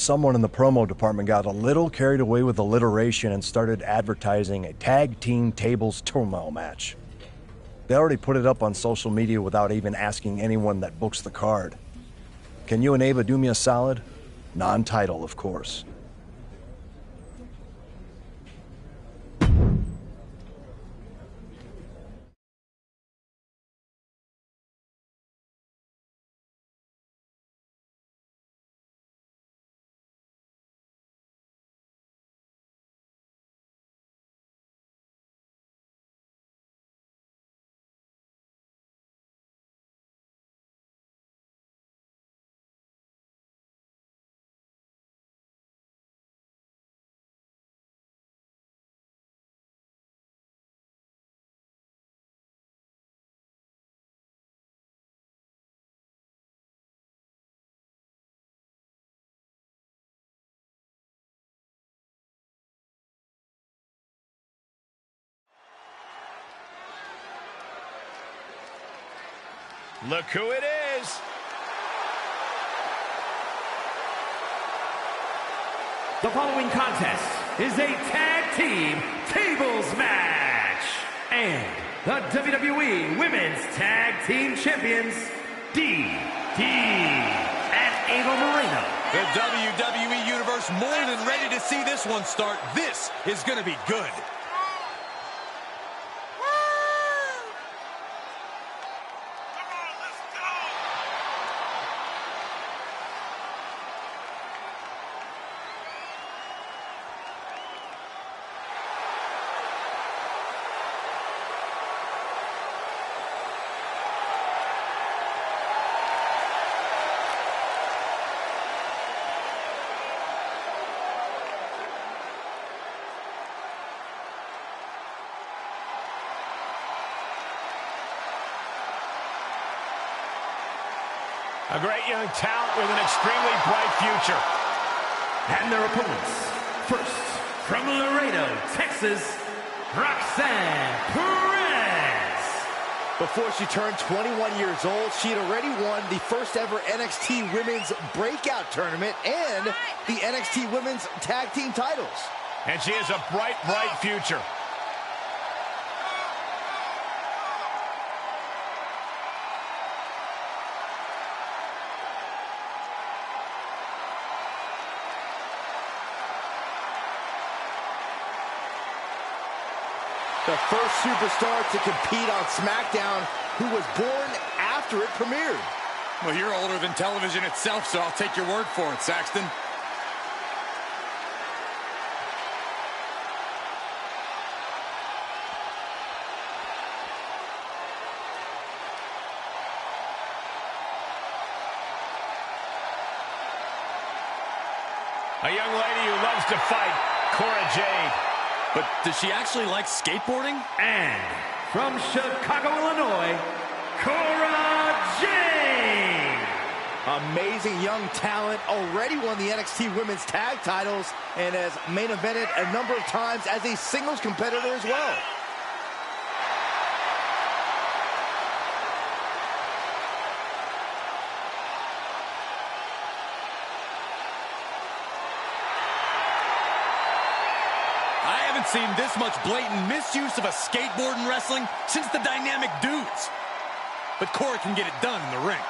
someone in the promo department got a little carried away with alliteration and started advertising a tag team tables turmoil match. They already put it up on social media without even asking anyone that books the card. Can you and Ava do me a solid? Non-title, of course. Look who it is. The following contest is a tag team tables match. And the WWE Women's Tag Team Champions, DD and Ava Moreno. The WWE Universe more than ready to see this one start. This is going to be good. A great young talent with an extremely bright future. And their opponents, first, from Laredo, Texas, Roxanne Perez. Before she turned 21 years old, she had already won the first ever NXT Women's Breakout Tournament and the NXT Women's Tag Team titles. And she has a bright, bright future. The first superstar to compete on SmackDown who was born after it premiered. Well, you're older than television itself, so I'll take your word for it, Saxton. A young lady who loves to fight, Cora Jade. But does she actually like skateboarding? And from Chicago, Illinois, Cora Jade. Amazing young talent, already won the NXT Women's Tag titles and has main evented a number of times as a singles competitor as well. Seen this much blatant misuse of a skateboard in wrestling since the Dynamic Dudes. But Cora can get it done in the ring.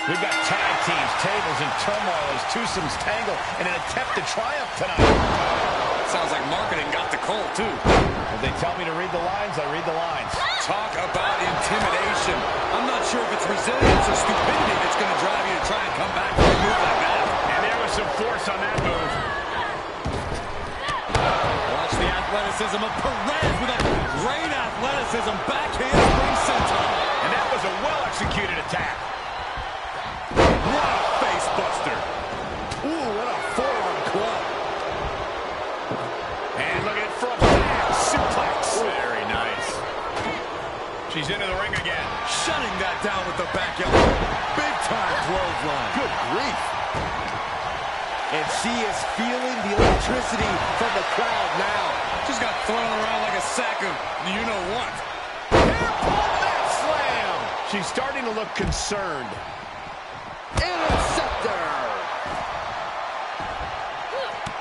We've got tag teams, tables, and turmoil as twosomes tangle in an attempt to triumph tonight. Sounds like marketing got the call, too. If they tell me to read the lines, I read the lines. Talk about intimidation. I'm not sure if it's resilience or stupidity that's going to drive you to try and come back from a move like that. And there was some force on that move. Watch the athleticism of Perez with a great athleticism. Backhand spring senton. And that was a well-executed attack. What a face buster. Ooh, what a forearm club. And look at it from down. Suplex. Very nice. She's into the ring again. Shutting that down with the back elbow. Big time clothesline. Good grief. And she is feeling the electricity from the crowd now. Just got thrown around like a sack of you-know-what. Slam! She's starting to look concerned. Interceptor!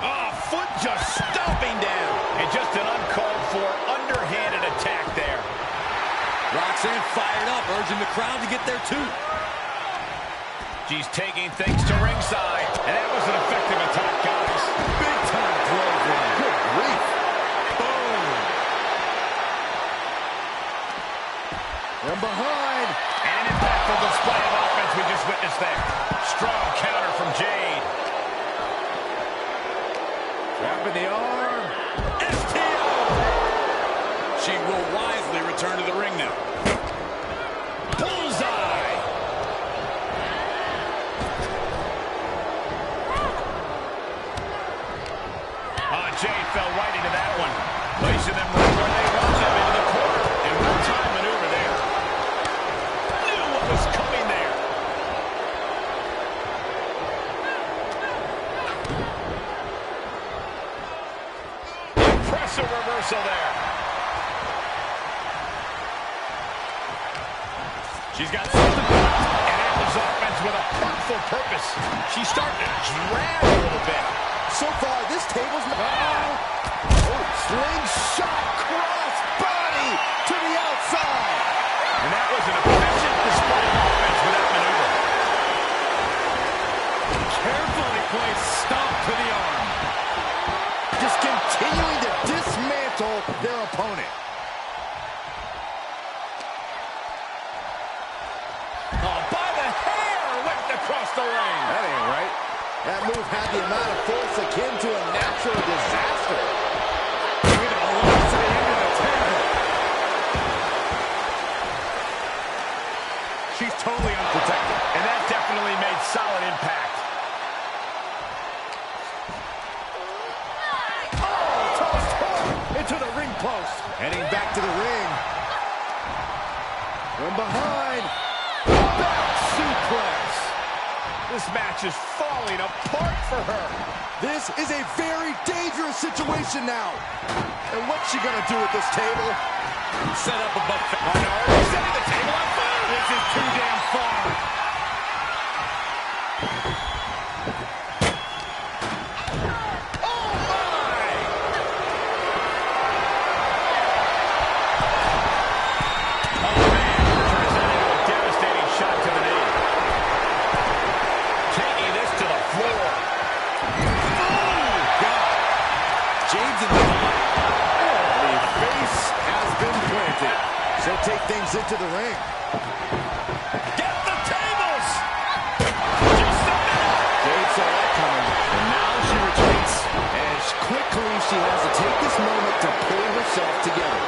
Oh, foot just stomping down. And just an uncalled for, underhanded attack there. Roxanne fired up, urging the crowd to get there too. She's taking things to ringside. And that was an effective attack, guys. Big time clothesline. Good grief. Boom. From behind. And an impactful display of offense we just witnessed there. Strong counter from Jade. Wrapping the arm. STO. She will wisely return to the ring now. Bullseye. Jade fell right into that one. Placing them right where they want them, into the corner. And one-time maneuver there. Knew what was coming there. Impressive reversal there. She's got something blocked. And Amber's offense with a hurtful purpose. She's starting to drag a little bit. So far, this table's... Oh, slingshot cross body to the outside. And that was an efficient display of offense with that maneuver. Carefully placed stomp to the arm. Just continuing to dismantle their opponent. Oh, by the hair, whipped across the ring. That ain't right. That move had the amount of force akin to a natural disaster. With a lot to the end of the table. She's totally unprotected. And that definitely made solid impact. Oh, tossed hard into the ring post. Heading back to the ring. From behind. Back suplex. This match is falling apart for her. This is a very dangerous situation now. And what's she gonna do with this table? Set up above. Oh no, he's setting the table on fire. This is too damn far. Oh my! Oh man, turns that into a devastating shot to the knee. Taking this to the floor. Oh God! Jade's in the line. The face has been planted. She'll take things into the ring. Get the tables! Just a minute! Jade saw that coming. And now she retreats. As quickly she has to take this moment to pull herself together.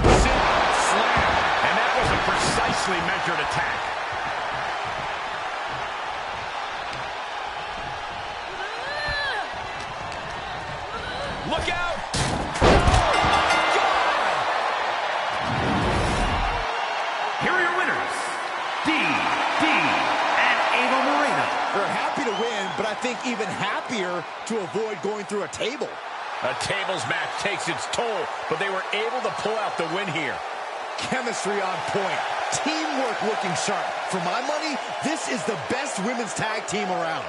Sit-out slam. And that was a precisely measured attack. Look out! Here are your winners, D, and Ava Moreno. They're happy to win, but I think even happier to avoid going through a table. A tables match takes its toll, but they were able to pull out the win here. Chemistry on point. Teamwork looking sharp. For my money, this is the best women's tag team around.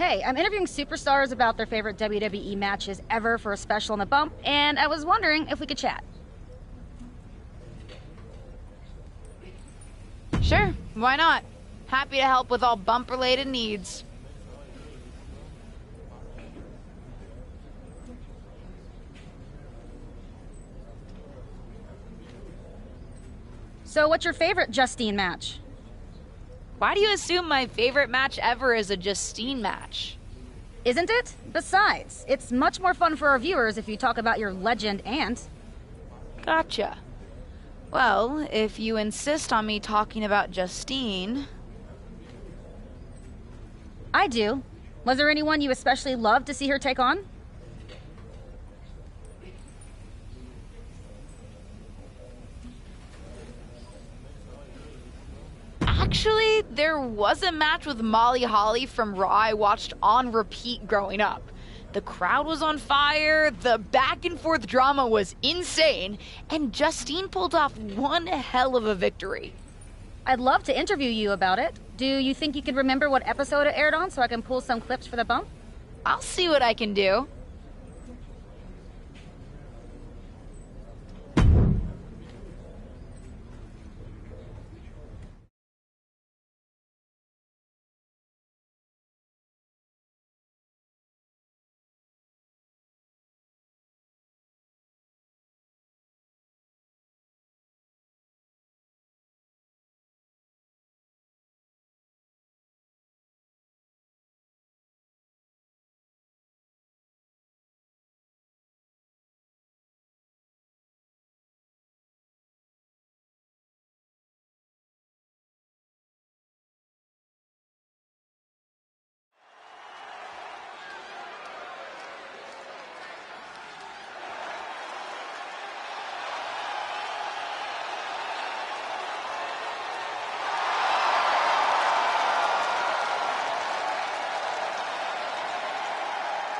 Hey, I'm interviewing superstars about their favorite WWE matches ever for a special on the bump, and I was wondering if we could chat. Sure, why not? Happy to help with all bump-related needs. So what's your favorite Justine match? Why do you assume my favorite match ever is a Justine match? Isn't it? Besides, it's much more fun for our viewers if you talk about your legend aunt. Gotcha. Well, if you insist on me talking about Justine... I do. Was there anyone you especially loved to see her take on? Actually, there was a match with Molly Holly from Raw I watched on repeat growing up. The crowd was on fire, the back and forth drama was insane, and Justine pulled off one hell of a victory. I'd love to interview you about it. Do you think you could remember what episode it aired on so I can pull some clips for the bump? I'll see what I can do.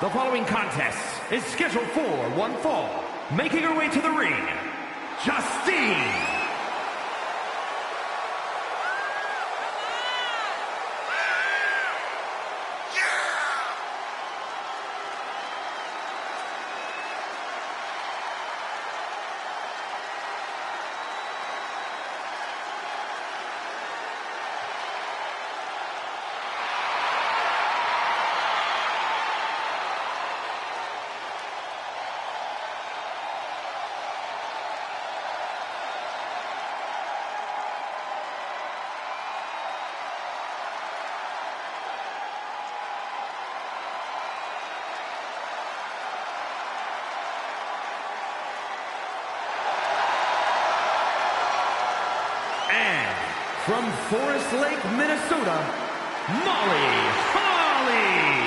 The following contest is scheduled for one fall. Making her way to the ring, Justine. From Forest Lake, Minnesota, Molly Holly.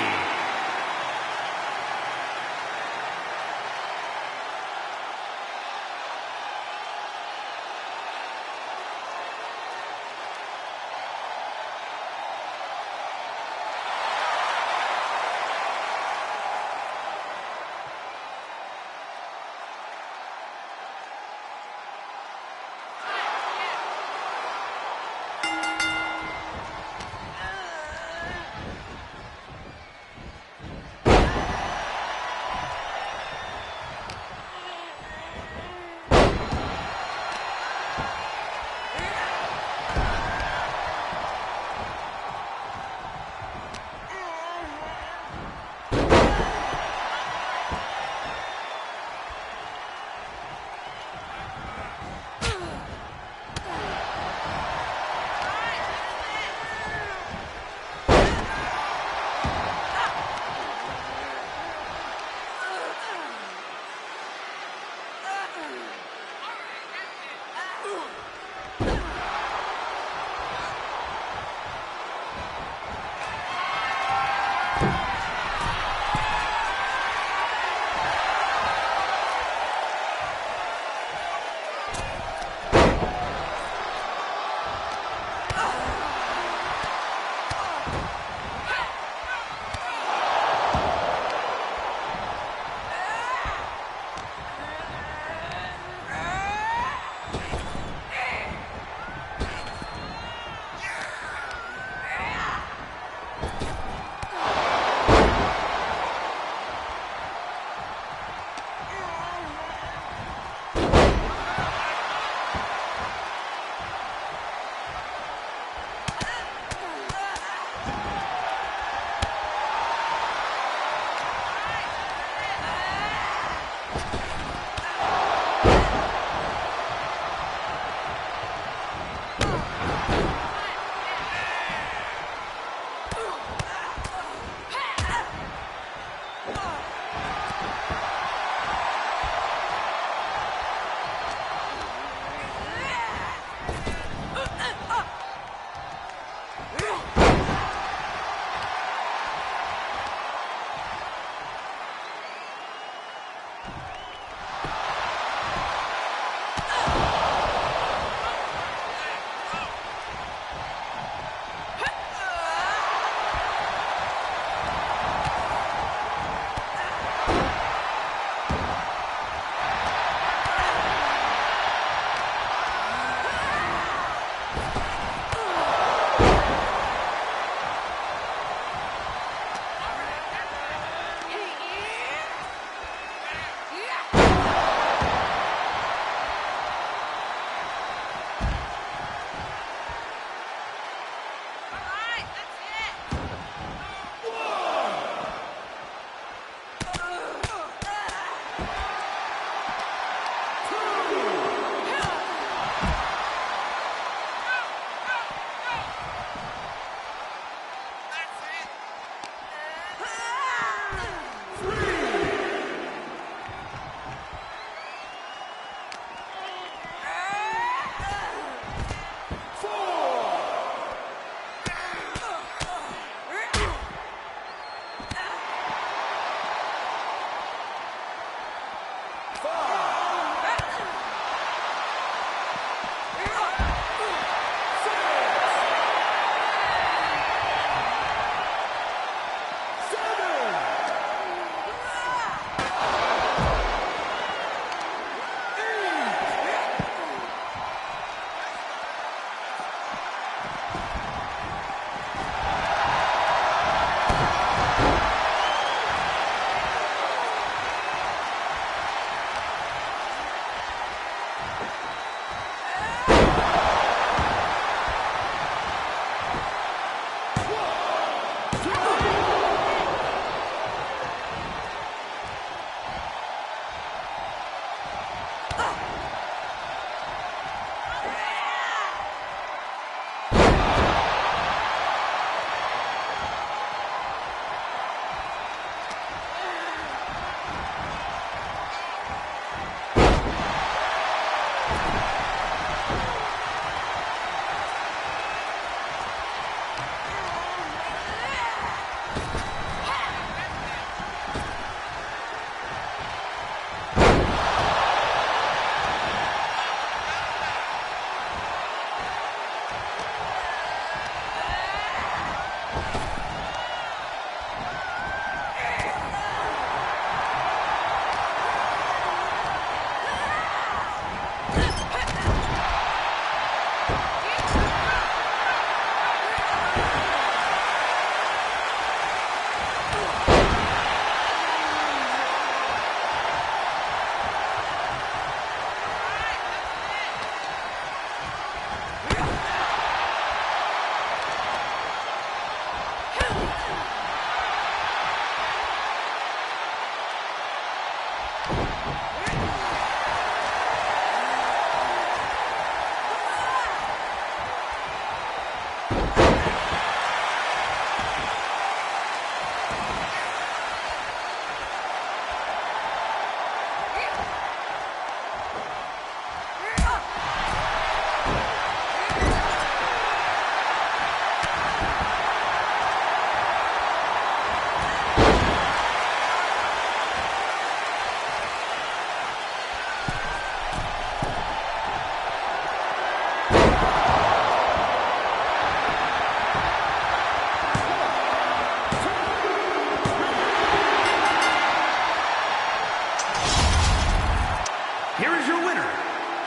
Here is your winner,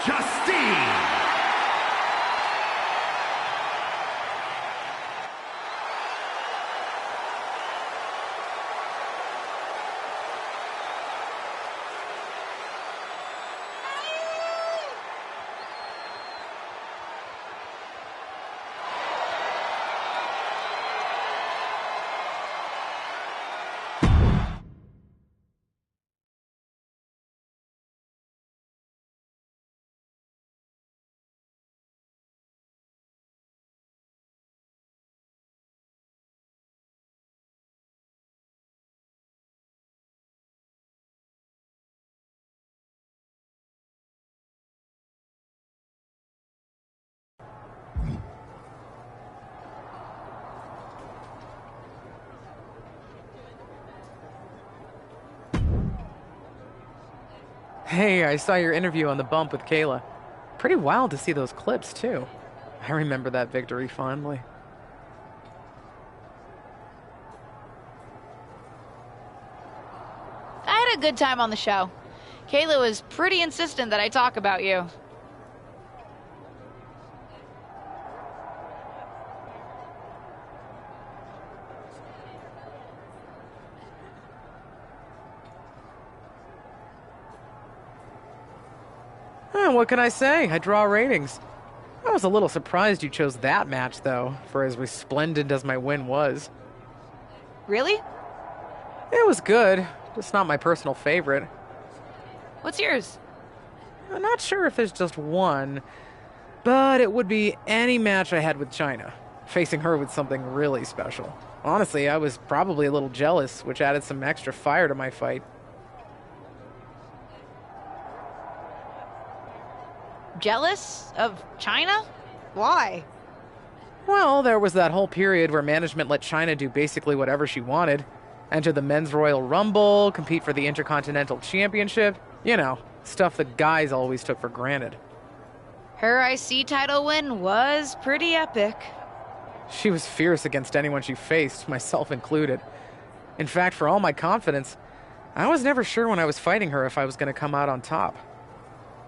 Justine. Hey, I saw your interview on the bump with Kayla. Pretty wild to see those clips, too. I remember that victory fondly. I had a good time on the show. Kayla was pretty insistent that I talk about you. What can I say? I draw ratings. I was a little surprised you chose that match, though, for as resplendent as my win was. Really? It was good, just not my personal favorite. What's yours? I'm not sure if there's just one, but it would be any match I had with China, facing her with something really special. Honestly, I was probably a little jealous, which added some extra fire to my fight. Jealous of China? Why? Well, there was that whole period where management let China do basically whatever she wanted. Enter the Men's Royal Rumble, compete for the Intercontinental Championship. You know, stuff the guys always took for granted. Her IC title win was pretty epic. She was fierce against anyone she faced, myself included. In fact, for all my confidence, I was never sure when I was fighting her if I was going to come out on top.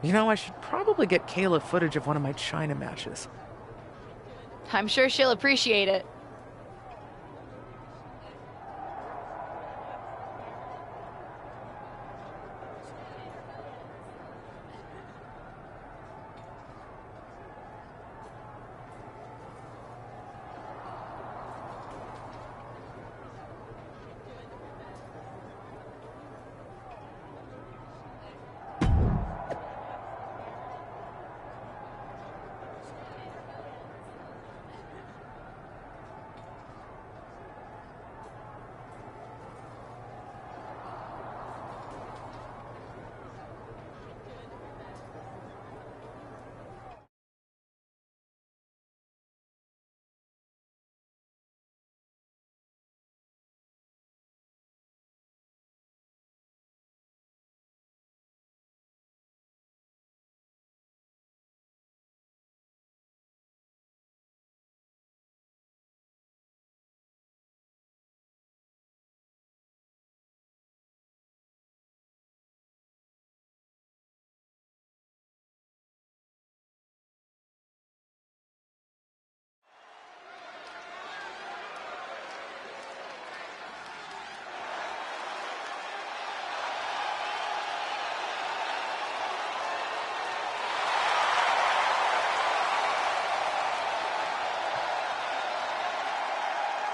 You know, I should probably get Kayla footage of one of my China matches. I'm sure she'll appreciate it.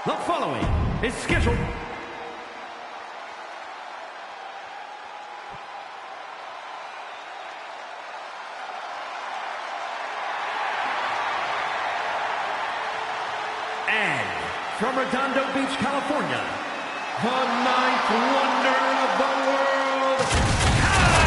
The following is scheduled. And from Redondo Beach, California, the ninth wonder of the world, China!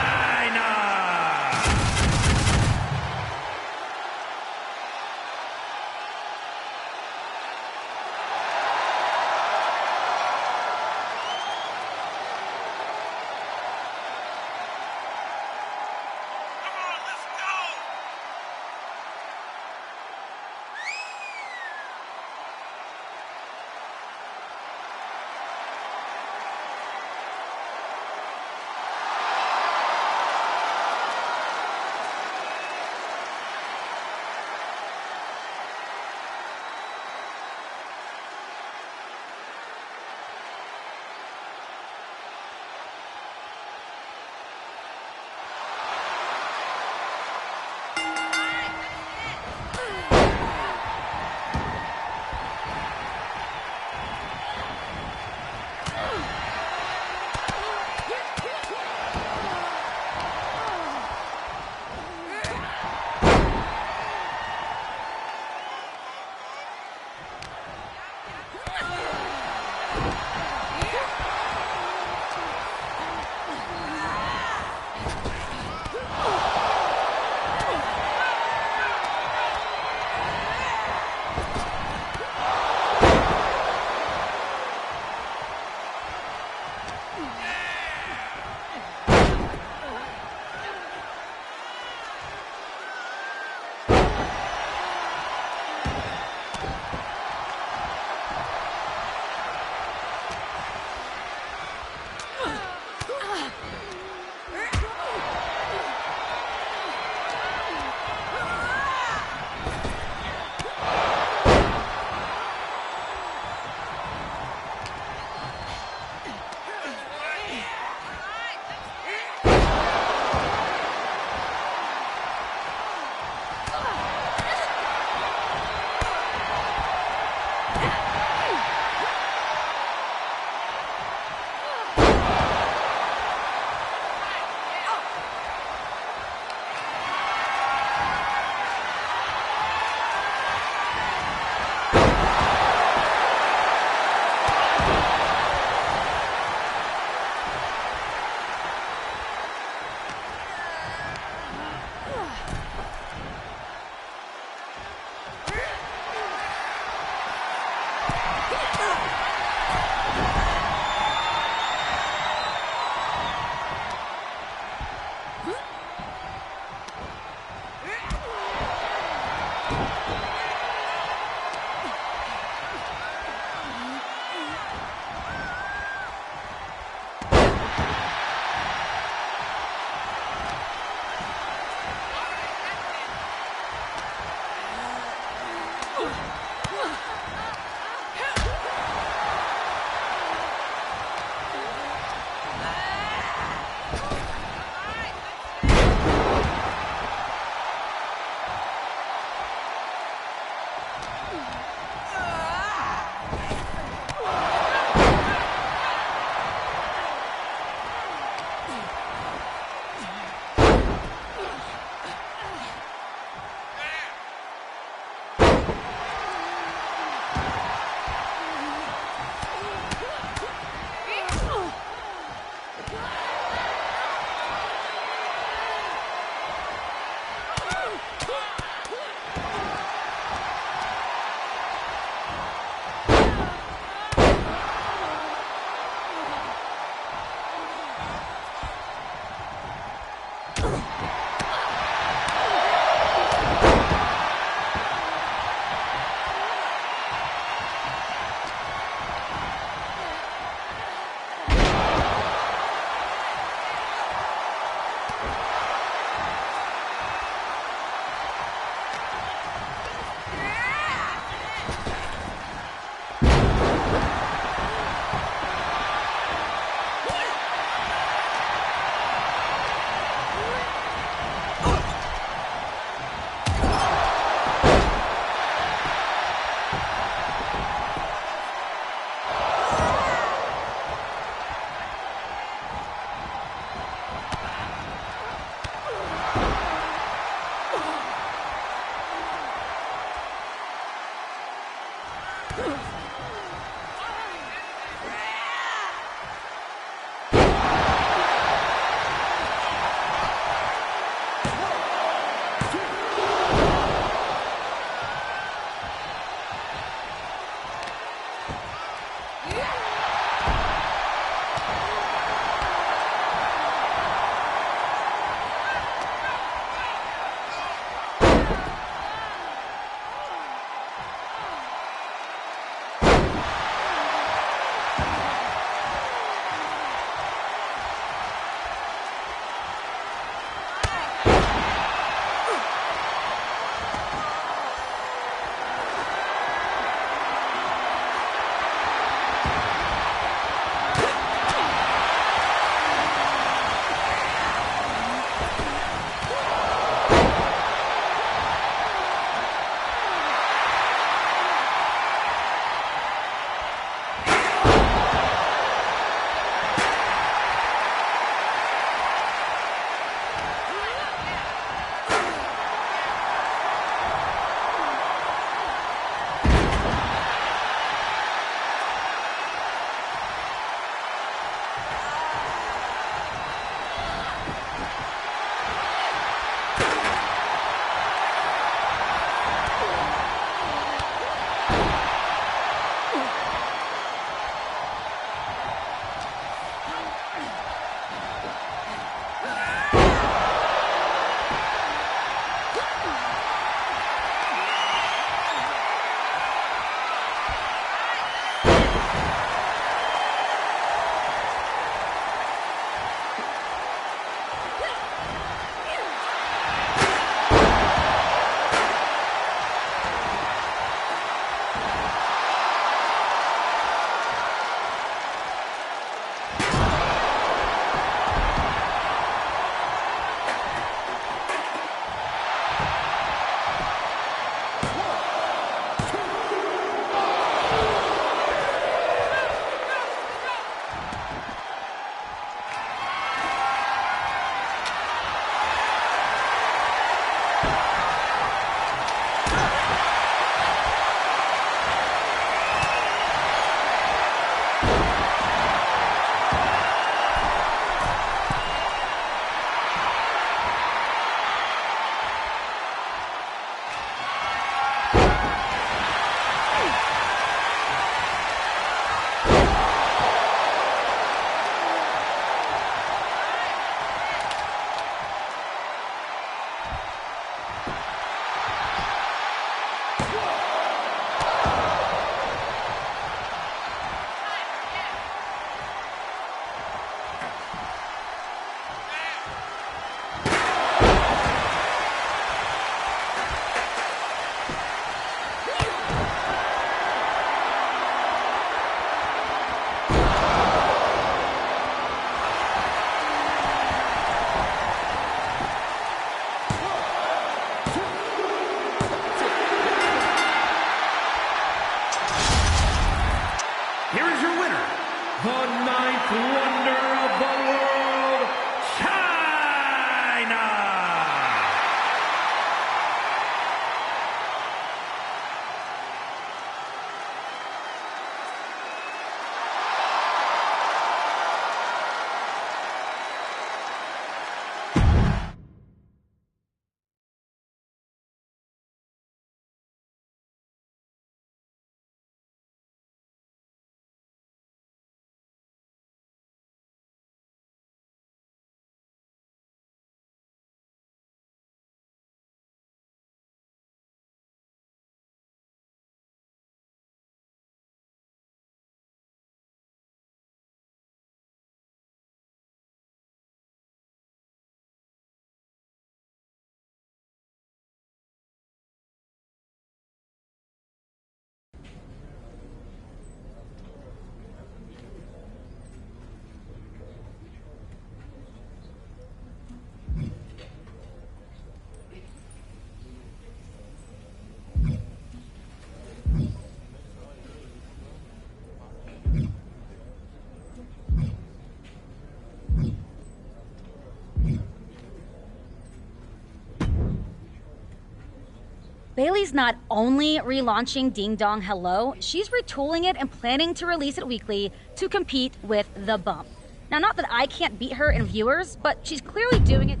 Bayley's not only relaunching Ding Dong Hello, she's retooling it and planning to release it weekly to compete with The Bump. Now, not that I can't beat her in viewers, but she's clearly doing it.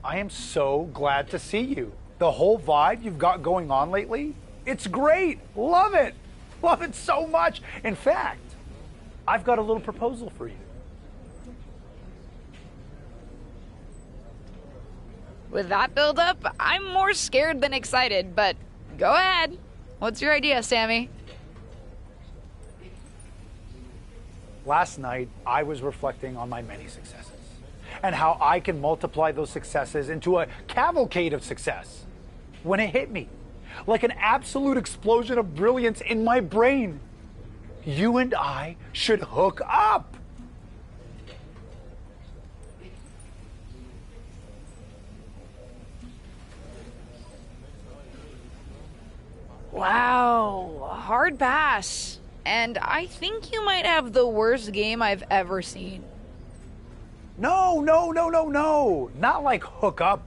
I am so glad to see you. The whole vibe you've got going on lately, it's great. Love it. Love it so much. In fact, I've got a little proposal for you. With that build-up, I'm more scared than excited, but go ahead. What's your idea, Sammy? Last night, I was reflecting on my many successes and how I can multiply those successes into a cavalcade of success. When it hit me, like an absolute explosion of brilliance in my brain, you and I should hook up. Wow, hard pass. And I think you might have the worst game I've ever seen. No. Not like hook up.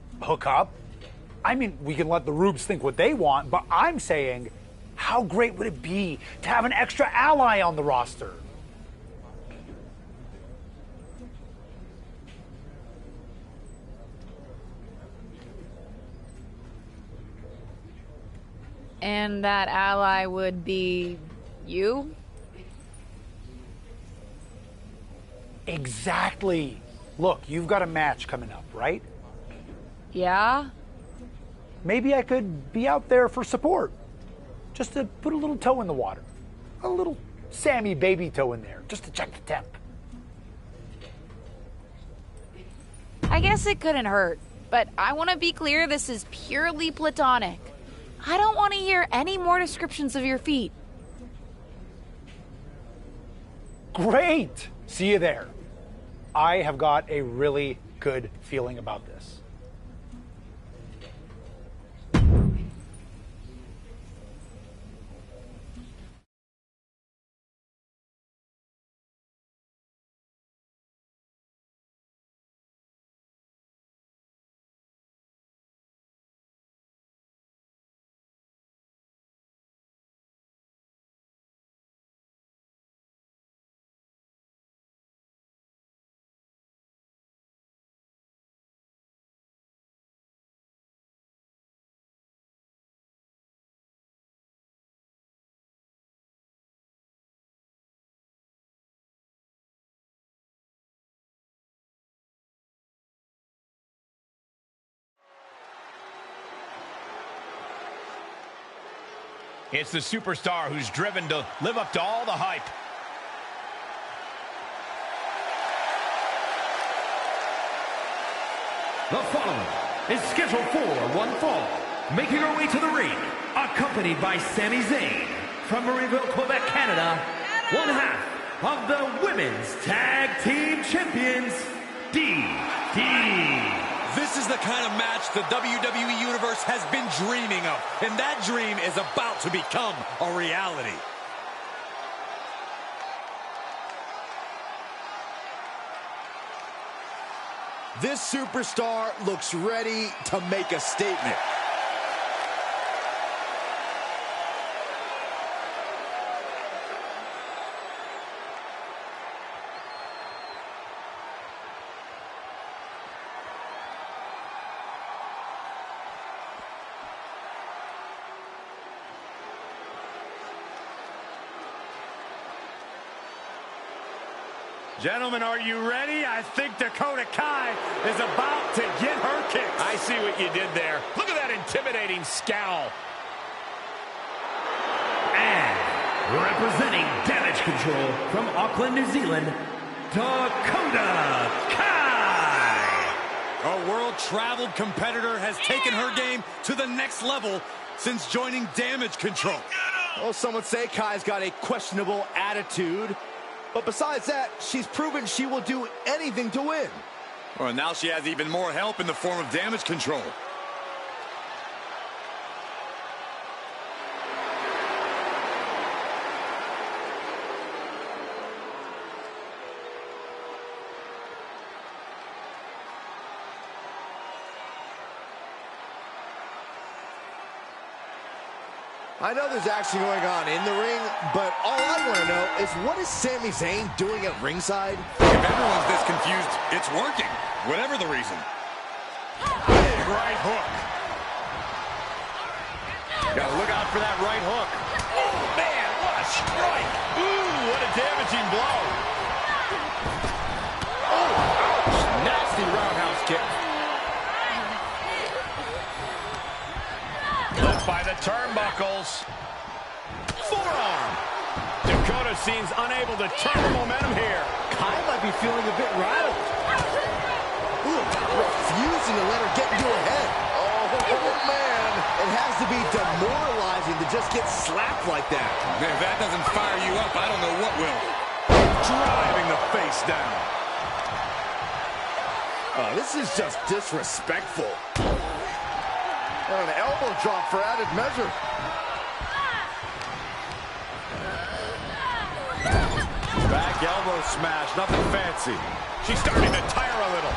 I mean, we can let the Rubes think what they want, but I'm saying, how great would it be to have an extra ally on the roster? And that ally would be you? Exactly. Look, you've got a match coming up, right? Yeah? Maybe I could be out there for support. Just to put a little toe in the water. A little Sammy baby toe in there, just to check the temp. I guess it couldn't hurt, but I want to be clear this is purely platonic. I don't want to hear any more descriptions of your feet. Great! See you there. I have got a really good feeling about this. It's the superstar who's driven to live up to all the hype. The following is scheduled for one fall, making her way to the ring, accompanied by Sami Zayn, from Marieville, Quebec, Canada, one half of the Women's Tag Team Champions, DD. This is the kind of match the WWE Universe has been dreaming of, and that dream is about to become a reality. This superstar looks ready to make a statement. Gentlemen, are you ready? I think Dakota Kai is about to get her kicks. I see what you did there. Look at that intimidating scowl. And representing Damage Control from Auckland, New Zealand, Dakota Kai. Our world-traveled competitor has taken her game to the next level since joining Damage Control. Well, some would say Kai's got a questionable attitude. But besides that, she's proven she will do anything to win. Well, now she has even more help in the form of Damage Control. I know there's action going on in the ring, but all I want to know is what is Sami Zayn doing at ringside? If everyone's this confused, it's working, whatever the reason. Big right hook. Gotta look out for that right hook. Oh, man, what a strike. Ooh, what a damaging blow. Oh, ouch. Nasty roundhouse kick. Look by the turnbuckles. Forearm. Dakota seems unable to turn the momentum here. Kai might be feeling a bit rattled. Ooh, refusing to let her get into her head. Oh, man. It has to be demoralizing to just get slapped like that. If that doesn't fire you up, I don't know what will. Driving the face down. Oh, this is just disrespectful. And an elbow drop for added measure. Back elbow smash, nothing fancy. She's starting to tire a little.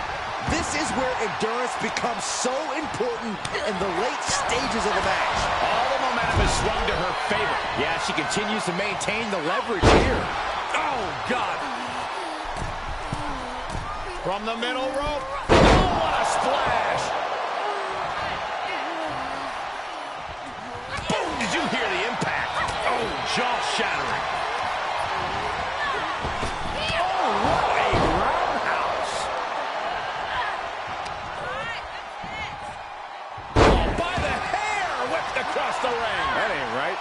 This is where endurance becomes so important in the late stages of the match. All the momentum is swung to her favor. Yeah, she continues to maintain the leverage here. Oh, God. From the middle rope. Oh, what a splash. Boom, did you hear the impact? Oh, jaw-shattering. Oh, what a roundhouse. Oh, by the hair, whipped across the ring. That ain't right.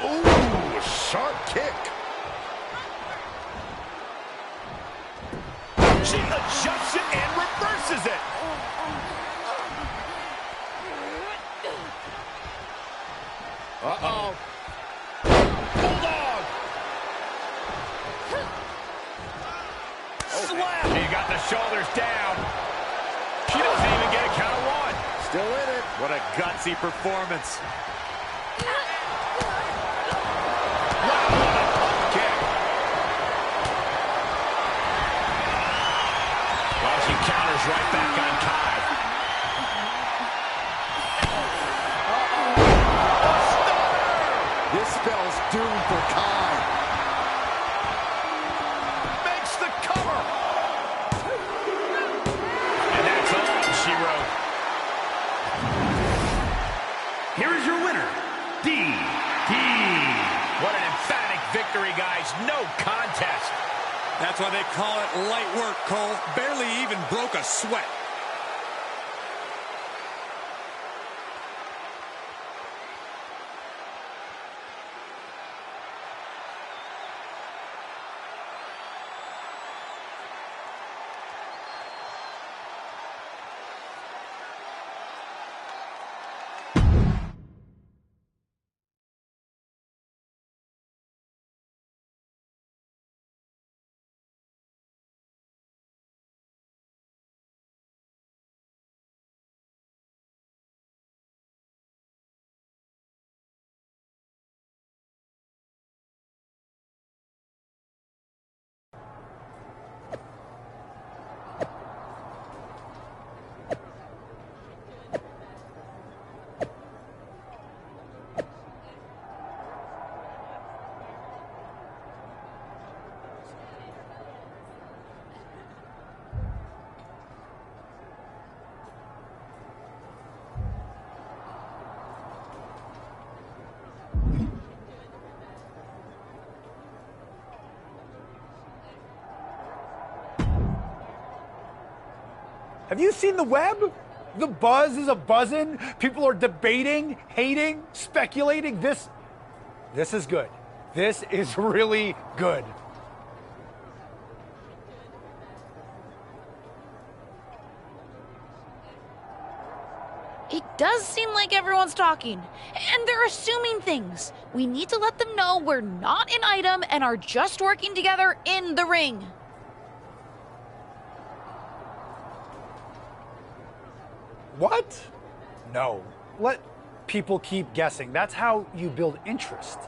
Ooh, sharp kick. She adjusts it and reverses it. Uh-oh. Bulldog. Slap. She got the shoulders down. She doesn't even get a count of one. Still in it. What a gutsy performance. Wow, what a pump kick. Well, she counters right back on Kai. This spells doom for Kai. Makes the cover. And that's all she wrote. Here is your winner, DD. What an emphatic victory, guys. No contest. That's why they call it light work, Cole. Barely even broke a sweat. Have you seen the web? The buzz is a-buzzing. People are debating, hating, speculating. This is good. This is really good. It does seem like everyone's talking, and they're assuming things. We need to let them know we're not an item and are just working together in the ring. What? No. Let people keep guessing. That's how you build interest.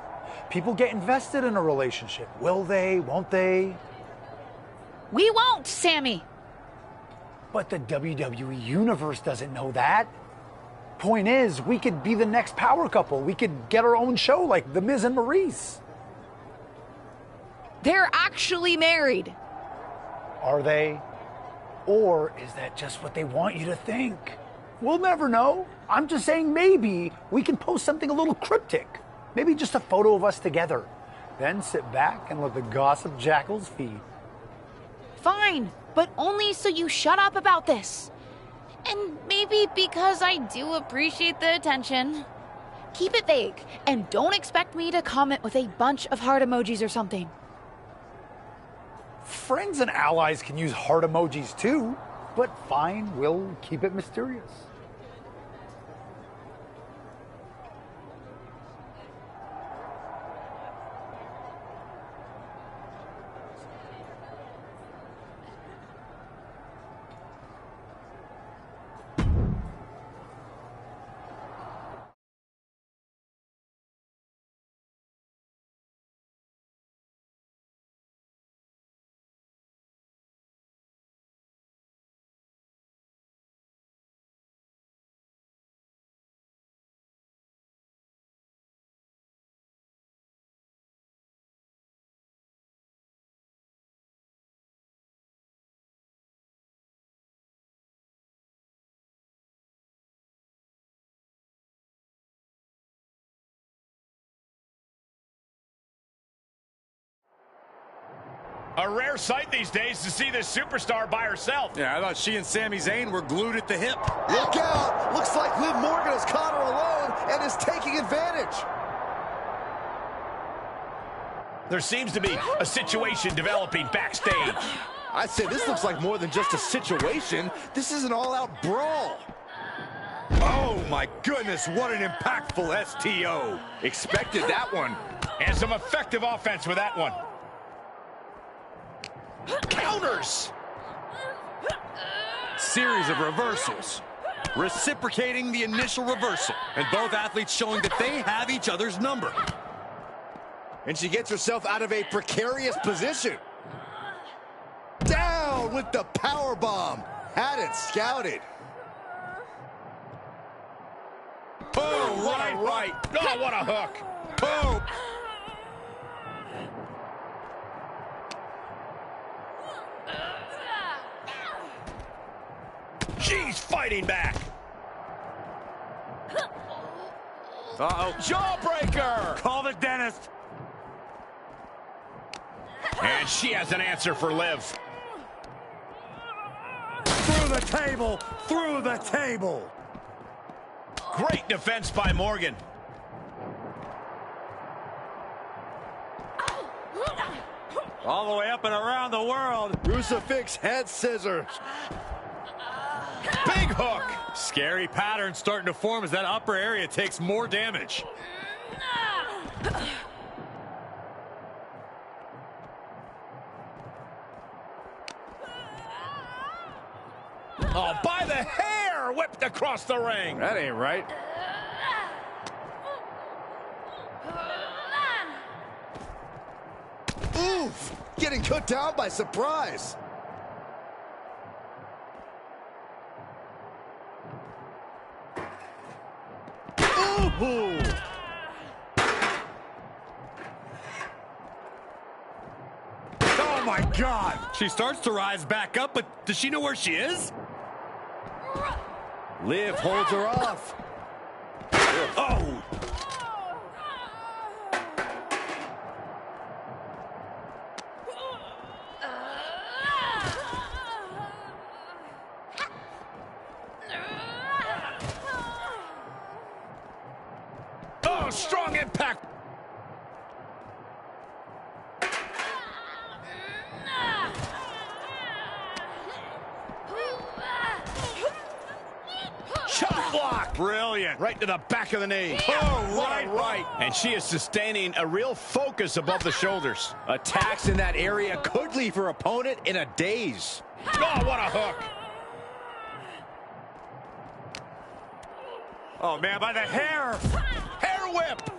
People get invested in a relationship. Will they? Won't they? We won't, Sammy. But the WWE Universe doesn't know that. Point is, we could be the next power couple. We could get our own show like The Miz and MyRise. They're actually married. Are they? Or is that just what they want you to think? We'll never know. I'm just saying maybe we can post something a little cryptic. Maybe just a photo of us together. Then sit back and let the gossip jackals feed. Fine, but only so you shut up about this. And maybe because I do appreciate the attention. Keep it vague, and don't expect me to comment with a bunch of heart emojis or something. Friends and allies can use heart emojis too, but fine, we'll keep it mysterious. A rare sight these days to see this superstar by herself. Yeah, I thought she and Sami Zayn were glued at the hip. Look out! Looks like Liv Morgan has caught her alone and is taking advantage. There seems to be a situation developing backstage. I'd say this looks like more than just a situation. This is an all-out brawl. Oh my goodness, what an impactful STO. Expected that one. And some effective offense with that one. Counters! Series of reversals. Reciprocating the initial reversal. And both athletes showing that they have each other's number. And she gets herself out of a precarious position. Down with the power bomb. Had it scouted. Oh, right. Oh, what a hook. Boom. She's fighting back. Uh-oh. Jawbreaker. Call the dentist. And she has an answer for Liv. Through the table. Through the table. Great defense by Morgan. All the way up and around the world. Crucifix head scissors. Big hook. Scary pattern starting to form as that upper area takes more damage. Oh, by the hair, whipped across the ring. That ain't right. Oof! Getting cut down by surprise. Ooh! Oh my God! She starts to rise back up, but does she know where she is? Liv holds her off. Oh! Oh, strong impact. Chop block. Brilliant. Right to the back of the knee. Oh, right. And she is sustaining a real focus above the shoulders. Attacks in that area could leave her opponent in a daze. Oh, what a hook. Oh, man, by the hair. Hair whip.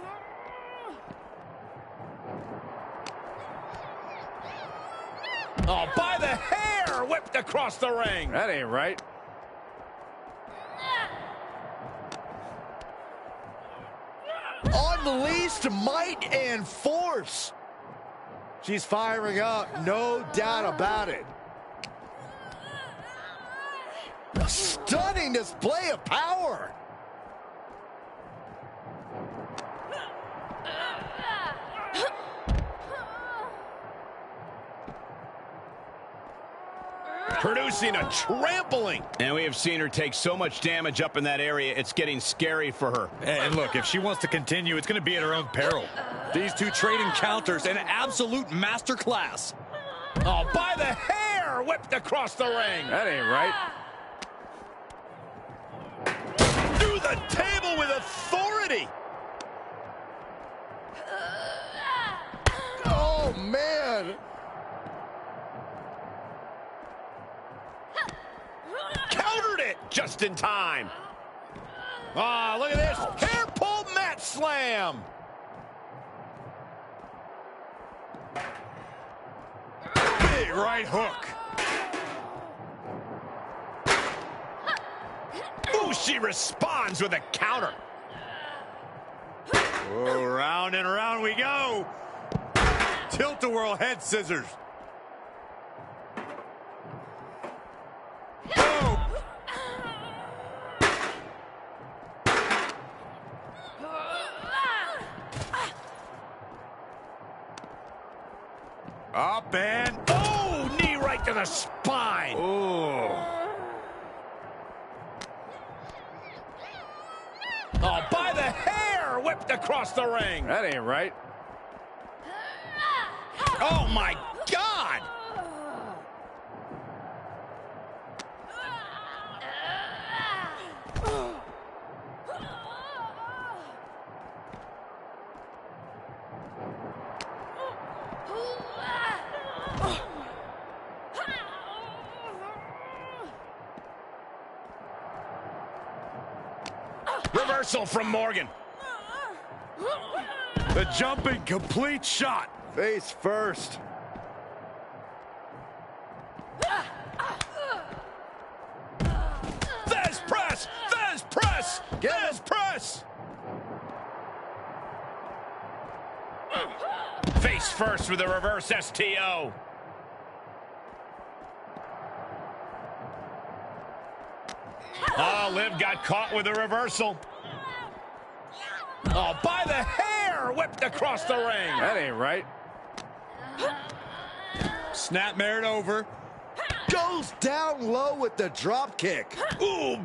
Oh, by the hair, whipped across the ring. That ain't right. Unleashed might and force. She's firing up, no doubt about it. Stunning display of power. Producing a trampling. And we have seen her take so much damage up in that area, it's getting scary for her. And look, if she wants to continue, it's going to be at her own peril. These two trading counters, an absolute masterclass. Oh, by the hair, whipped across the ring. That ain't right. Through the table with authority. Oh, man. Countered it just in time. Ah, look at this. Hair pull mat slam. Big right hook. Ooh, she responds with a counter. Oh, round and round we go. Tilt-a-whirl head scissors. Boom. Up and... Oh, knee right to the spine. Oh, by the hair, whipped across the ring. That ain't right. Oh, my God. Reversal from Morgan. The jumping complete shot. Face first. Fez press! Fez press! Fez press! Face first with a reverse STO. Oh, Liv got caught with a reversal. Oh, by the hair, whipped across the ring. That ain't right. Snap married over. Goes down low with the drop kick. Ooh.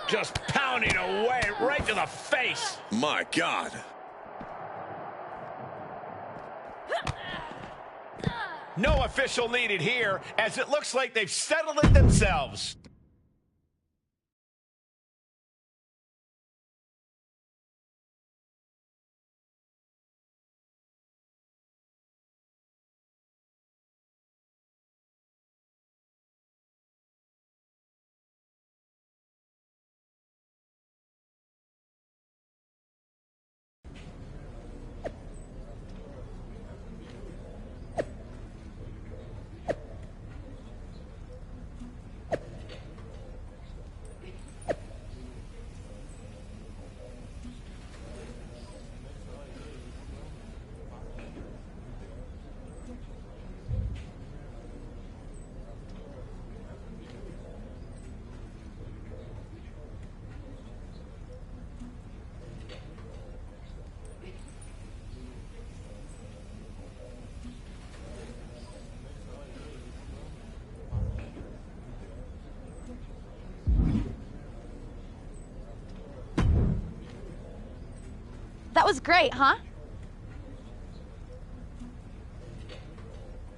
Just pounding away right to the face. My God. No official needed here, as it looks like they've settled it themselves. That was great, huh?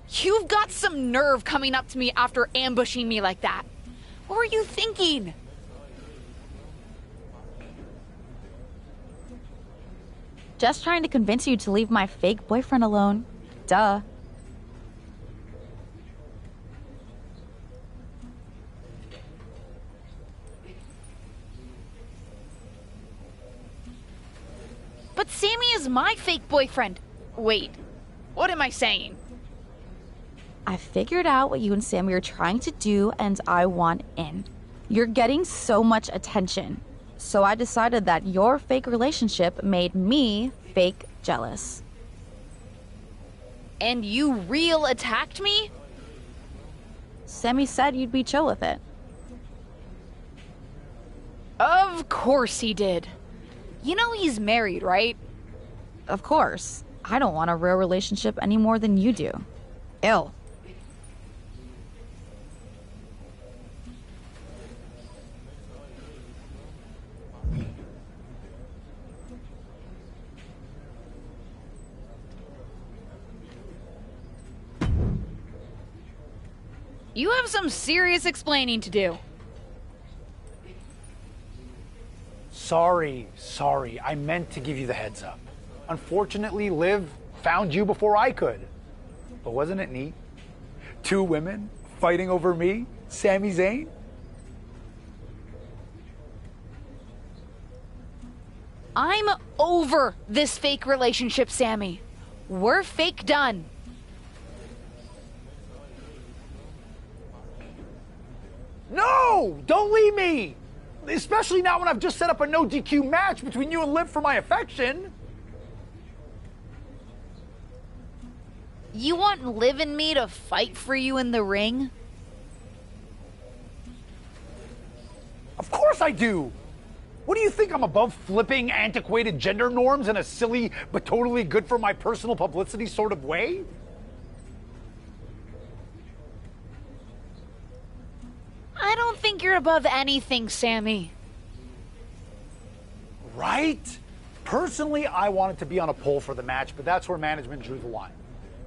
You've got some nerve coming up to me after ambushing me like that. What were you thinking? Just trying to convince you to leave my fake boyfriend alone. Duh. But Sammy is my fake boyfriend. Wait, what am I saying? I figured out what you and Sammy are trying to do, and I want in. You're getting so much attention. So I decided that your fake relationship made me fake jealous. And you real attacked me? Sammy said you'd be chill with it. Of course he did. You know he's married, right? Of course. I don't want a real relationship any more than you do. Ew. You have some serious explaining to do. Sorry. I meant to give you the heads up. Unfortunately, Liv found you before I could. But wasn't it neat? 2 women fighting over me, Sami Zayn? I'm over this fake relationship, Sammy. We're fake done. No! Don't leave me! Especially now when I've just set up a no DQ match between you and Liv for my affection. You want Liv and me to fight for you in the ring? Of course I do! What do you think, I'm above flipping antiquated gender norms in a silly but totally good for my personal publicity sort of way? I don't think you're above anything, Sammy. Right? Personally, I wanted to be on a pole for the match, but that's where management drew the line.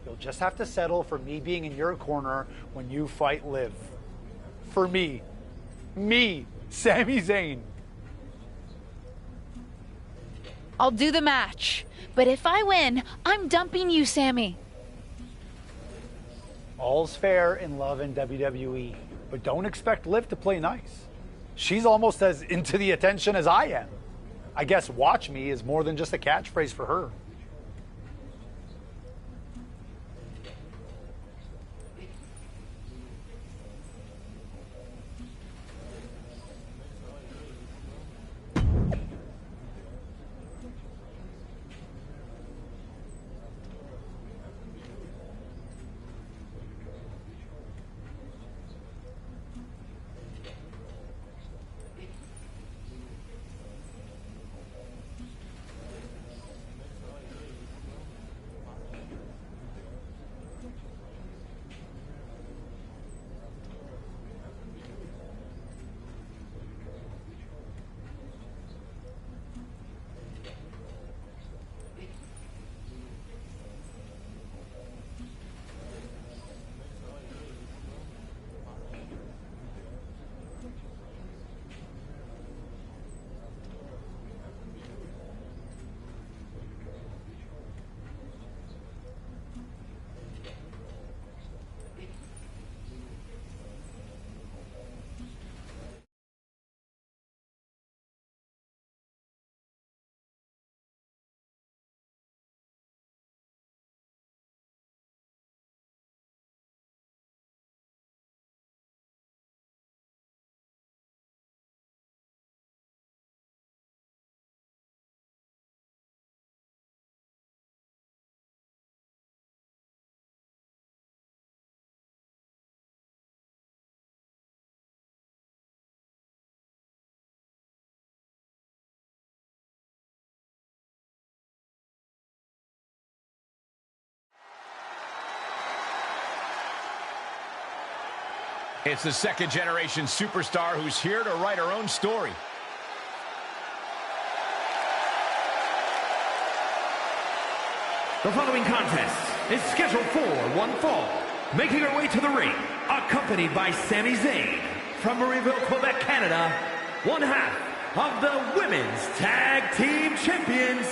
You'll just have to settle for me being in your corner when you fight Liv. For me. Me, Sami Zayn. I'll do the match. But if I win, I'm dumping you, Sammy. All's fair in love and WWE, but don't expect Liv to play nice. She's almost as into the attention as I am. I guess watch me is more than just a catchphrase for her. It's the second-generation superstar who's here to write her own story. The following contest is scheduled for one fall. Making her way to the ring, accompanied by Sami Zayn, from Marieville, Quebec, Canada, one half of the Women's Tag Team Champions,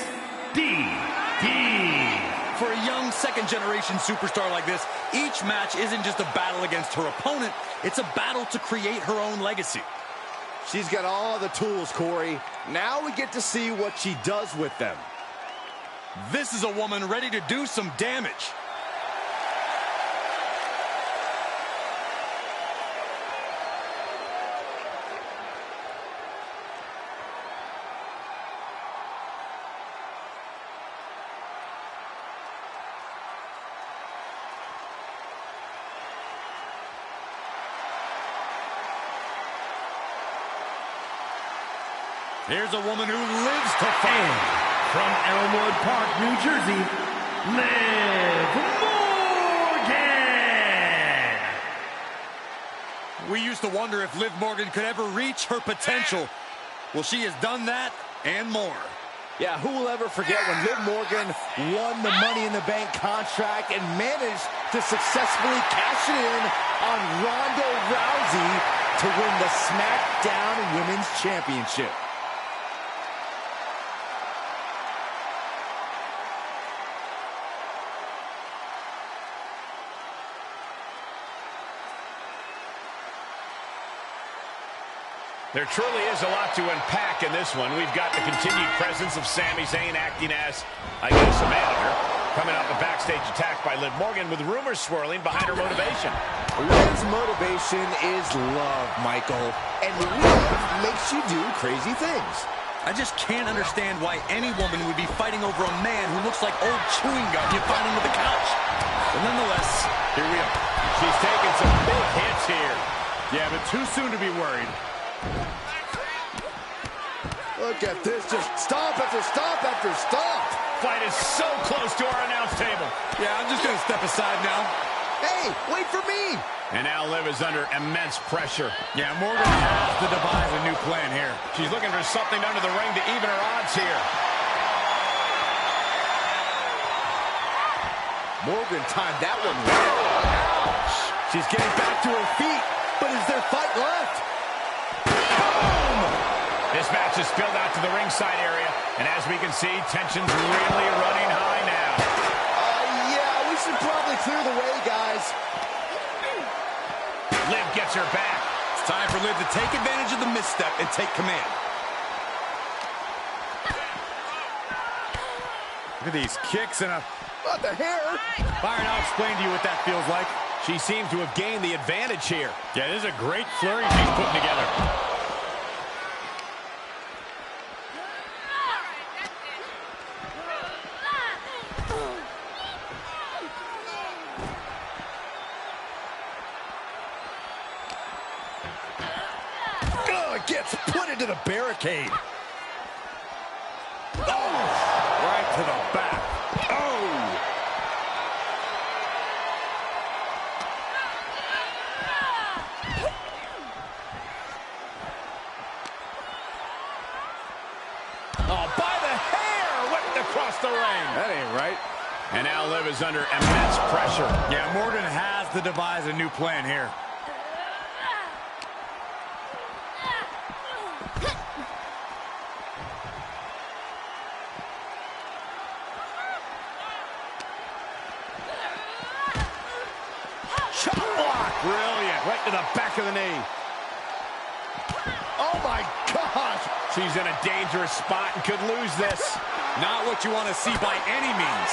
DD. For a young second-generation superstar like this, each match isn't just a battle against her opponent, it's a battle to create her own legacy. She's got all the tools, Corey. Now we get to see what she does with them. This is a woman ready to do some damage. Here's a woman who lives to fight. From Elmwood Park, New Jersey, Liv Morgan! We used to wonder if Liv Morgan could ever reach her potential. Well, she has done that and more. Yeah, who will ever forget when Liv Morgan won the Money in the Bank contract and managed to successfully cash it in on Ronda Rousey to win the SmackDown Women's Championship. There truly is a lot to unpack in this one. We've got the continued presence of Sami Zayn acting as, I guess, a manager. Coming off a backstage attack by Liv Morgan with rumors swirling behind her motivation. Liv's motivation is love, Michael. And love makes you do crazy things. I just can't understand why any woman would be fighting over a man who looks like old chewing gum you find under the couch. But nonetheless, here we are. She's taking some big hits here. Yeah, but too soon to be worried. Look at this, just stomp after stomp after stomp. Fight is so close to our announce table. Yeah, I'm just going to step aside now. Hey, wait for me. And now Liv is under immense pressure. Yeah, Morgan has to devise a new plan here. She's looking for something under the ring to even her odds here. Morgan timed that one well. Ouch. She's getting back to her feet, but is there fight left? This match is spilled out to the ringside area, and as we can see, tension's really running high now. Yeah, we should probably clear the way, guys. Liv gets her back. It's time for Liv to take advantage of the misstep and take command. Look at these kicks and a... What the hair? Byron, I'll explain to you what that feels like. She seems to have gained the advantage here. Yeah, this is a great flurry she's putting together. Gets put into the barricade. Oh! Right to the back. Oh! Oh, by the hair! Whipped across the ring. That ain't right. And now Liv is under immense pressure. Yeah, Morgan has to devise a new plan here. Brilliant. Right to the back of the knee. Oh, my gosh. She's in a dangerous spot and could lose this. Not what you want to see by any means.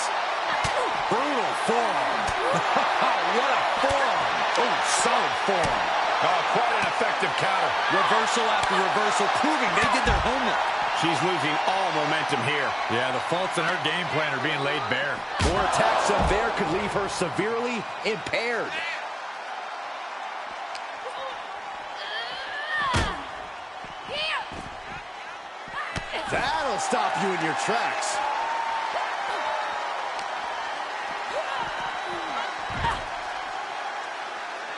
Brutal forearm. What a forearm. Oh, solid forearm. Oh, quite an effective counter. Reversal after reversal, proving they did their homework. She's losing all momentum here. Yeah, the faults in her game plan are being laid bare. More attacks up there could leave her severely impaired. That'll stop you in your tracks.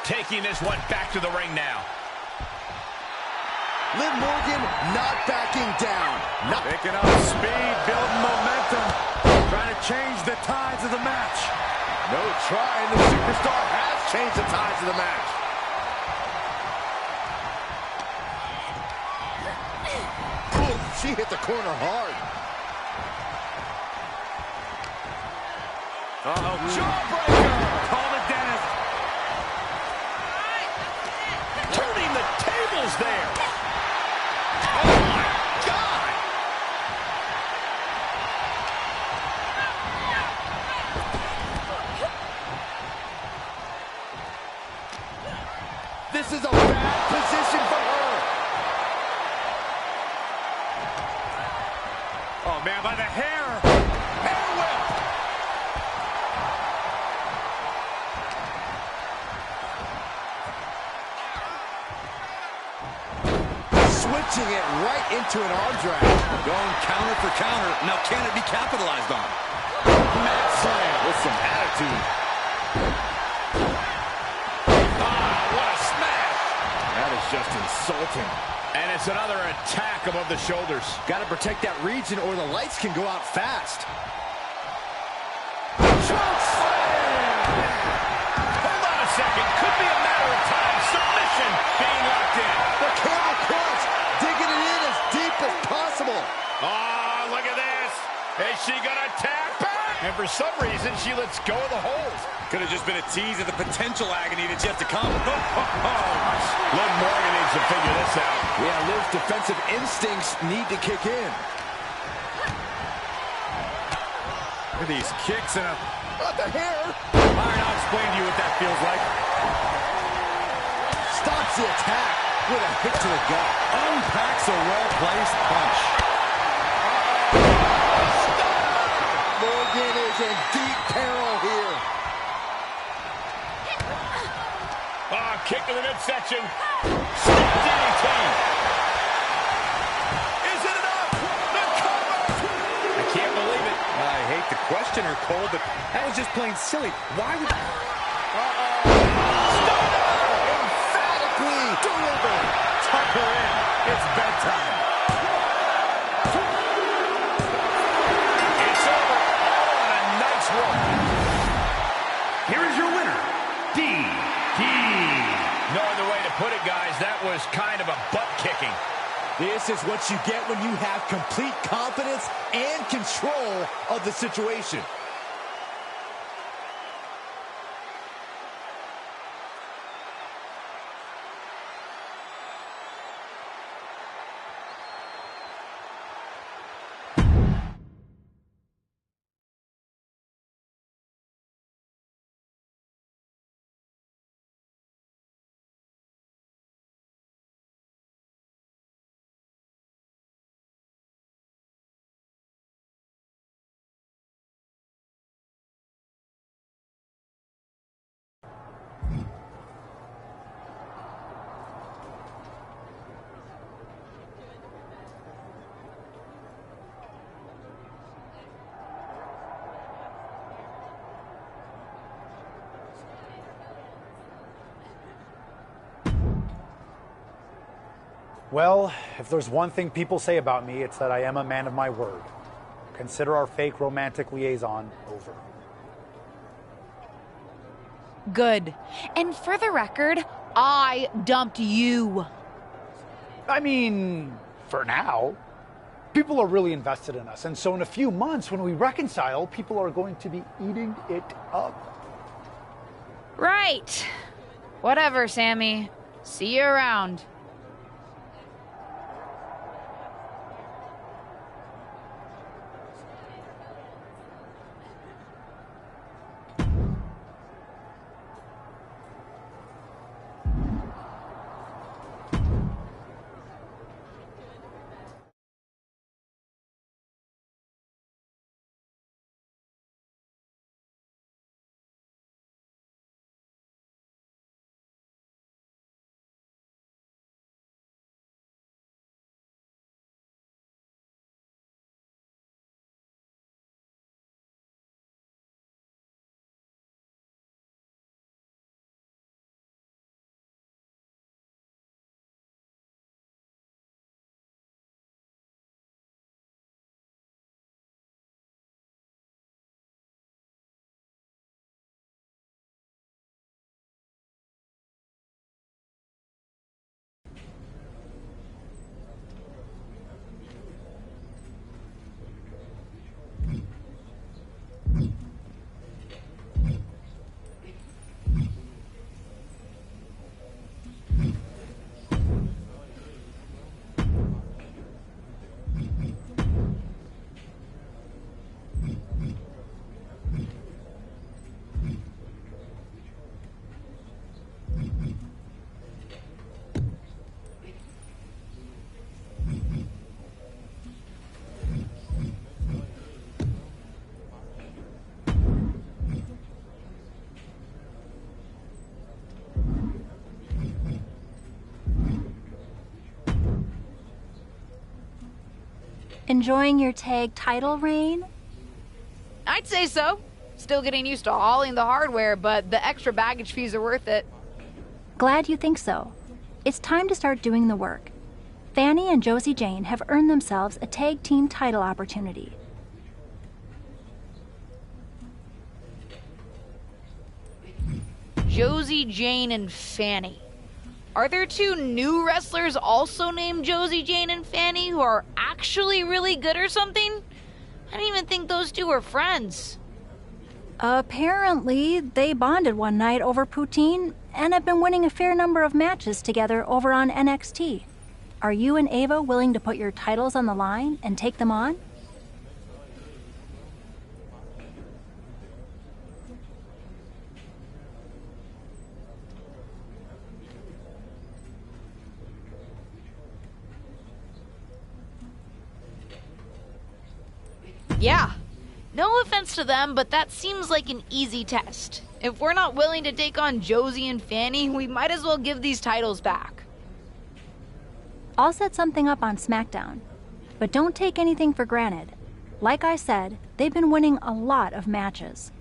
Taking this one back to the ring now. Liv Morgan not backing down. Not picking up speed, building momentum. Trying to change the tides of the match. No trying. The superstar has changed the tides of the match. Ooh, she hit the corner hard. Uh-oh. Jawbreaker. Call the dentist. Turning the tables there. Oh, my God. This is a bad position for her. Oh, man, by the hair. Hair whip. switching it right into an arm drag. Going counter for counter. Now can it be capitalized on? Mat slam with some attitude. What a smash. That is just insulting. And it's another attack above the shoulders. Got to protect that region or the lights can go out fast. Hold on a second. Could be a matter of time. Submission being locked in. The camel clutch, digging it in as deep as possible. Oh, look at this. Is she going to tap her? And for some reason, she lets go of the hold. Could have just been a tease of the potential agony that's yet to come. Liv Morgan needs to figure this out. Yeah, Liv's defensive instincts need to kick in. Look at these kicks and a... What the hair? Byron, I'll explain to you what that feels like. Stops the attack with a hit to the gut. Unpacks a well-placed punch. Morgan is in deep peril here. Kick to the midsection. Step DDT. Is it enough? The cover. I can't believe it. I hate to question her, Cole, but that was just plain silly. Why would... Emphatically delivered. Tuck her in. It's bedtime. It's over. Oh, and a nice work. Here is your winner, DDT. No other way to put it, guys. That was kind of a butt kicking. This is what you get when you have complete confidence and control of the situation. Well, if there's one thing people say about me, it's that I am a man of my word. Consider our fake romantic liaison over. Good. And for the record, I dumped you. I mean, for now. People are really invested in us, and so in a few months, when we reconcile, people are going to be eating it up. Right. Whatever, Sammy. See you around. Enjoying your tag title reign? I'd say so. Still getting used to hauling the hardware, but the extra baggage fees are worth it. Glad you think so. It's time to start doing the work. Fanny and Josie Jane have earned themselves a tag team title opportunity. Josie Jane and Fanny. Are there two new wrestlers also named Josie Jane and Fanny who are actually really good or something? I didn't even think those two were friends. Apparently, they bonded one night over poutine and have been winning a fair number of matches together over on NXT. Are you and Ava willing to put your titles on the line and take them on? Yeah. No offense to them, but that seems like an easy test. If we're not willing to take on Josie and Fanny, we might as well give these titles back. I'll set something up on SmackDown, but don't take anything for granted. Like I said, they've been winning a lot of matches.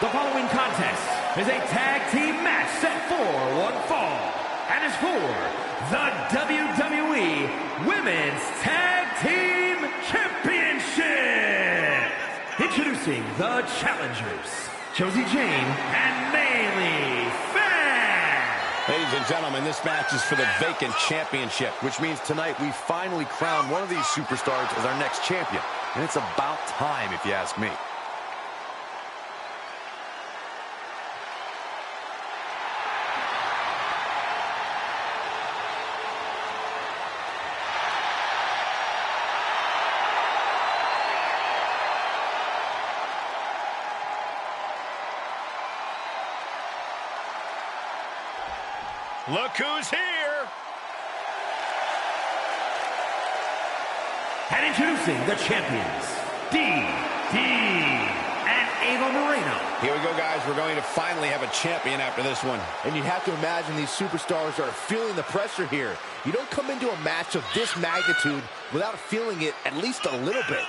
The following contest is a tag team match set for one fall and is for the WWE Women's Tag Team Championship. Introducing the challengers, Josie Jane and Maylee Fan. Ladies and gentlemen, this match is for the vacant championship, Which means tonight we finally crown one of these superstars as our next champion. And it's about time, if you ask me. Look who's here! And introducing the champions, D.D. and Ava Moreno. Here we go, guys. We're going to finally have a champion after this one. And you have to imagine these superstars are feeling the pressure here. You don't come into a match of this magnitude without feeling it at least a little bit.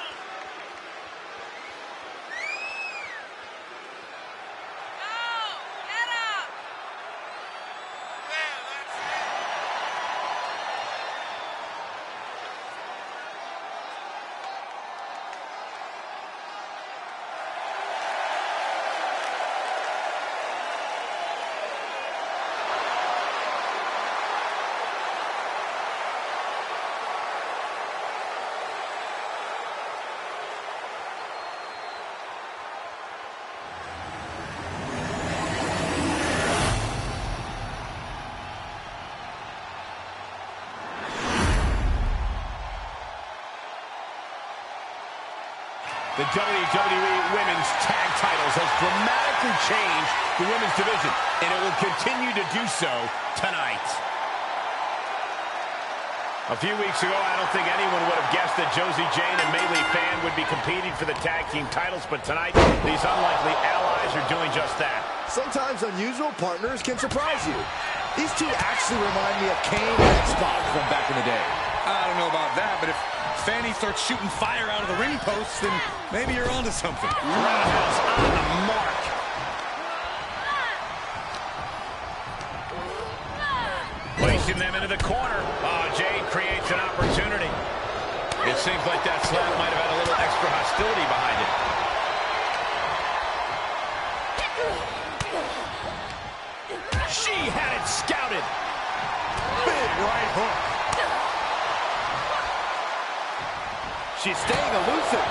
The WWE Women's Tag Titles has dramatically changed the women's division, and it will continue to do so tonight. A few weeks ago, I don't think anyone would have guessed that Josie Jane and Maylee Fan would be competing for the tag team titles, but tonight, these unlikely allies are doing just that. Sometimes unusual partners can surprise you. These two actually remind me of Kane and X-Pac from back in the day. I don't know about that, but if Fanny starts shooting fire out of the ring posts, then maybe you're onto something. Roundhouse on the mark. Placing them into the corner. Oh, Jade creates an opportunity. It seems like that slap might have had a little extra hostility behind it. She had it scouted. Big right hook. She's staying elusive.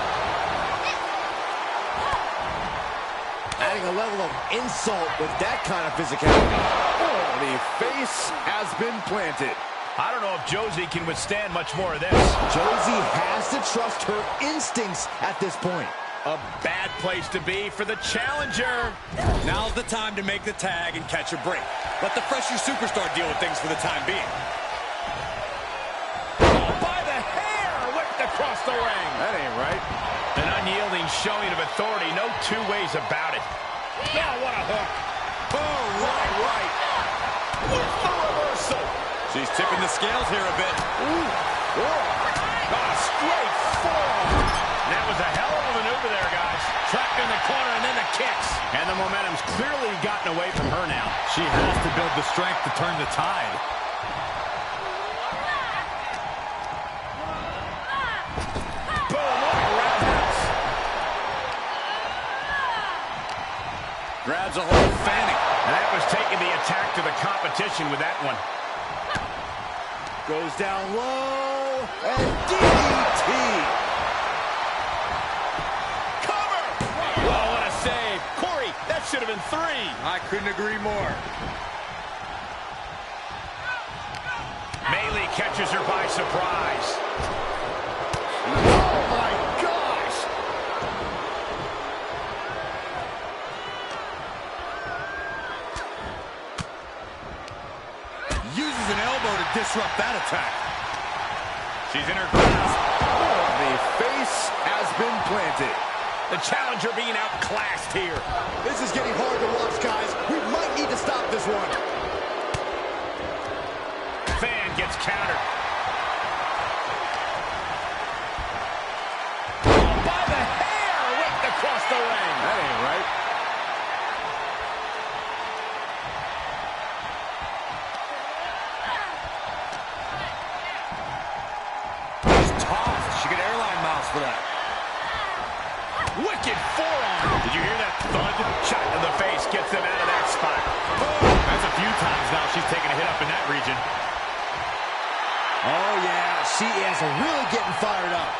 Adding a level of insult with that kind of physicality. Oh, the face has been planted. I don't know if Josie can withstand much more of this. Josie has to trust her instincts at this point. A bad place to be for the challenger. Now's the time to make the tag and catch a break. Let the fresher superstar deal with things for the time being. By the hair, whipped across the ring. That ain't right. An unyielding showing of authority. No two ways about it. Now what a hook. Oh, right. With the reversal. She's tipping the scales here a bit. Ooh. Oh, straight forearm. That was a hell of a maneuver there, guys. Trapped in the corner and then the kicks. And the momentum's clearly gotten away from her now. She has to build the strength to turn the tide. Boom, what a roundhouse. Grabs a hold of Fanny. And that was taking the attack to the competition with that one. Goes down low, and DDT. Cover! Whoa, what a save. Corey, that should have been 3. I couldn't agree more. Bayley catches her by surprise. Oh, my gosh. Uses an elbow to disrupt that attack. She's in her grasp. The face has been planted. The challenger being outclassed here. This is getting hard to watch, guys. We might need to stop this one. Fan gets countered. Oh, by the hair, whipped across the ring. That ain't right. Tossed. She could airline miles for that. Wicked forearm. Did you hear that thud? Shot to the face gets them out of that spot. That's a few times now she's taken a hit up in that region. Oh, yeah. She is really getting fired up.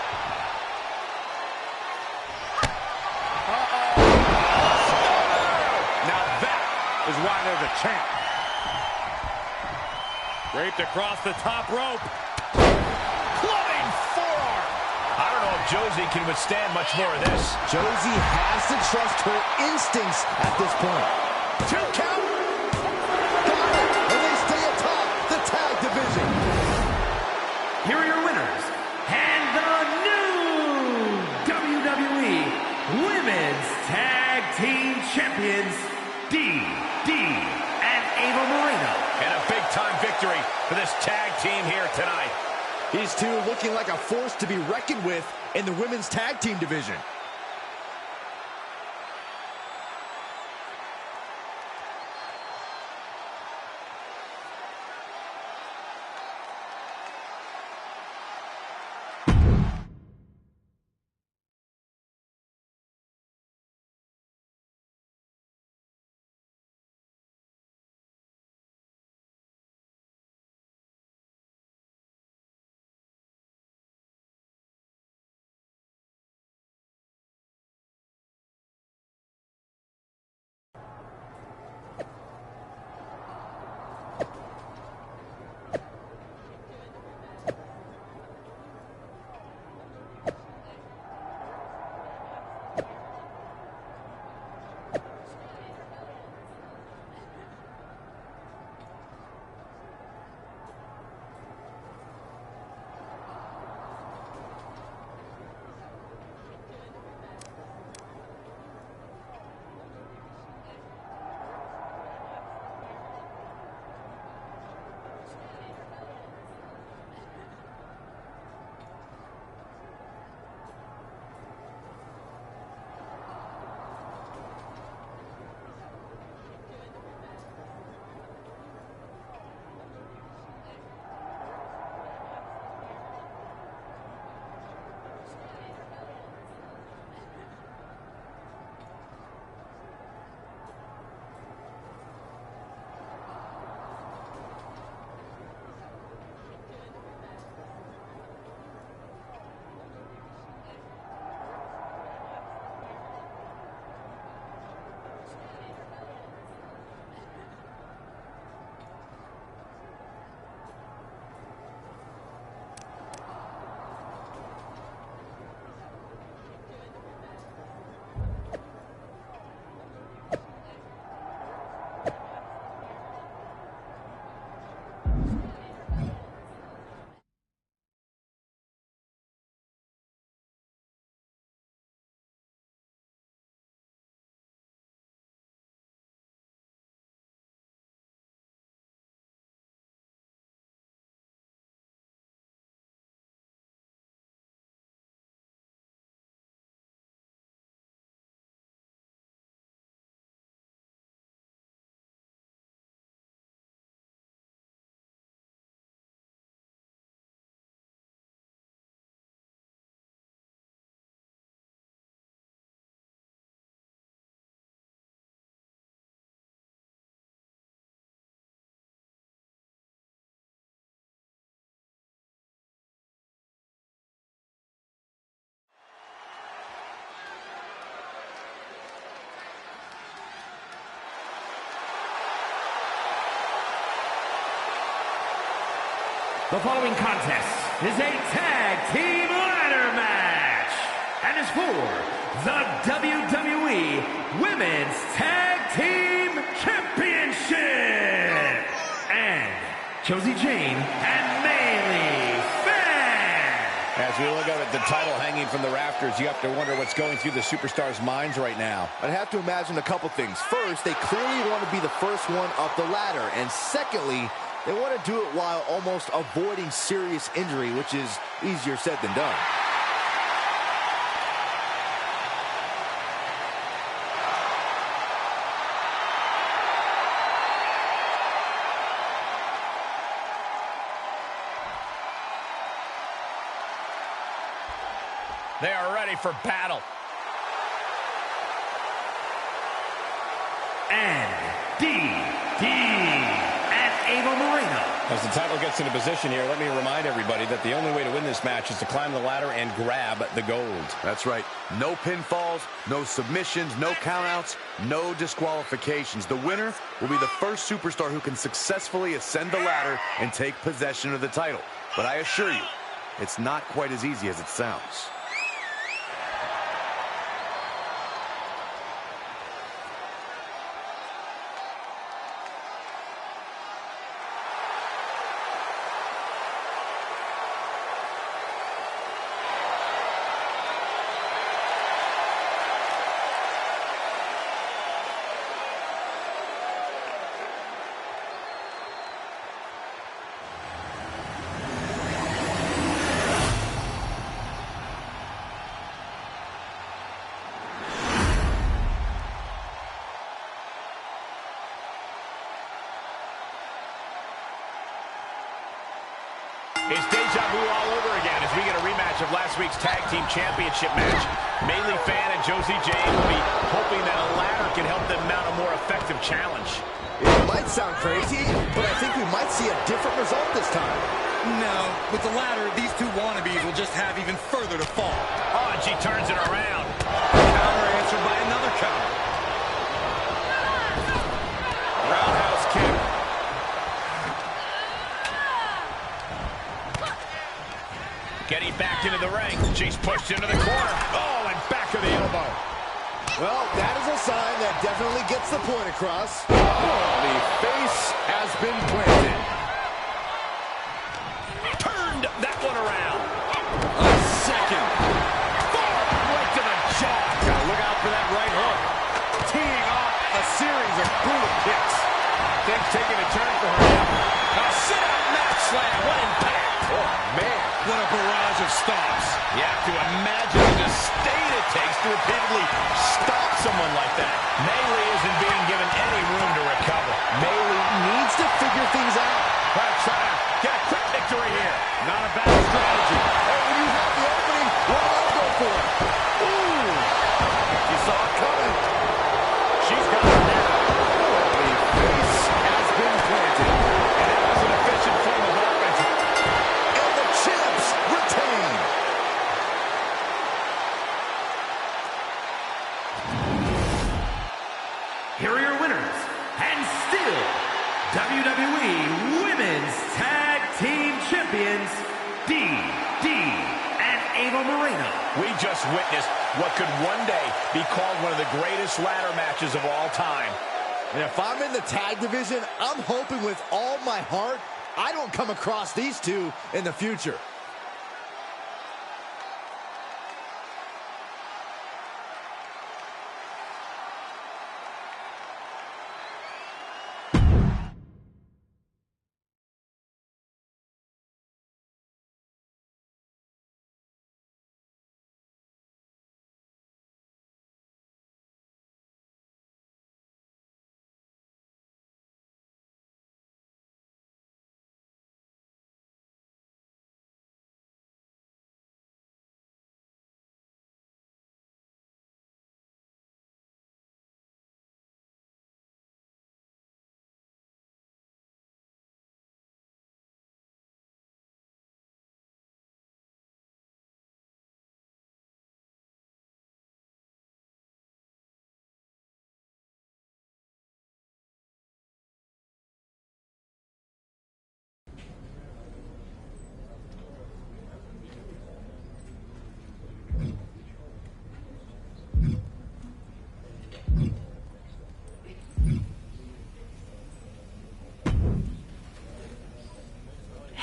Now that is why they're the champ. Draped across the top rope. Clubbing forearm. I don't know if Josie can withstand much more of this. Josie has to trust her instincts at this point. 2 count. Got it. And they stay atop the tag division. Here are your winners, and the new WWE Women's Tag Team Champions, DD and Ava Moreno. And a big-time victory for this tag team here tonight. These two looking like a force to be reckoned with in the women's tag team division. The following contest is a tag team ladder match and is for the WWE Women's Tag Team Championship. And Josie Jane and Maylee Fan. As we look at the title hanging from the rafters, you have to wonder what's going through the superstars' minds right now. I'd have to imagine a couple things. First, they clearly want to be the first one up the ladder. And secondly, they want to do it while almost avoiding serious injury, which is easier said than done. They are ready for battle. And Ava Moreno. As the title gets into position here, let me remind everybody that the only way to win this match is to climb the ladder and grab the gold. That's right. No pinfalls, no submissions, no countouts, no disqualifications. The winner will be the first superstar who can successfully ascend the ladder and take possession of the title. But I assure you, it's not quite as easy as it sounds. It's deja vu all over again as we get a rematch of last week's Tag Team Championship match. Maylee Fan and Josie Jane will be hoping that a ladder can help them mount a more effective challenge. It might sound crazy, but I think we might see a different result this time. No, with the ladder, these two wannabes will just have even further to fall. Oh, and she turns it around. Counter answered by another counter. Roundhouse kick. Getting back into the ring. She's pushed into the corner. Oh, and back of the elbow. Well, that is a sign that definitely gets the point across. Oh, the face has been planted. Turned that one around. A second. Right to the jaw. Gotta look out for that right hook. Teeing off a series of brutal kicks. Things taking a turn for her now. A sit-out mat slam. What impact. Oh, man. What a barrage of stops. You have to imagine the disdain it takes to repeatedly stop someone like that. Maylee isn't being given any room to recover. Maylee needs to figure things out. Trying to get a quick victory here. Not a bad strategy. Hey, when you have the opening, why not go for it? Ooh! She saw it coming. She's got it now. The face has been planted. And that was an efficient form of offense. And the champs retain. Here are your winners, and still WWE Women's Tag Team Champions, and Ava Moreno. We just witnessed what could one day be called one of the greatest ladder matches of all time. And if I'm in the tag division, I'm hoping with all my heart I don't come across these two in the future.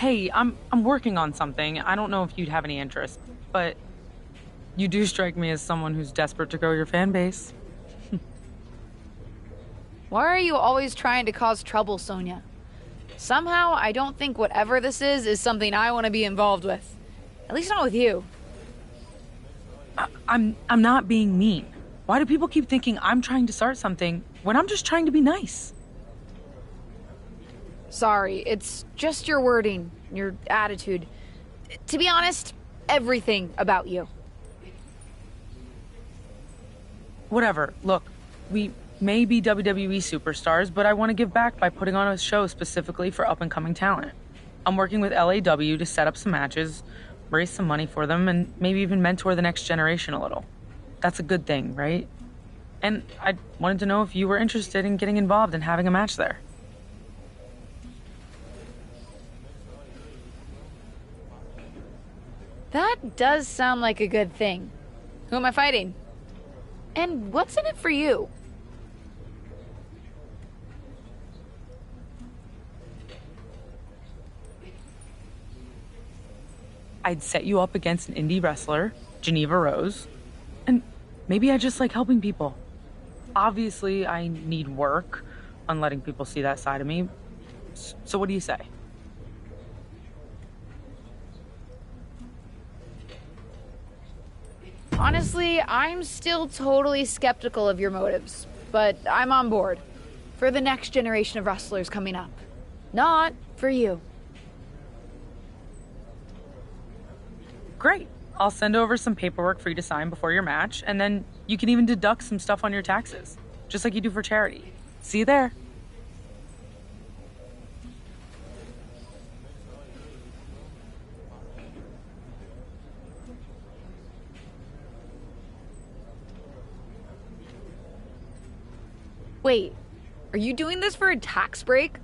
Hey, I'm working on something. I don't know if you'd have any interest, but you do strike me as someone who's desperate to grow your fan base. Why are you always trying to cause trouble, Sonya? Somehow, I don't think whatever this is something I want to be involved with. At least not with you. I'm not being mean. Why do people keep thinking I'm trying to start something when I'm just trying to be nice? Sorry, it's just your wording, your attitude. To be honest, everything about you. Whatever. Look, we may be WWE superstars, but I want to give back by putting on a show specifically for up-and-coming talent. I'm working with LAW to set up some matches, raise some money for them, and maybe even mentor the next generation a little. That's a good thing, right? And I wanted to know if you were interested in getting involved and having a match there. That does sound like a good thing. Who am I fighting? And what's in it for you? I'd set you up against an indie wrestler, Geneva Rose, and maybe I just like helping people. Obviously, I need work on letting people see that side of me. So what do you say? Honestly, I'm still totally skeptical of your motives, but I'm on board. For the next generation of wrestlers coming up. Not for you. Great. I'll send over some paperwork for you to sign before your match, and then you can even deduct some stuff on your taxes, just like you do for charity. See you there. Wait, are you doing this for a tax break?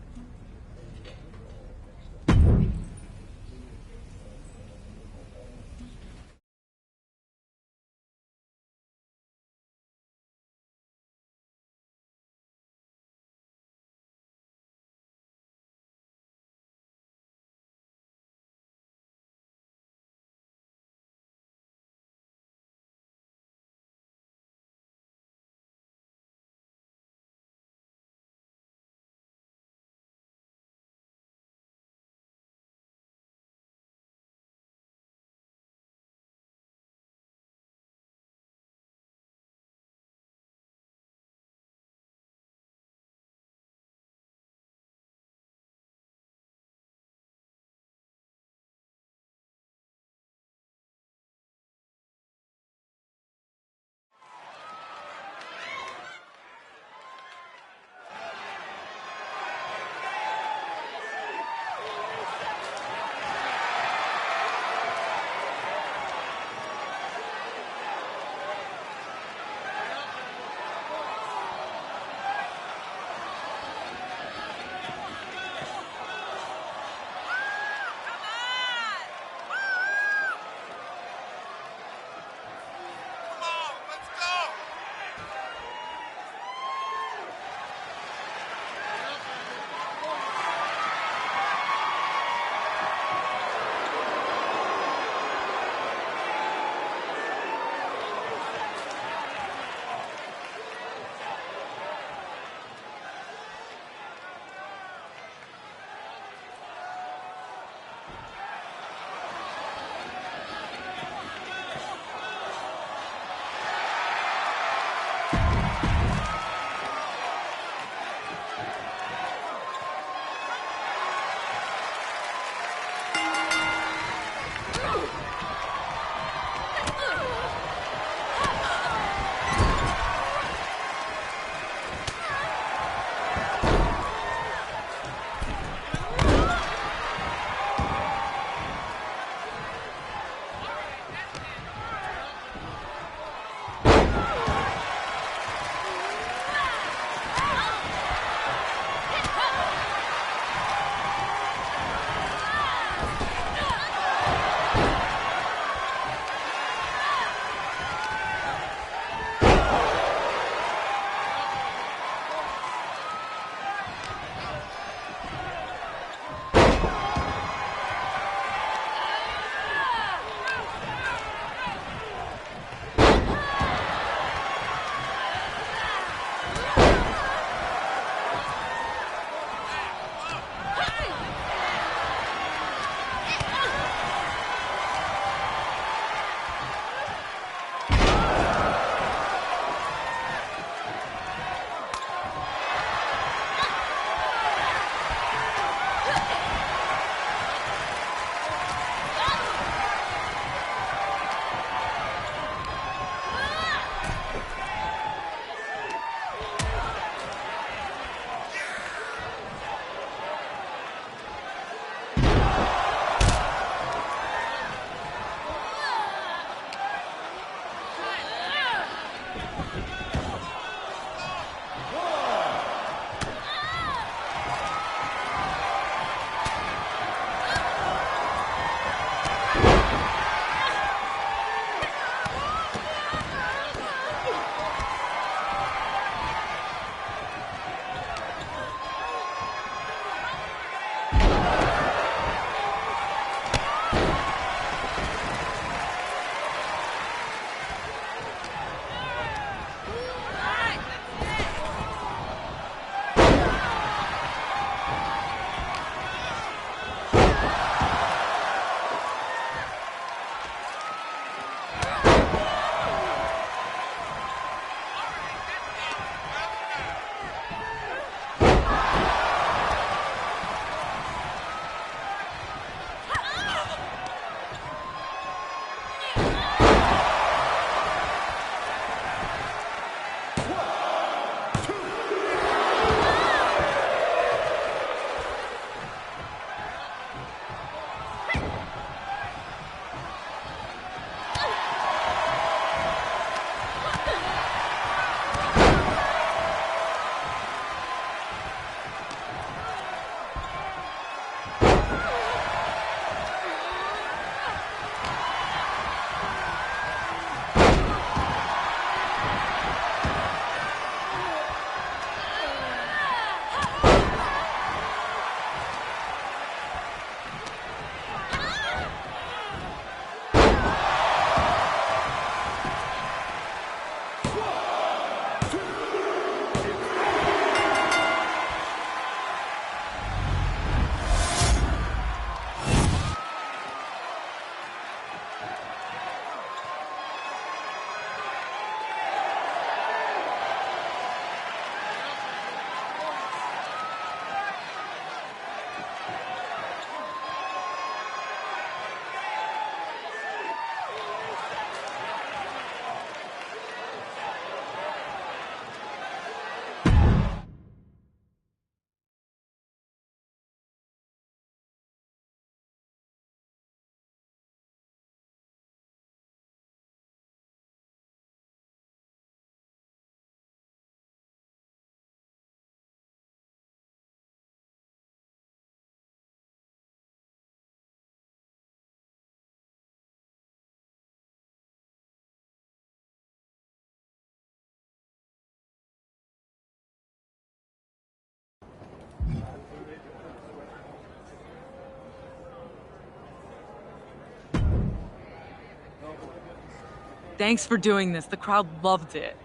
Thanks for doing this. The crowd loved it.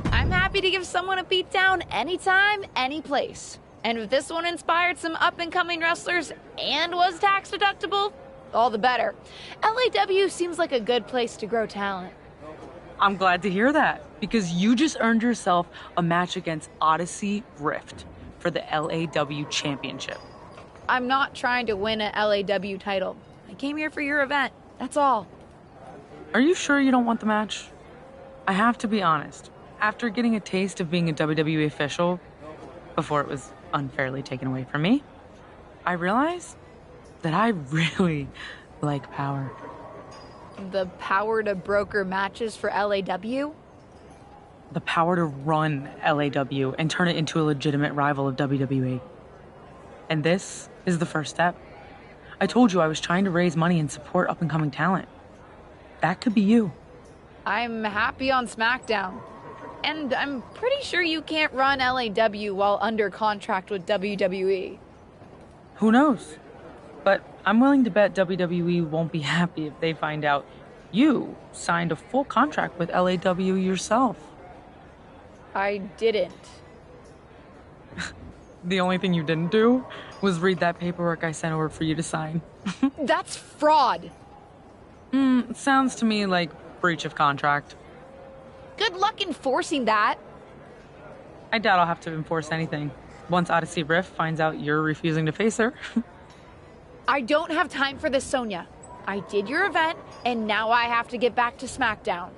I'm happy to give someone a beatdown anytime, any place. And if this one inspired some up-and-coming wrestlers and was tax deductible, all the better. LAW seems like a good place to grow talent. I'm glad to hear that, because you just earned yourself a match against Odyssey Rift for the LAW Championship. I'm not trying to win an LAW title. I came here for your event, that's all. Are you sure you don't want the match? I have to be honest. After getting a taste of being a WWE official, before it was unfairly taken away from me, I realized that I really like power. The power to broker matches for LAW? The power to run LAW and turn it into a legitimate rival of WWE. And this is the first step. I told you I was trying to raise money and support up-and-coming talent. That could be you. I'm happy on SmackDown. And I'm pretty sure you can't run LAW while under contract with WWE. Who knows? But I'm willing to bet WWE won't be happy if they find out you signed a full contract with LAW yourself. I didn't. The only thing you didn't do was read that paperwork I sent over for you to sign. That's fraud. Sounds to me like breach of contract. Good luck enforcing that. I doubt I'll have to enforce anything once Odyssey Rift finds out you're refusing to face her. I don't have time for this, Sonya. I did your event, and now I have to get back to SmackDown.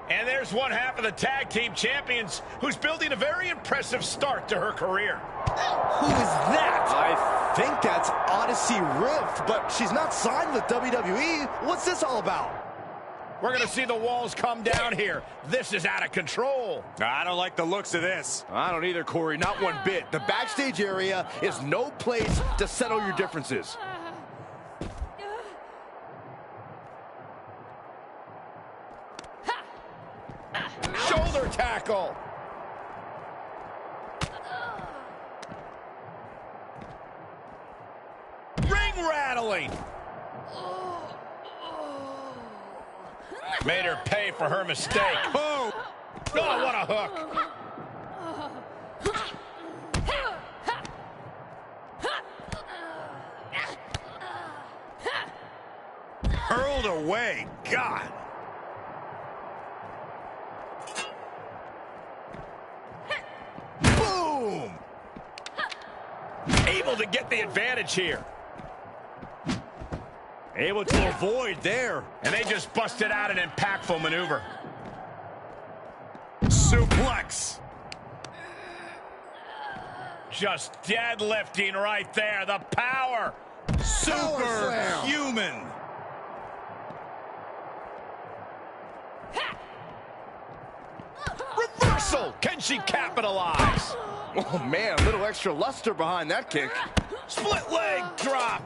And there's one half of the tag team champions who's building a very impressive start to her career. Who is that? I think that's Odyssey Rift, but she's not signed with WWE. What's this all about? We're going to see the walls come down here. This is out of control. I don't like the looks of this. I don't either, Corey. Not one bit. The backstage area is no place to settle your differences. Shoulder tackle. Ring rattling. Made her pay for her mistake. Oh, what a hook. Hurled away. God. Boom. Able to get the advantage here. Able to avoid there. And they just busted out an impactful maneuver. Suplex. Just deadlifting right there. The power. Superhuman. Reversal. Can she capitalize? Oh, man, a little extra luster behind that kick. Split leg drop.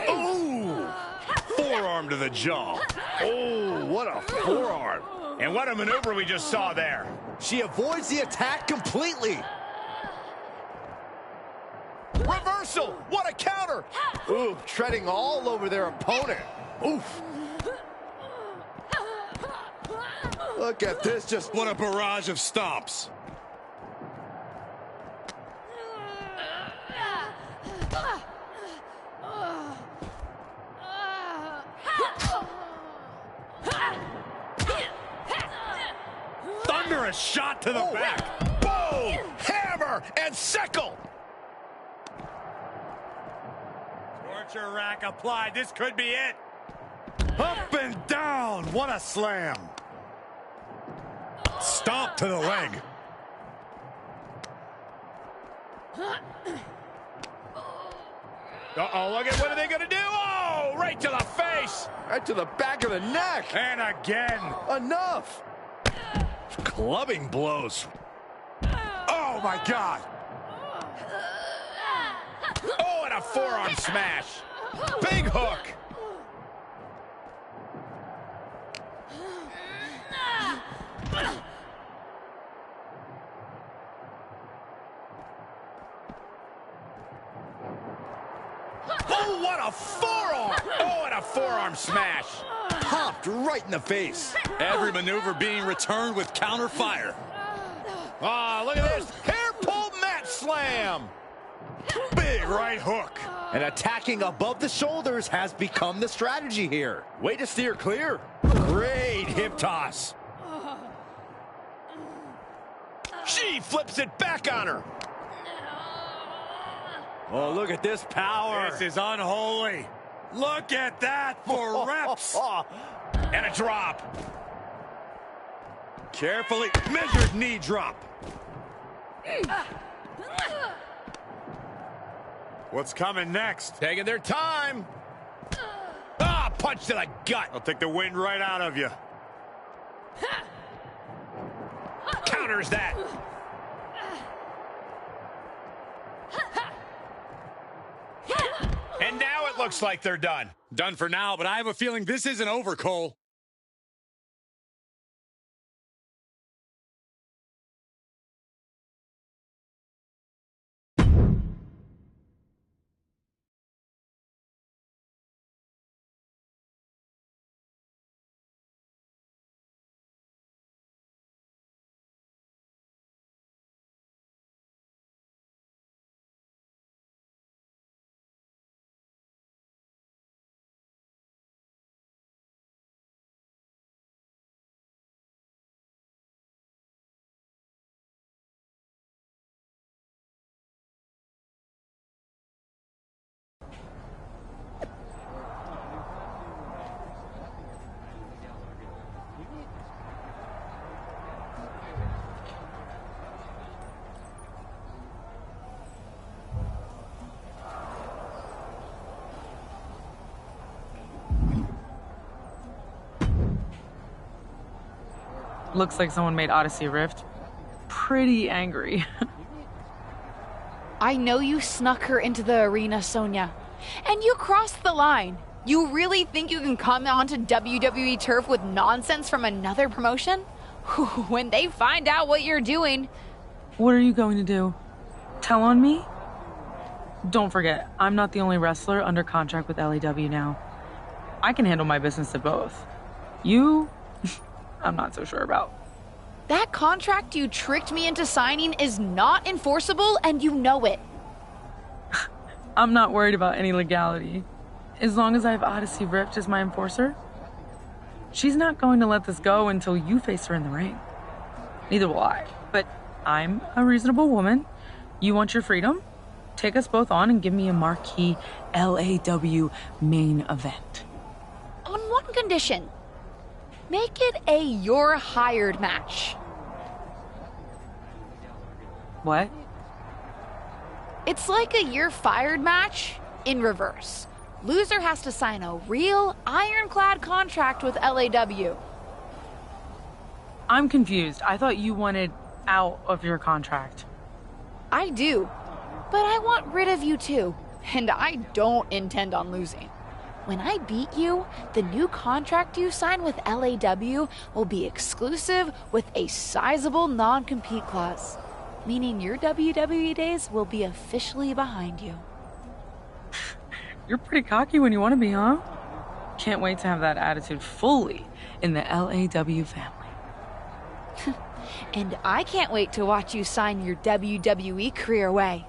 Ooh. Forearm to the jaw. Oh, what a forearm. And what a maneuver we just saw there. She avoids the attack completely. Reversal. What a counter. Ooh, treading all over their opponent. Oof. Look at this, just What a barrage of stomps. Thunderous shot to the back. Boom! Hammer and sickle. Torture rack applied. This could be it. Up and down. What a slam. Stomp to the leg. Uh-oh, look at what are they going to do? Oh, right to the face. Right to the back of the neck. And again. Enough. Clubbing blows. Oh, my God. Oh, and a forearm smash. Big hook. Oh, what a forearm! Oh, and a forearm smash. Popped right in the face. Every maneuver being returned with counter fire. Oh, look at this. Hair pull mat slam. Big right hook. And attacking above the shoulders has become the strategy here. Way to steer clear. Great hip toss. She flips it back on her. Oh, look at this power. This is unholy. Look at that for reps. And a drop. Carefully measured knee drop. What's coming next? Taking their time. Ah, punch to the gut. I'll take the wind right out of you. Counters that. And now it looks like they're done. Done for now, but I have a feeling this isn't over, Cole. Looks like someone made Odyssey Rift pretty angry. I know you snuck her into the arena, Sonya. And you crossed the line. You really think you can come onto WWE turf with nonsense from another promotion? When they find out what you're doing... What are you going to do? Tell on me? Don't forget, I'm not the only wrestler under contract with LAW now. I can handle my business at both. You... I'm not so sure about. That contract you tricked me into signing is not enforceable, and you know it. I'm not worried about any legality. As long as I have Odyssey Rift as my enforcer. She's not going to let this go until you face her in the ring. Neither will I. But I'm a reasonable woman. You want your freedom? Take us both on and give me a marquee LAW main event. On one condition. Make it a you're hired match. What? It's like a you're fired match in reverse. Loser has to sign a real ironclad contract with LAW. I'm confused. I thought you wanted out of your contract. I do, but I want rid of you too, and I don't intend on losing. When I beat you, the new contract you sign with LAW will be exclusive with a sizable non-compete clause, meaning your WWE days will be officially behind you. You're pretty cocky when you want to be, huh? Can't wait to have that attitude fully in the LAW family. And I can't wait to watch you sign your WWE career away.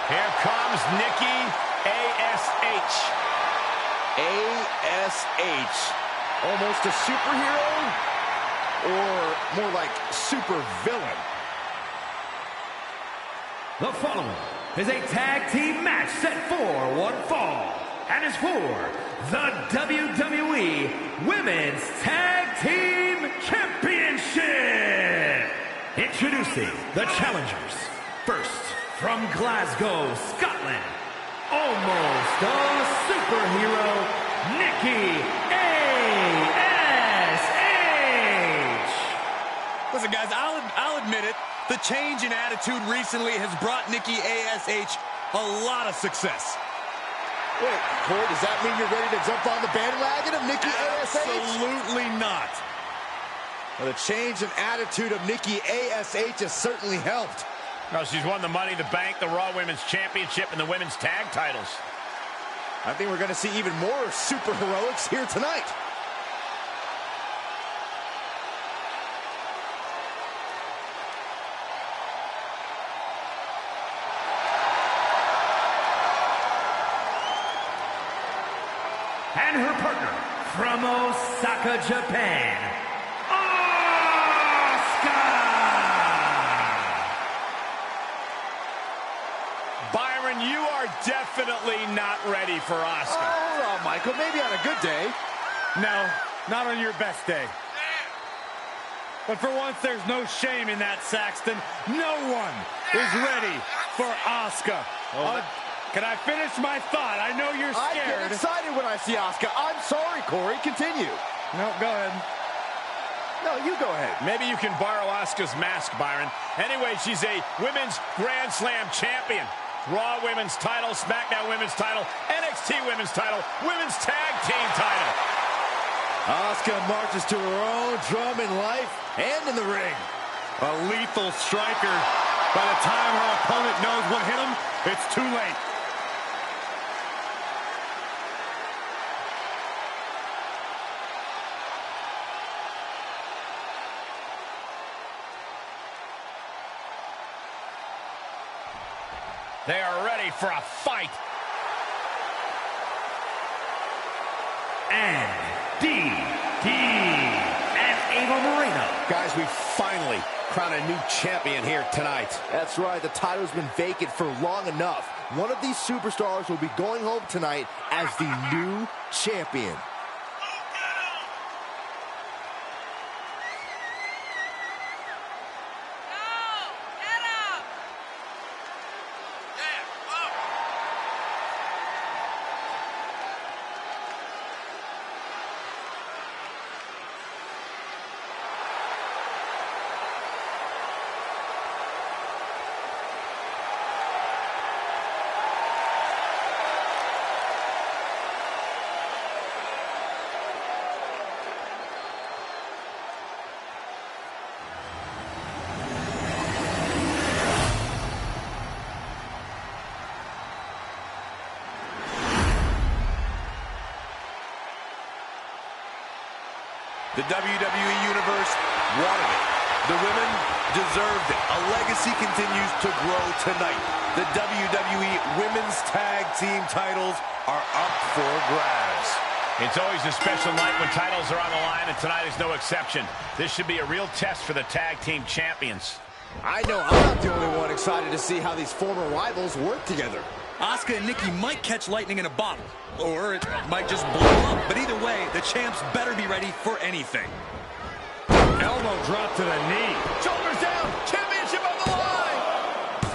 Here comes Nikki A.S.H. A.S.H. Almost a superhero? Or more like super villain? The following is a tag team match set for one fall and is for the WWE Women's Tag Team Championship. Introducing the challengers. First, from Glasgow, Scotland, almost a superhero, Nikki A.S.H. Listen, guys, I'll admit it. The change in attitude recently has brought Nikki A.S.H. a lot of success. Wait, Corey, does that mean you're ready to jump on the bandwagon of Nikki A.S.H.? Absolutely not. Well, the change in attitude of Nikki A.S.H. has certainly helped. Well, she's won the Money in the Bank, the Raw Women's Championship, and the Women's Tag titles. I think we're going to see even more super heroics here tonight. And her partner from Osaka, Japan, Byron, you are definitely not ready for Asuka. Hold on, Michael. Maybe on a good day. No, not on your best day. But for once, there's no shame in that, Saxton. No one is ready for Asuka. Can I finish my thought? I know you're scared. I get excited when I see Asuka. I'm sorry, Corey. Continue. No, go ahead. No, you go ahead. Maybe you can borrow Asuka's mask, Byron. Anyway, she's a Women's Grand Slam champion. Raw Women's title, SmackDown Women's title, NXT Women's title, Women's Tag Team title. Asuka marches to her own drum in life and in the ring. A lethal striker. By the time her opponent knows what hit him, it's too late. They are ready for a fight. and Ava Moreno. Guys, we finally crown a new champion here tonight. That's right. The title's been vacant for long enough. One of these superstars will be going home tonight as the new champion. The WWE Universe wanted it. The women deserved it. A legacy continues to grow tonight. The WWE Women's Tag Team titles are up for grabs. It's always a special night when titles are on the line, and tonight is no exception. This should be a real test for the tag team champions. I know I'm not the only one excited to see how these former rivals work together. Asuka and Nikki might catch lightning in a bottle, or it might just blow up. But either way, the champs better be ready for anything. Elbow drop to the knee. Shoulders down. Championship on the line.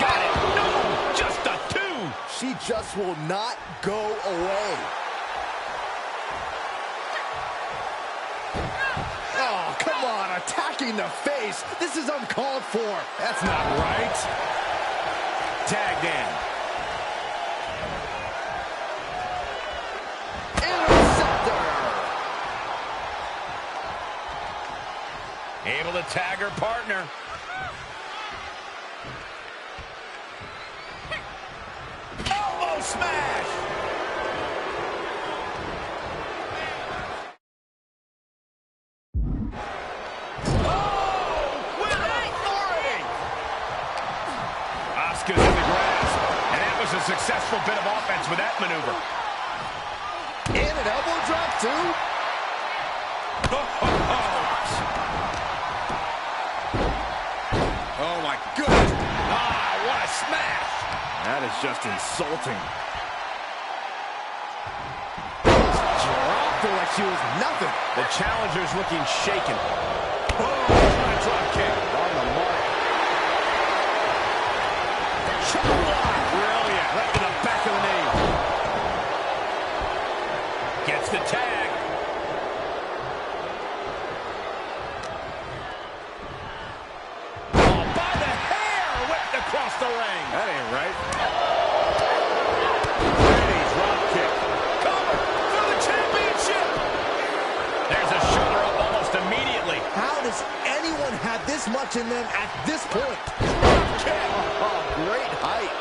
Got it. No, just a two. She just will not go away. Oh, come on. Attacking the face. This is uncalled for. That's not right. Tagged in. Able to tag her partner. Elbow smash! Oh, with authority! Asuka's in the grasp, and that was a successful bit of offense with that maneuver. And an elbow drop, too. Oh, my goodness. Ah, what a smash. That is just insulting. Dropped her like she was nothing. The challenger's looking shaken. Oh, what a drop kick. On the mark. Brilliant. Right to the back of the knee. Gets the tag. Oh, by the hair. Whipped across the ring. That ain't right. Ready drop kick. Cover for the championship. There's a shoulder up almost immediately. How does anyone have this much in them at this point? Oh, great height.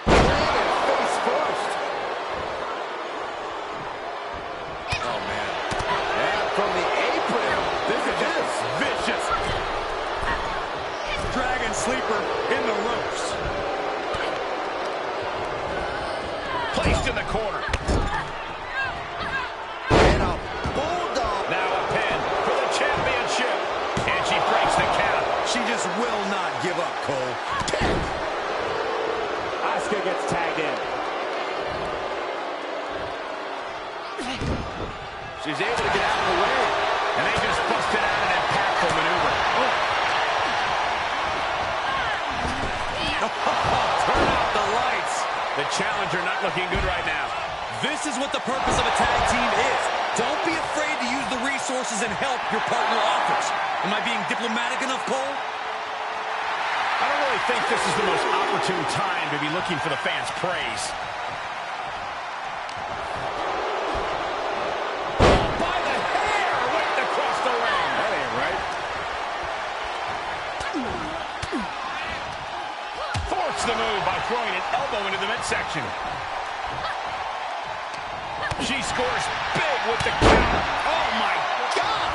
Landed face first. Oh, man. And from the apron, this is just vicious. Dragon sleeper in the ropes. Placed in the corner. And a bulldog. Now a pin for the championship. And she breaks the count. She just will not give up, Cole. Asuka gets tagged in. She's able to get out of the way. And they just busted out an impactful maneuver. Turn out the lights. The challenger not looking good right now. This is what the purpose of a tag team is. Don't be afraid to use the resources and help your partner offers. Am I being diplomatic enough, Cole? I don't really think this is the most opportune time to be looking for the fans' praise. By the hair, whipped across the ring. That ain't right. Thwarts the move by throwing an elbow into the midsection. She scores big with the counter. Oh, my God!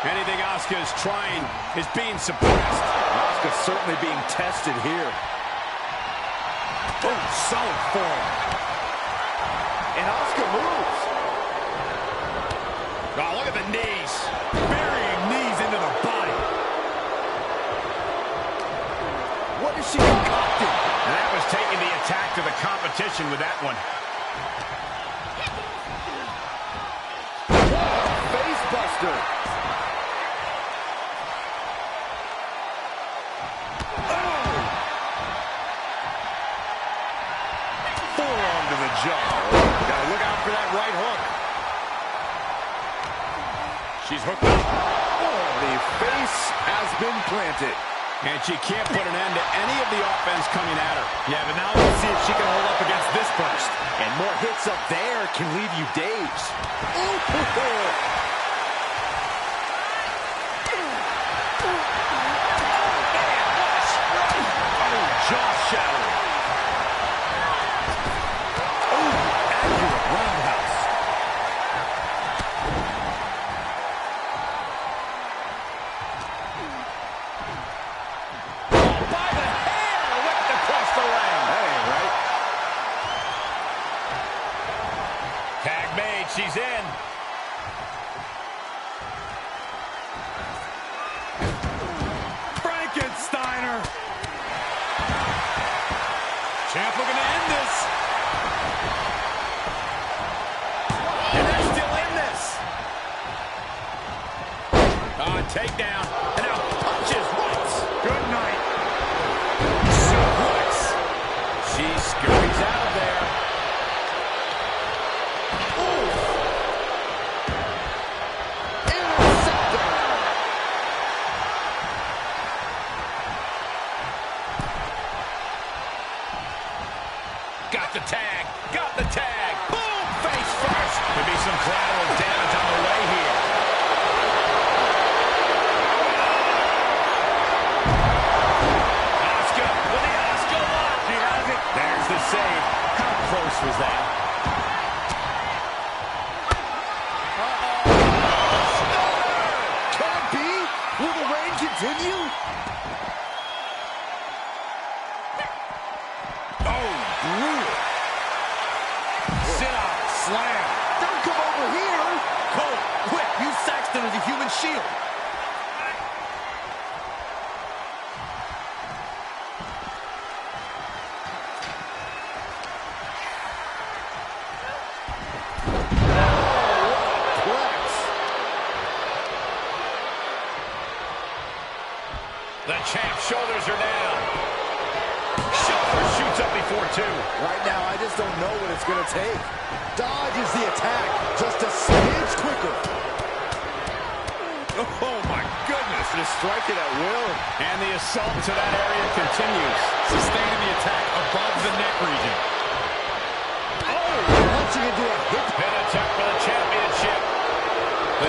Anything Asuka is trying is being suppressed. Asuka certainly being tested here. Oh, solid form. And Asuka moves. Oh, look at the knees. Burying knees into the body. What is she concocting? And that was taking the attack to the competition with that one. Face buster. Forearm to the jaw. Gotta look out for that right hook. She's hooked up. Oh, the face has been planted. And she can't put an end to any of the offense coming at her. Yeah, but now let's see if she can hold up against this burst. And more hits up there can leave you dazed. Jaw shattering. Accurate roundhouse. By the hair, whipped across the ring. That ain't right. Tag made, she's in. Frankensteiner. Champ looking to end this. And they're still in this. Takedown. And now punches once. Good night. Suplex. She scurries out of there. Interceptor. Got the tag. Got the tag. Boom! Face first. Could be some collateral damage on the way here. Asuka with the Asuka lock. She has it. There's the save. How close was that? Can it be? Will the reign continue? brutal. Sit-out, slam. Don't come over here. Cole, quick, use Saxton as a human shield. The champ's shoulders are down. Shoulder shoots up before two. Right now, I just don't know what it's going to take. Dodges the attack just a smidge quicker. Oh, my goodness. Just striking at will. And the assault to that area continues. Sustaining the attack above the neck region. Oh! Launching into a hip. Pin attempt for the championship.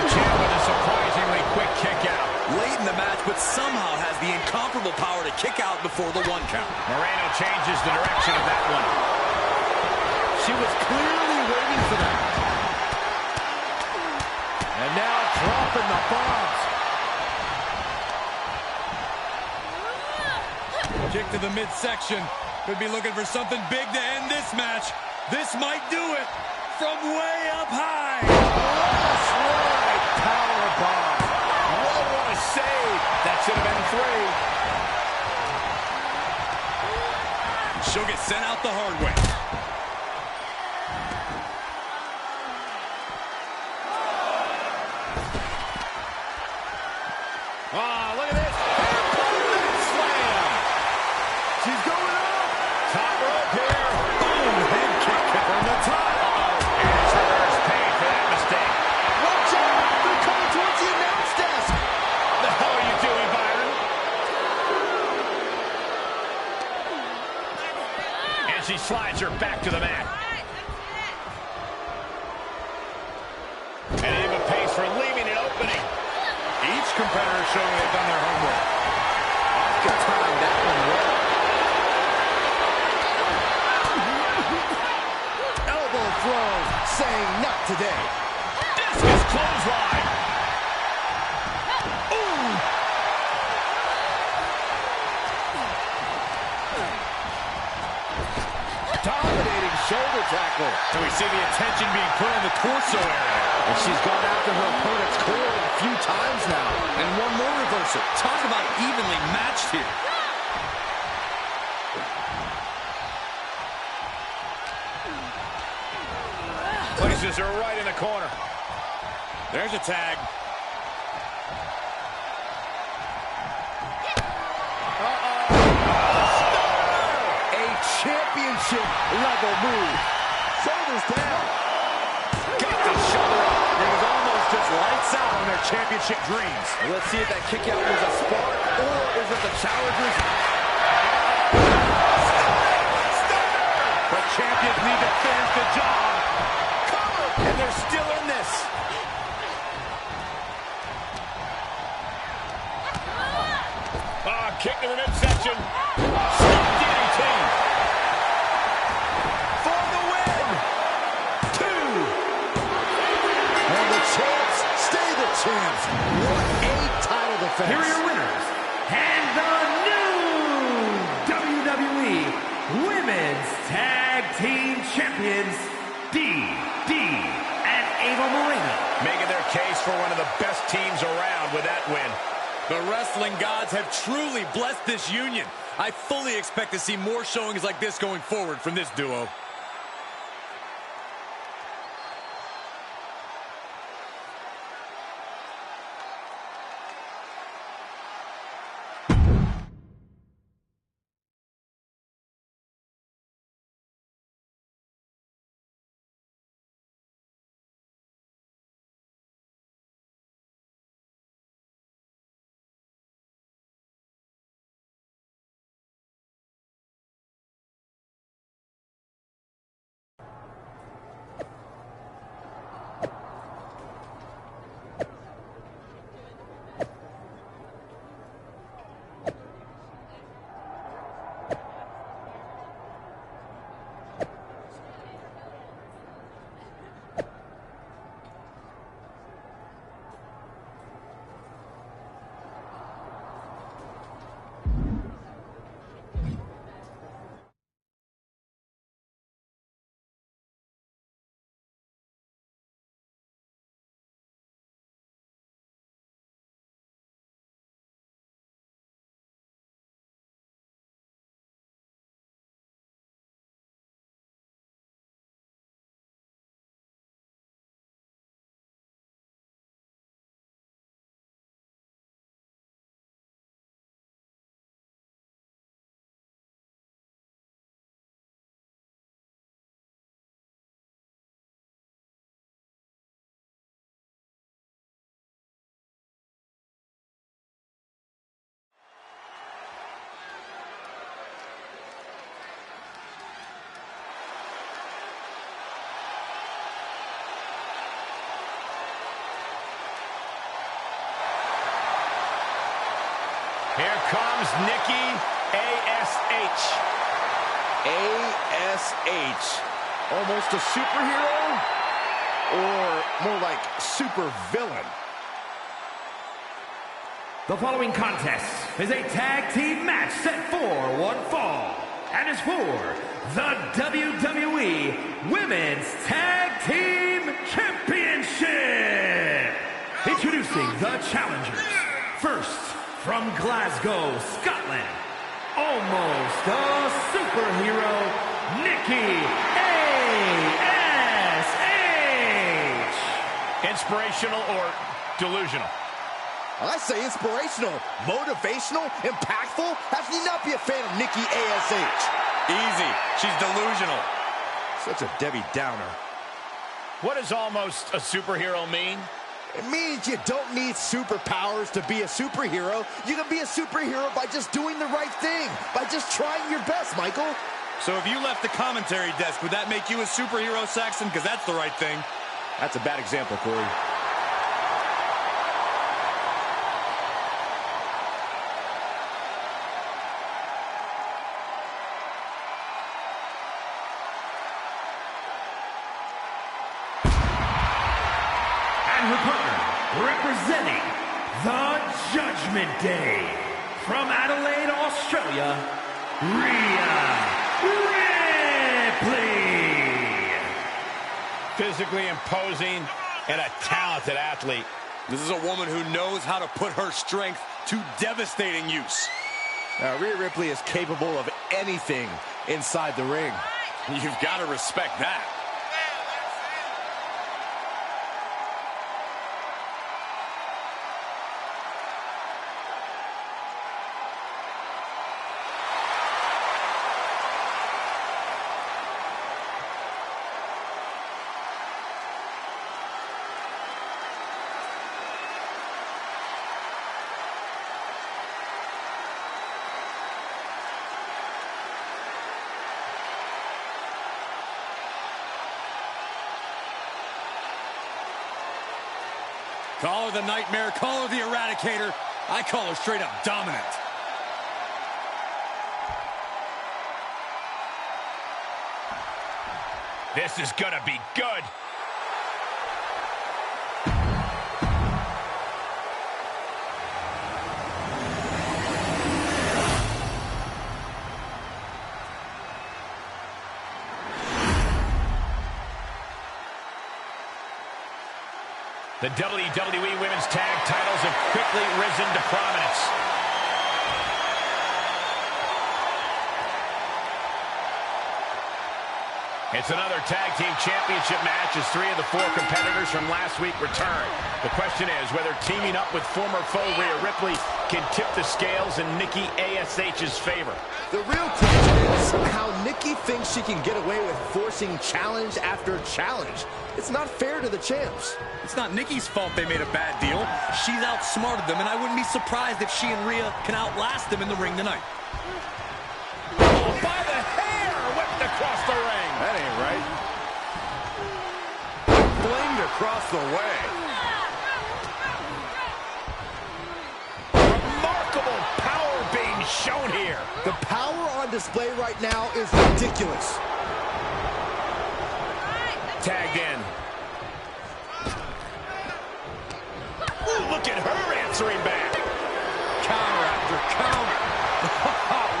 The champ with a surprisingly quick kick out. Late in the match, but somehow has the incomparable power to kick out before the 1 count. Moreno changes the direction of that one. She was clearly waiting for that. And now dropping the bombs. Kick to the midsection. Could be looking for something big to end this match. This might do it from way up high. Last ride power bomb. What a save. That should have been 3. She'll get sent out the hard way. Ah, look at this. Slam. She's going up. Top rope here. Boom. Head kick from the top. And it's hers paid for that mistake. Watch out. They're coming towards the announce desk. What the hell are you doing, Byron? And she slides her back to the mat. And Eva pays for leaving an opening. Each competitor showing they've done their homework. Asuka timed that one well. Elbow throw, saying not today. Discus clothesline. Ooh. Dominating shoulder tackle. So we see the attention being put on the torso area. And she's gone after her opponent's core a few times now. And one more reversal. Talk about evenly matched here. Places her right in the corner. There's a tag. A championship level move. Shoulders down. Got the shoulder up. It was almost just lights out on their championship dreams. Let's see if that kick out was a spark or is it the challengers? But champions need to finish the job. And they're still in this. Kick to the midsection. Stop DDT. For the win. 2. And the champs stay the champs. What a title defense. Here are your winners, and the new WWE Women's Tag Team Champions, D, and Ava Moreno. Making their case for one of the best teams around with that win. The wrestling gods have truly blessed this union. I fully expect to see more showings like this going forward from this duo. Here comes Nikki A.S.H. A.S.H. Almost a superhero? Or more like super villain? The following contest is a tag team match set for one fall and is for the WWE Women's Tag Team Championship. Introducing the challengers. First, from Glasgow, Scotland, almost a superhero, Nikki A.S.H. Inspirational or delusional? I say inspirational, motivational, impactful. How can you not be a fan of Nikki A.S.H.? Easy. She's delusional. Such a Debbie Downer. What does almost a superhero mean? It means you don't need superpowers to be a superhero. You can be a superhero by just doing the right thing, by just trying your best, Michael. So if you left the commentary desk, would that make you a superhero, Saxton? Because that's the right thing. That's a bad example, Corey. Representing the Judgment Day from Adelaide, Australia, Rhea Ripley. Physically imposing and a talented athlete. This is a woman who knows how to put her strength to devastating use. Rhea Ripley is capable of anything inside the ring. You've got to respect that. Call her the Nightmare, call her the Eradicator. I call her straight up dominant. This is gonna be good. The WWE Women's Tag titles have quickly risen to prominence. It's another Tag Team Championship match as 3 of the 4 competitors from last week return. The question is whether teaming up with former foe Rhea Ripley can tip the scales in Nikki A.S.H.'s favor. The real question is how Nikki thinks she can get away with forcing challenge after challenge. It's not fair to the champs. It's not Nikki's fault they made a bad deal. She's outsmarted them, and I wouldn't be surprised if she and Rhea can outlast them in the ring tonight. Oh, by the hair, whipped across the ring. That ain't right. Flamed across the way. Remarkable power being shown here. The power on display right now is ridiculous. Tagged in. Ooh, look at her answering back. Counter after counter.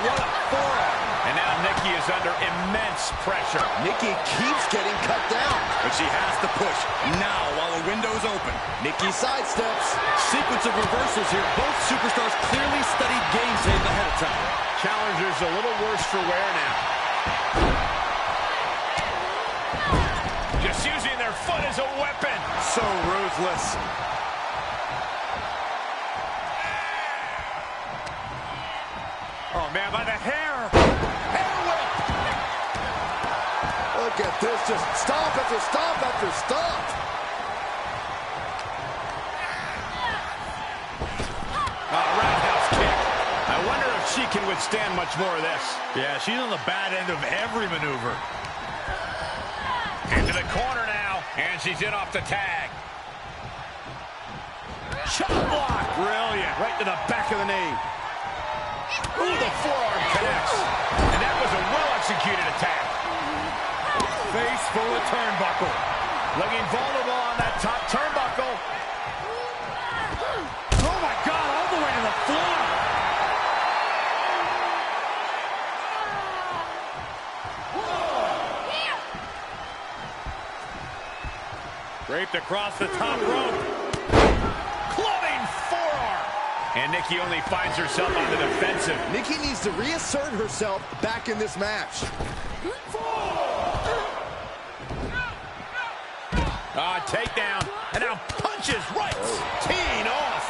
What a forearm. And now Nikki is under immense pressure. Nikki keeps getting cut down. But she has to push now while the window's open. Nikki sidesteps. Sequence of reversals here. Both superstars clearly studied game tape ahead of time. Challenger's a little worse for wear now. Just using their foot as a weapon. So ruthless. Oh, man, by the hair. Hair whip. Look at this. Just stomp after stomp after stomp. Roundhouse kick. I wonder if she can withstand much more of this. Yeah, she's on the bad end of every maneuver. Into the corner now, and she's in off the tag. Chop block. Brilliant. Right to the back of the knee. for the turnbuckle. Looking vulnerable on that top turnbuckle. Oh my God, all the way to the floor. Draped across the top rope. Clubbing forearm. And Nikki only finds herself on the defensive. Nikki needs to reassert herself back in this match. Takedown. And now punches right. Teeing off.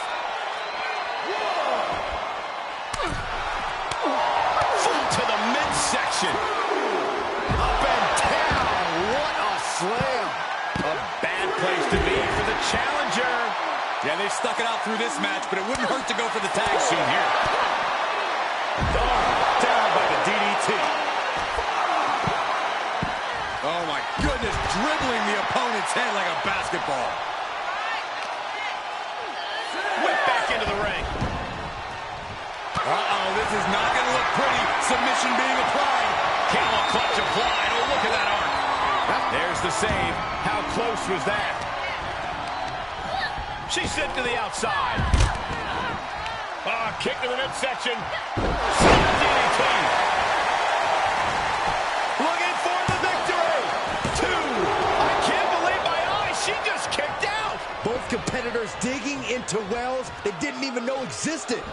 Foot to the midsection. Up and down. What a slam. A bad place to be for the challenger. Yeah, they stuck it out through this match, but it wouldn't hurt to go for the tag soon here. Down by the DDT. Oh my goodness, dribbling the opponent's head like a basketball. Whip back into the ring. Uh-oh, this is not going to look pretty. Submission being applied. Camel clutch applied. Oh, look at that arc. There's the save. How close was that? She's sent to the outside. Kick to the midsection. DDT. Looking for the victory. 2. I can't believe my eyes. She just kicked out. Both competitors digging into wells they didn't even know existed.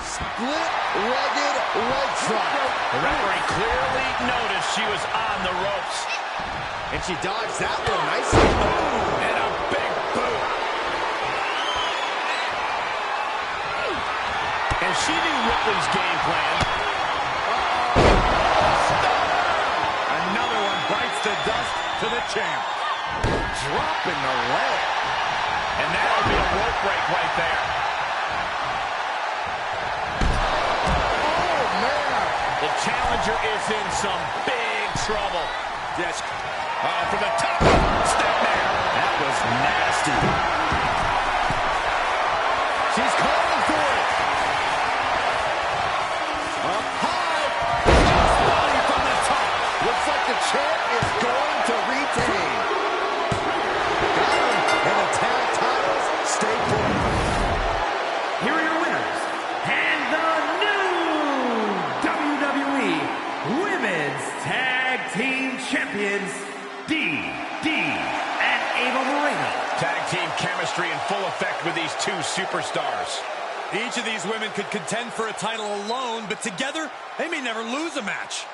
Split-legged leg drop. The referee clearly noticed she was on the ropes. And she dodged that one nicely. Boom, and a big boot. And she knew Ripley's game plan. Another one bites the dust to the champ. Dropping the leg. And that'll be a rope break right there. Oh, man. The challenger is in some big trouble. Yes. From the top. Snapmare. That was nasty. She's calling for it. Up high. Just body from the top. Looks like the champ is going to retain. Got him. And the tag titles stay put. Here are your winners, and the new WWE Women's Tag Team Champions, D, and Ava Moreno. Tag team chemistry in full effect with these two superstars. Each of these women could contend for a title alone, but together, they may never lose a match.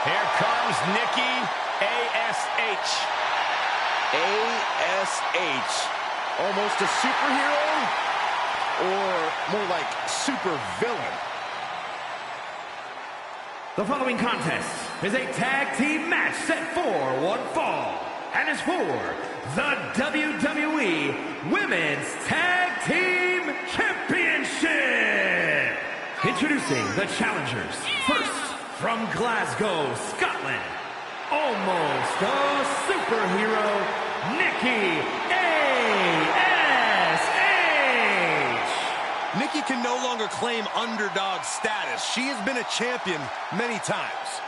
Here comes Nikki A.S.H. A.S.H. Almost a superhero? Or more like super villain? The following contest is a tag team match set for one fall and is for the WWE Women's Tag Team Championship. Introducing the challengers. First, from Glasgow, Scotland, almost a superhero, Nikki A.S.H. Nikki can no longer claim underdog status. She has been a champion many times.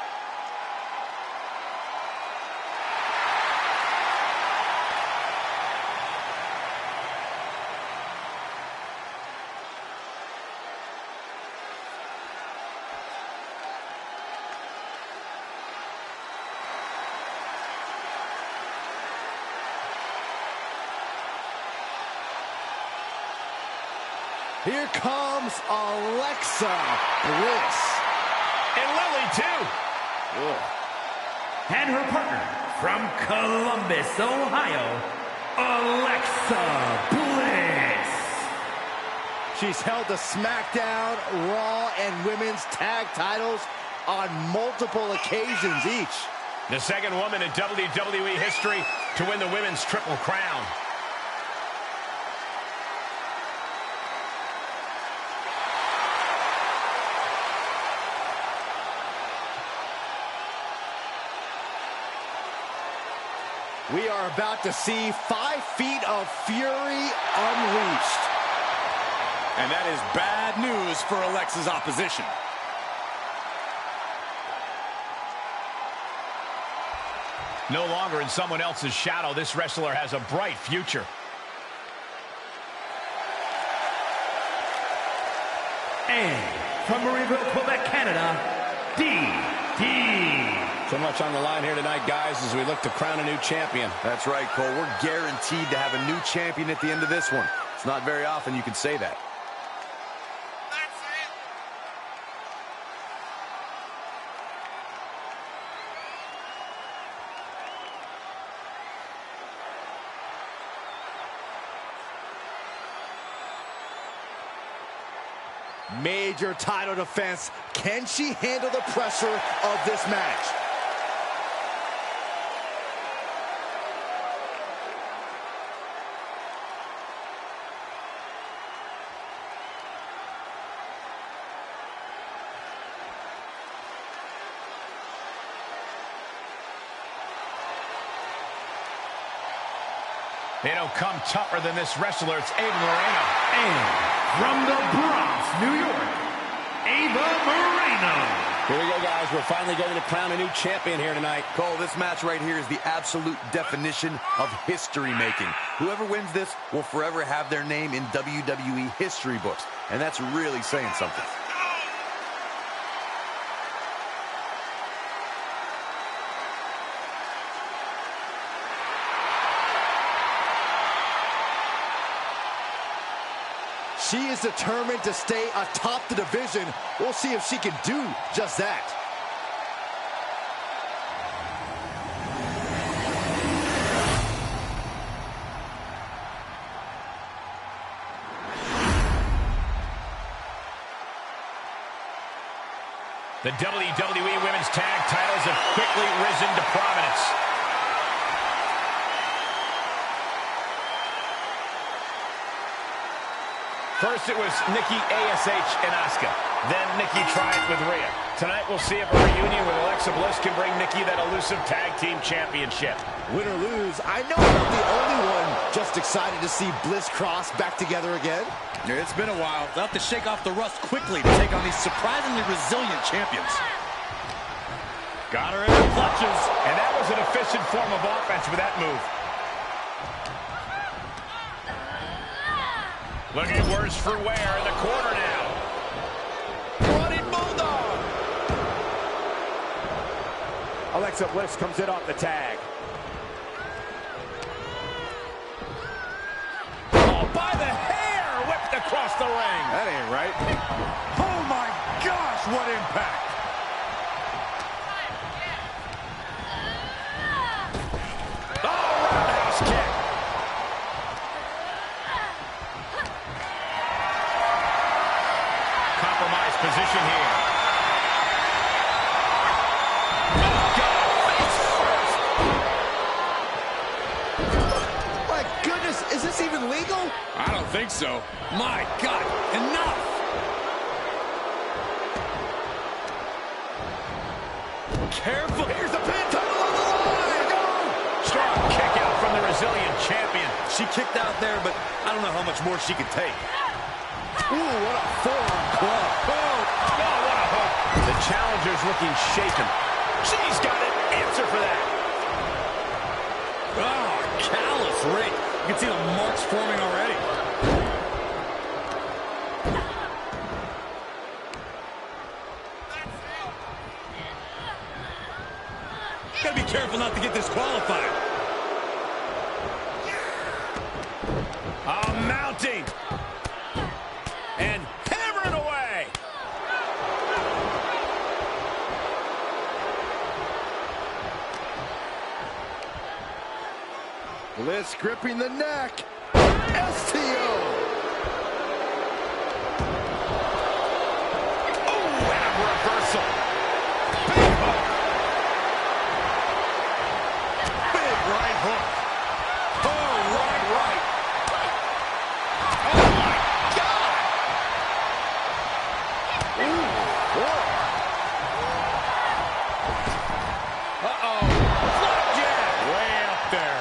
Here comes Alexa Bliss. And Lily, too. Ugh. And her partner from Columbus, Ohio, Alexa Bliss. She's held the SmackDown, Raw, and Women's Tag titles on multiple occasions each. The second woman in WWE history to win the Women's Triple Crown. We are about to see 5 feet of fury unleashed. And that is bad news for Alexa's opposition. No longer in someone else's shadow, this wrestler has a bright future. And from Marieville, Quebec, Canada, D.D. So much on the line here tonight, guys, as we look to crown a new champion. That's right, Cole. We're guaranteed to have a new champion at the end of this one. It's not very often you can say that. Major title defense. Can she handle the pressure of this match? They don't come tougher than this wrestler. It's Ava Moreno. And from the Bronx, New York, Ava Moreno. Here we go, guys. We're finally going to crown a new champion here tonight. Cole, this match right here is the absolute definition of history-making. Whoever wins this will forever have their name in WWE history books, and that's really saying something. She is determined to stay atop the division. We'll see if she can do just that. The WWE Women's Tag titles have quickly risen to prominence. First it was Nikki A.S.H. and Asuka. Then Nikki tried with Rhea. Tonight we'll see if a reunion with Alexa Bliss can bring Nikki that elusive tag team championship. Win or lose, I know I'm not the only one just excited to see Bliss Cross back together again. Yeah, it's been a while. They'll have to shake off the rust quickly to take on these surprisingly resilient champions. Got her in her clutches. And that was an efficient form of offense with that move. Looking worse for wear in the corner now. Running Bulldog. Alexa Bliss comes in off the tag. Oh, by the hair, whipped across the ring. That ain't right. Oh, my gosh, what impact. position here. My goodness, is this even legal? I don't think so. My God, enough! Careful. Here's the pin, title on the line. Go. Strong kick out from the resilient champion. She kicked out there, but I don't know how much more she could take. Ooh, what a forearm club. Oh, what a hook. The challenger's looking shaken. She's got an answer for that. Oh, callous ring. You can see the marks forming already. Gotta be careful not to get disqualified. Mounting. And hammering away. Bliss gripping the neck. STO. Oh, and a reversal. Big hook. Big right hook. Oh, right. Oh, my God. Ooh, boy. Uh-oh. Flapjack. Way up there.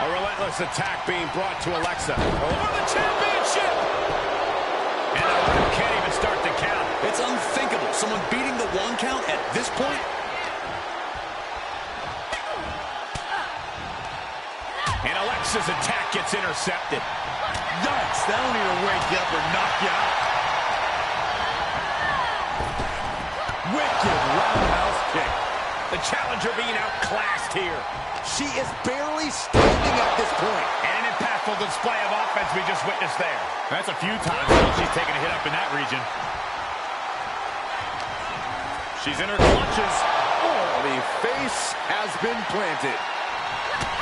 A relentless attack being brought to Alexa. For the championship. And the ref can't even start the count. It's unthinkable. Someone beating the 1 count at this point? And Alexa's attack gets intercepted. Yikes, that'll either wake you up or knock you out. Wicked roundhouse kick. The challenger being outclassed here. She is barely standing at this point. And an impactful display of offense we just witnessed there. That's a few times now she's taken a hit up in that region. She's in her clutches. Oh, the face has been planted.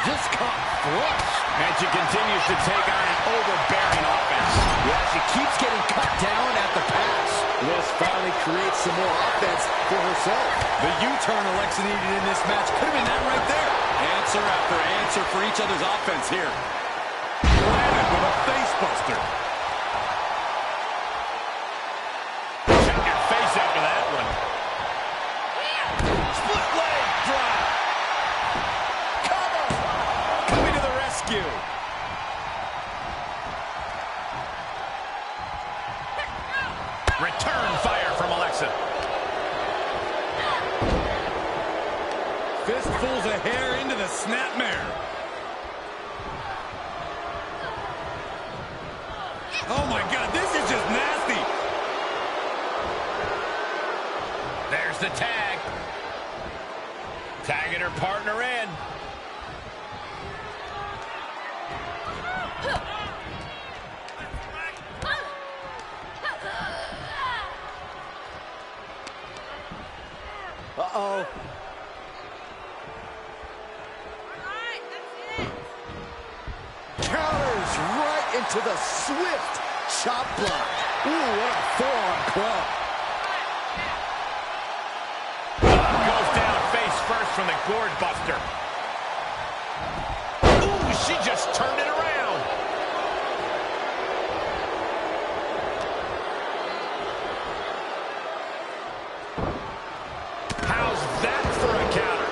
Just caught flush. And she continues to take on an overbearing offense. Yeah, she keeps getting cut down at the pass. Bliss finally creates some more offense for herself. The U-turn Alexa needed in this match could have been that right there. Answer after answer for each other's offense here. Planted with a face buster. Check your face after that one. Split leg drop. Cover. Coming to the rescue. Return fire from Alexa. Fistfuls of hair into the snapmare. Oh my God, this is just nasty. There's the tag. Tagging her partner in. Uh-oh. Counters right into the swift chop block. Ooh, what a forearm club. Goes down face first from the gourd buster. Ooh, she just turned it around. How's that for a counter?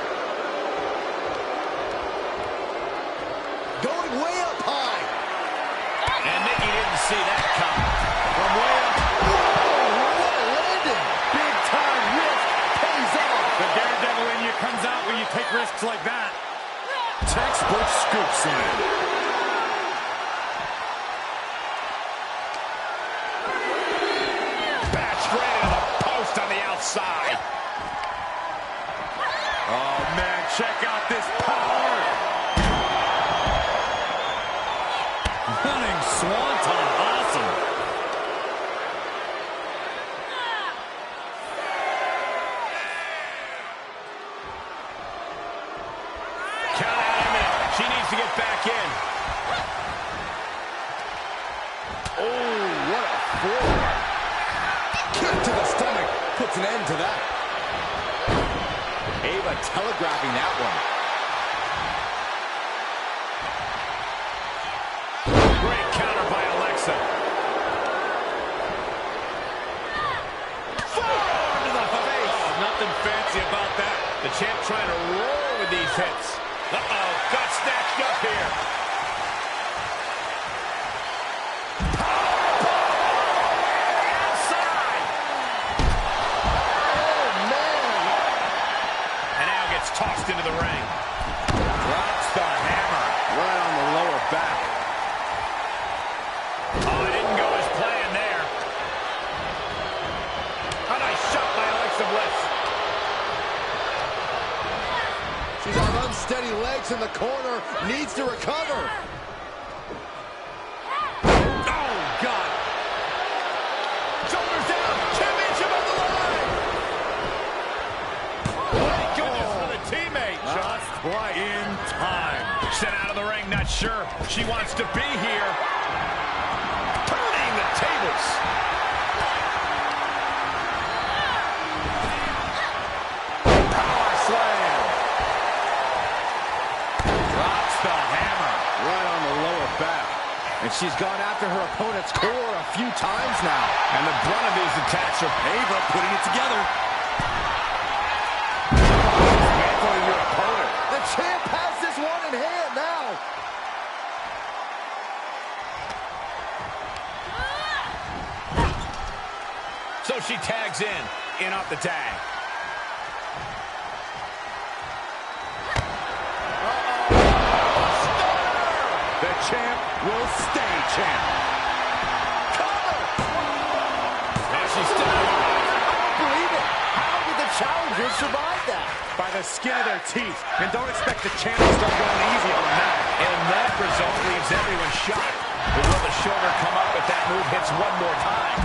Going way up high. And Nikki didn't see that coming. From way up. Whoa, what a landing. Big time risk pays off. The daredevil in you comes out when you take risks like that. Textbook scoop slam. Bashed right into the post on the outside. Oh, man, check out this power. Running swanton, awesome. Count out imminent. She needs to get back in. Oh, what a forearm. Kick to about telegraphing that one? Great counter by Alexa. Forearm to the face. Oh, nothing fancy about that. The champ trying to roll with these hits. Uh-oh, got snatched up here. Outside. Oh, man. And now gets tossed into the ring. Drops the hammer. Right on the lower back. Oh, it didn't go as planned there. A nice shot by Alexa Bliss. She's on unsteady legs in the corner. Needs to recover. Oh, God. Shoulders down. Championship on the line. Thank goodness for the teammate. Just right in time. Sent out of the ring, not sure she wants to be here. Turning the tables. Power slam. Drops the hammer. Right on the lower back. And she's gone after her opponent's core a few times now. And the brunt of these attacks are Ava putting it together. dismantling your opponent. The champ has this one in hand now. So she tags in off the tag. The champ will stay champ. Now she's still alive. I don't believe it. How did the challengers survive that? By the skin of their teeth. And don't expect the champ to start going easy on that. And that result leaves everyone shocked. But will the shoulder come up if that move hits one more time?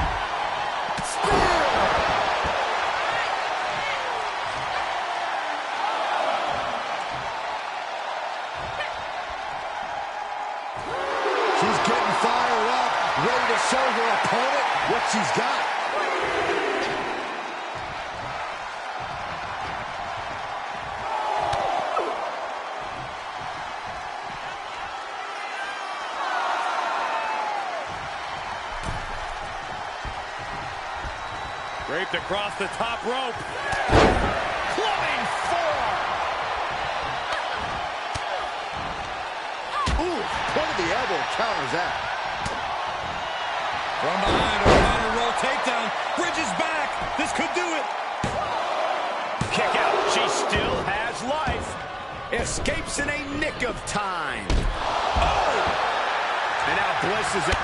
She's getting fired up, ready to show her opponent what she's got. Draped across the top rope. Clubbing forearm. Ooh, point of the elbow counters that. From behind, a counter roll takedown. Bridges back. This could do it. Kick out. She still has life. Escapes in a nick of time. Oh! And now Bliss is in.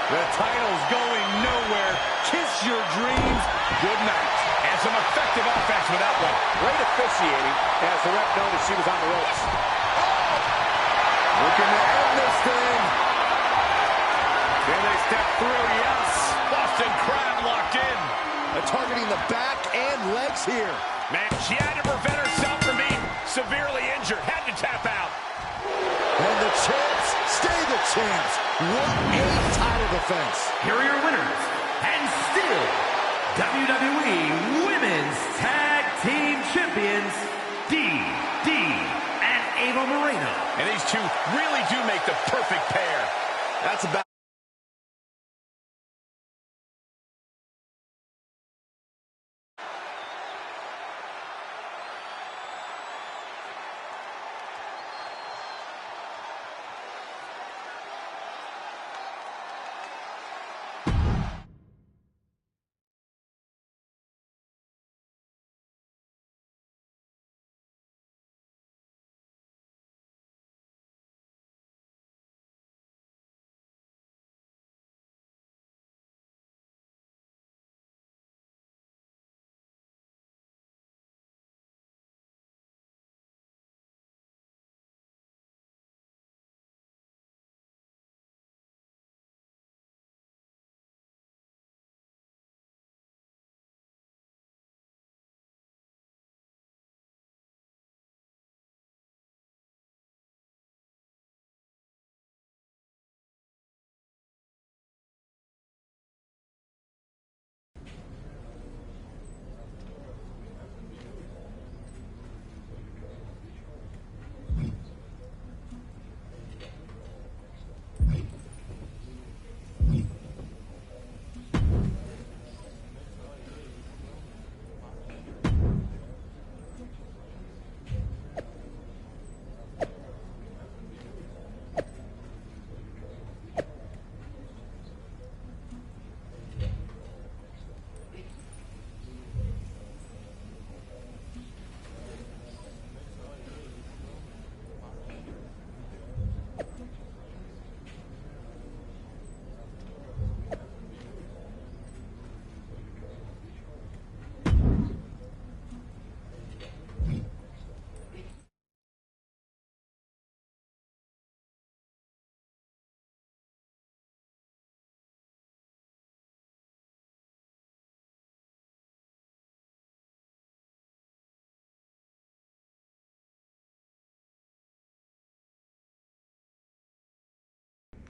The title's going nowhere. Kiss your dreams. Good night. And some effective offense with that one. Great officiating as the ref noticed she was on the ropes. Looking to end this thing. Can they step through? Yes. Boston Crab locked in. Targeting the back and legs here. Man, she had to prevent herself from being severely injured. Had to tap out. And the champs stay the champs. What a title defense. Here are your winners, and still WWE Women's Tag Team Champions, DD and Ava Moreno. And these two really do make the perfect pair. That's about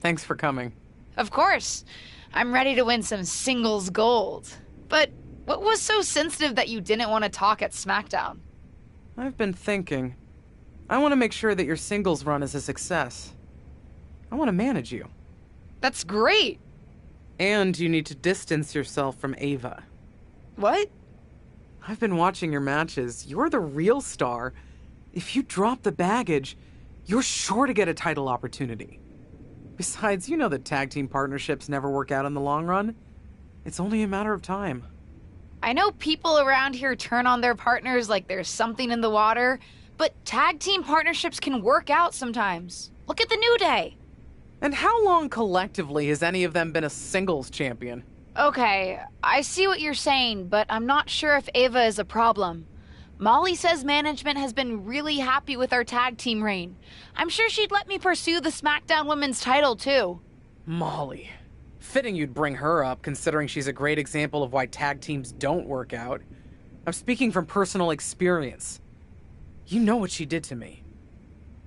Thanks for coming. Of course. I'm ready to win some singles gold. But what was so sensitive that you didn't want to talk at SmackDown? I've been thinking. I want to make sure that your singles run is a success. I want to manage you. That's great. And you need to distance yourself from Ava. What? I've been watching your matches. You're the real star. If you drop the baggage, you're sure to get a title opportunity. Besides, you know that tag team partnerships never work out in the long run. It's only a matter of time. I know people around here turn on their partners like there's something in the water, but tag team partnerships can work out sometimes. Look at the New Day. And how long collectively has any of them been a singles champion? Okay, I see what you're saying, but I'm not sure if Ava is a problem. Molly says management has been really happy with our tag team reign. I'm sure she'd let me pursue the SmackDown Women's title, too. Molly. Fitting you'd bring her up, considering she's a great example of why tag teams don't work out. I'm speaking from personal experience. You know what she did to me.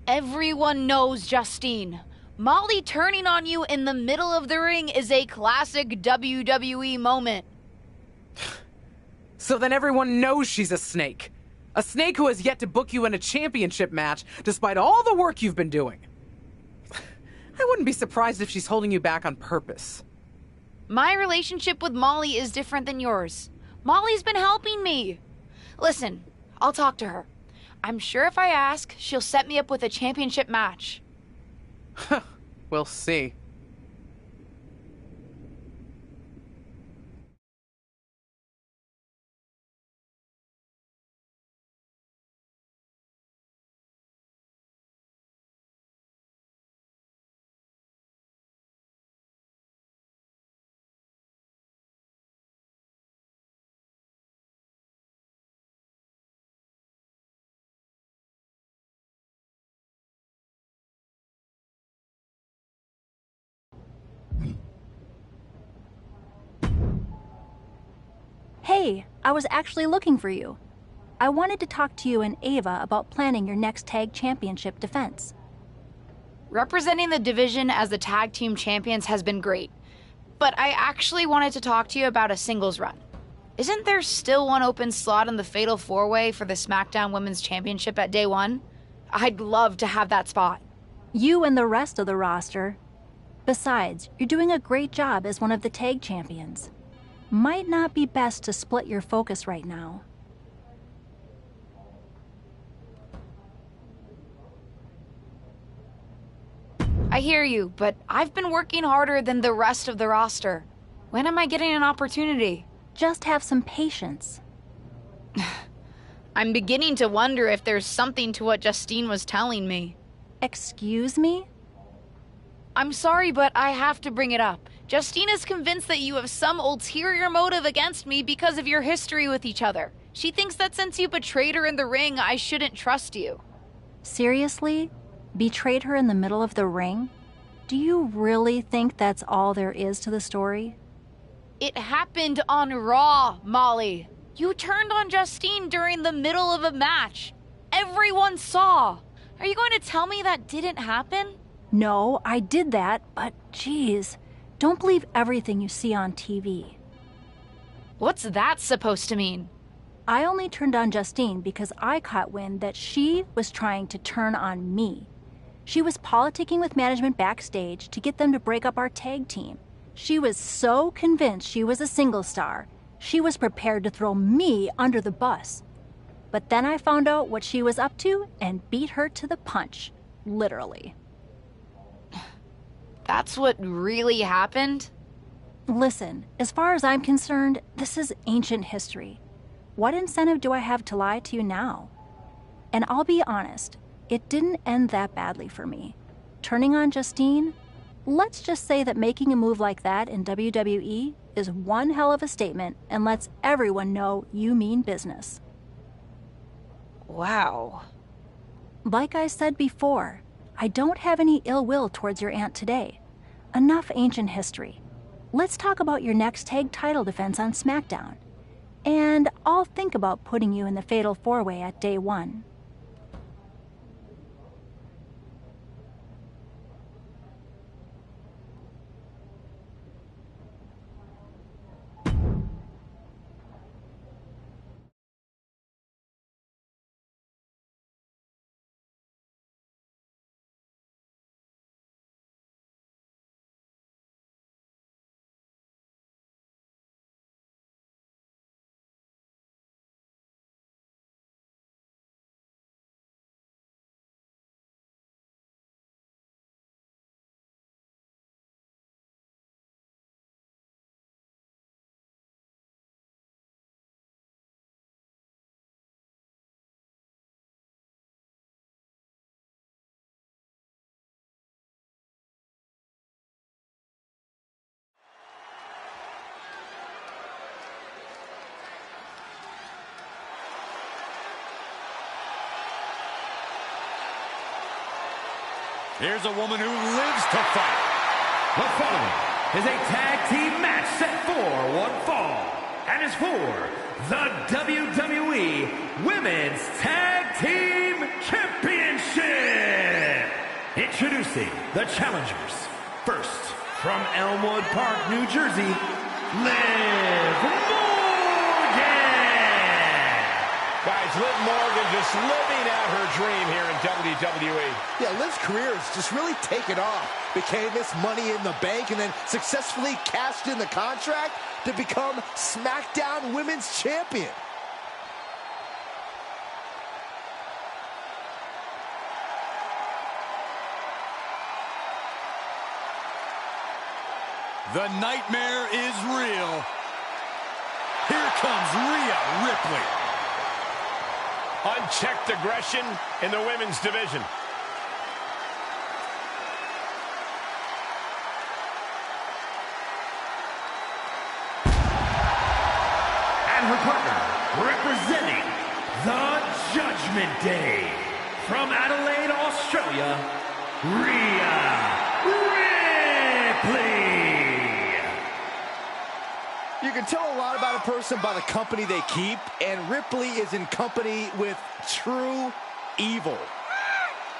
Everyone knows, Justine. Molly turning on you in the middle of the ring is a classic WWE moment. So then everyone knows she's a snake. A snake who has yet to book you in a championship match, despite all the work you've been doing. I wouldn't be surprised if she's holding you back on purpose. My relationship with Molly is different than yours. Molly's been helping me. Listen, I'll talk to her. I'm sure if I ask, she'll set me up with a championship match. We'll see. Hey, I was actually looking for you. I wanted to talk to you and Ava about planning your next tag championship defense. Representing the division as the tag team champions has been great, but I actually wanted to talk to you about a singles run. Isn't there still one open slot in the Fatal 4-Way for the SmackDown Women's Championship at Day 1? I'd love to have that spot. You and the rest of the roster. Besides, you're doing a great job as one of the tag champions. Might not be best to split your focus right now. I hear you, but I've been working harder than the rest of the roster. When am I getting an opportunity? Just have some patience. I'm beginning to wonder if there's something to what Justine was telling me. Excuse me? I'm sorry, but I have to bring it up. Justine is convinced that you have some ulterior motive against me because of your history with each other. She thinks that since you betrayed her in the ring, I shouldn't trust you. Seriously? Betrayed her in the middle of the ring? Do you really think that's all there is to the story? It happened on Raw, Molly. You turned on Justine during the middle of a match. Everyone saw. Are you going to tell me that didn't happen? No, I did that, but geez, don't believe everything you see on TV. What's that supposed to mean? I only turned on Justine because I caught wind that she was trying to turn on me. She was politicking with management backstage to get them to break up our tag team. She was so convinced she was a single star, she was prepared to throw me under the bus. But then I found out what she was up to and beat her to the punch, literally. That's what really happened? Listen, as far as I'm concerned, this is ancient history. What incentive do I have to lie to you now? And I'll be honest, it didn't end that badly for me. Turning on Justine? Let's just say that making a move like that in WWE is one hell of a statement and lets everyone know you mean business. Wow. Like I said before, I don't have any ill will towards your aunt today. Enough ancient history. Let's talk about your next tag title defense on SmackDown. And I'll think about putting you in the Fatal 4-Way at Day 1. Here's a woman who lives to fight. The following is a tag team match set for one fall and is for the WWE Women's Tag Team Championship. Introducing the challengers. First, from Elmwood Park, New Jersey, Liv Morgan. Guys, Liv Morgan just living out her dream here in WWE. Yeah, Liv's career has just really taken off. Became this Money in the Bank and then successfully cashed in the contract to become SmackDown Women's Champion. The nightmare is real. Here comes Rhea Ripley. Unchecked aggression in the women's division. And her partner, representing the Judgment Day, from Adelaide, Australia, Rhea Ripley. You can tell a lot about a person by the company they keep, and Ripley is in company with true evil.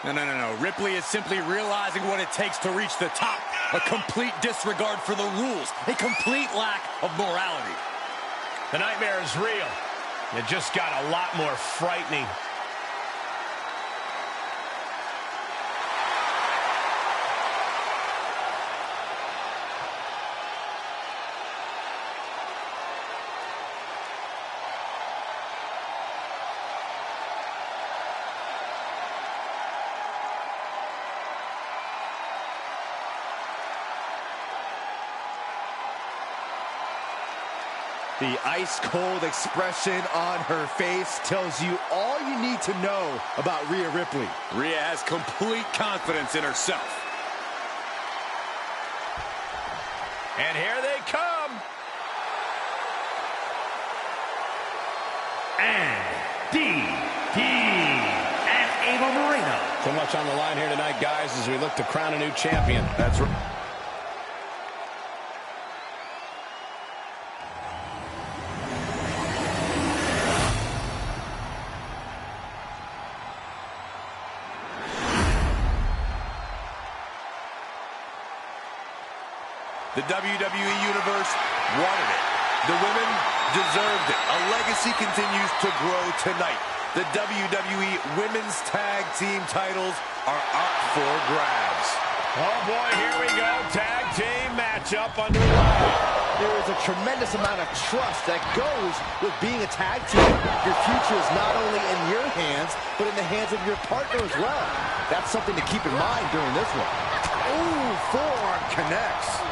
No. Ripley is simply realizing what it takes to reach the top. A complete disregard for the rules. A complete lack of morality. The nightmare is real. It just got a lot more frightening. The ice-cold expression on her face tells you all you need to know about Rhea Ripley. Rhea has complete confidence in herself. And here they come. And DD and Ava Moreno. So much on the line here tonight, guys, as we look to crown a new champion. That's right. The WWE Universe wanted it. The women deserved it. A legacy continues to grow tonight. The WWE Women's Tag Team titles are up for grabs. Oh, boy, here we go. Tag team matchup underway. There is a tremendous amount of trust that goes with being a tag team. Your future is not only in your hands, but in the hands of your partner as well. That's something to keep in mind during this one. Ooh, forearm connects.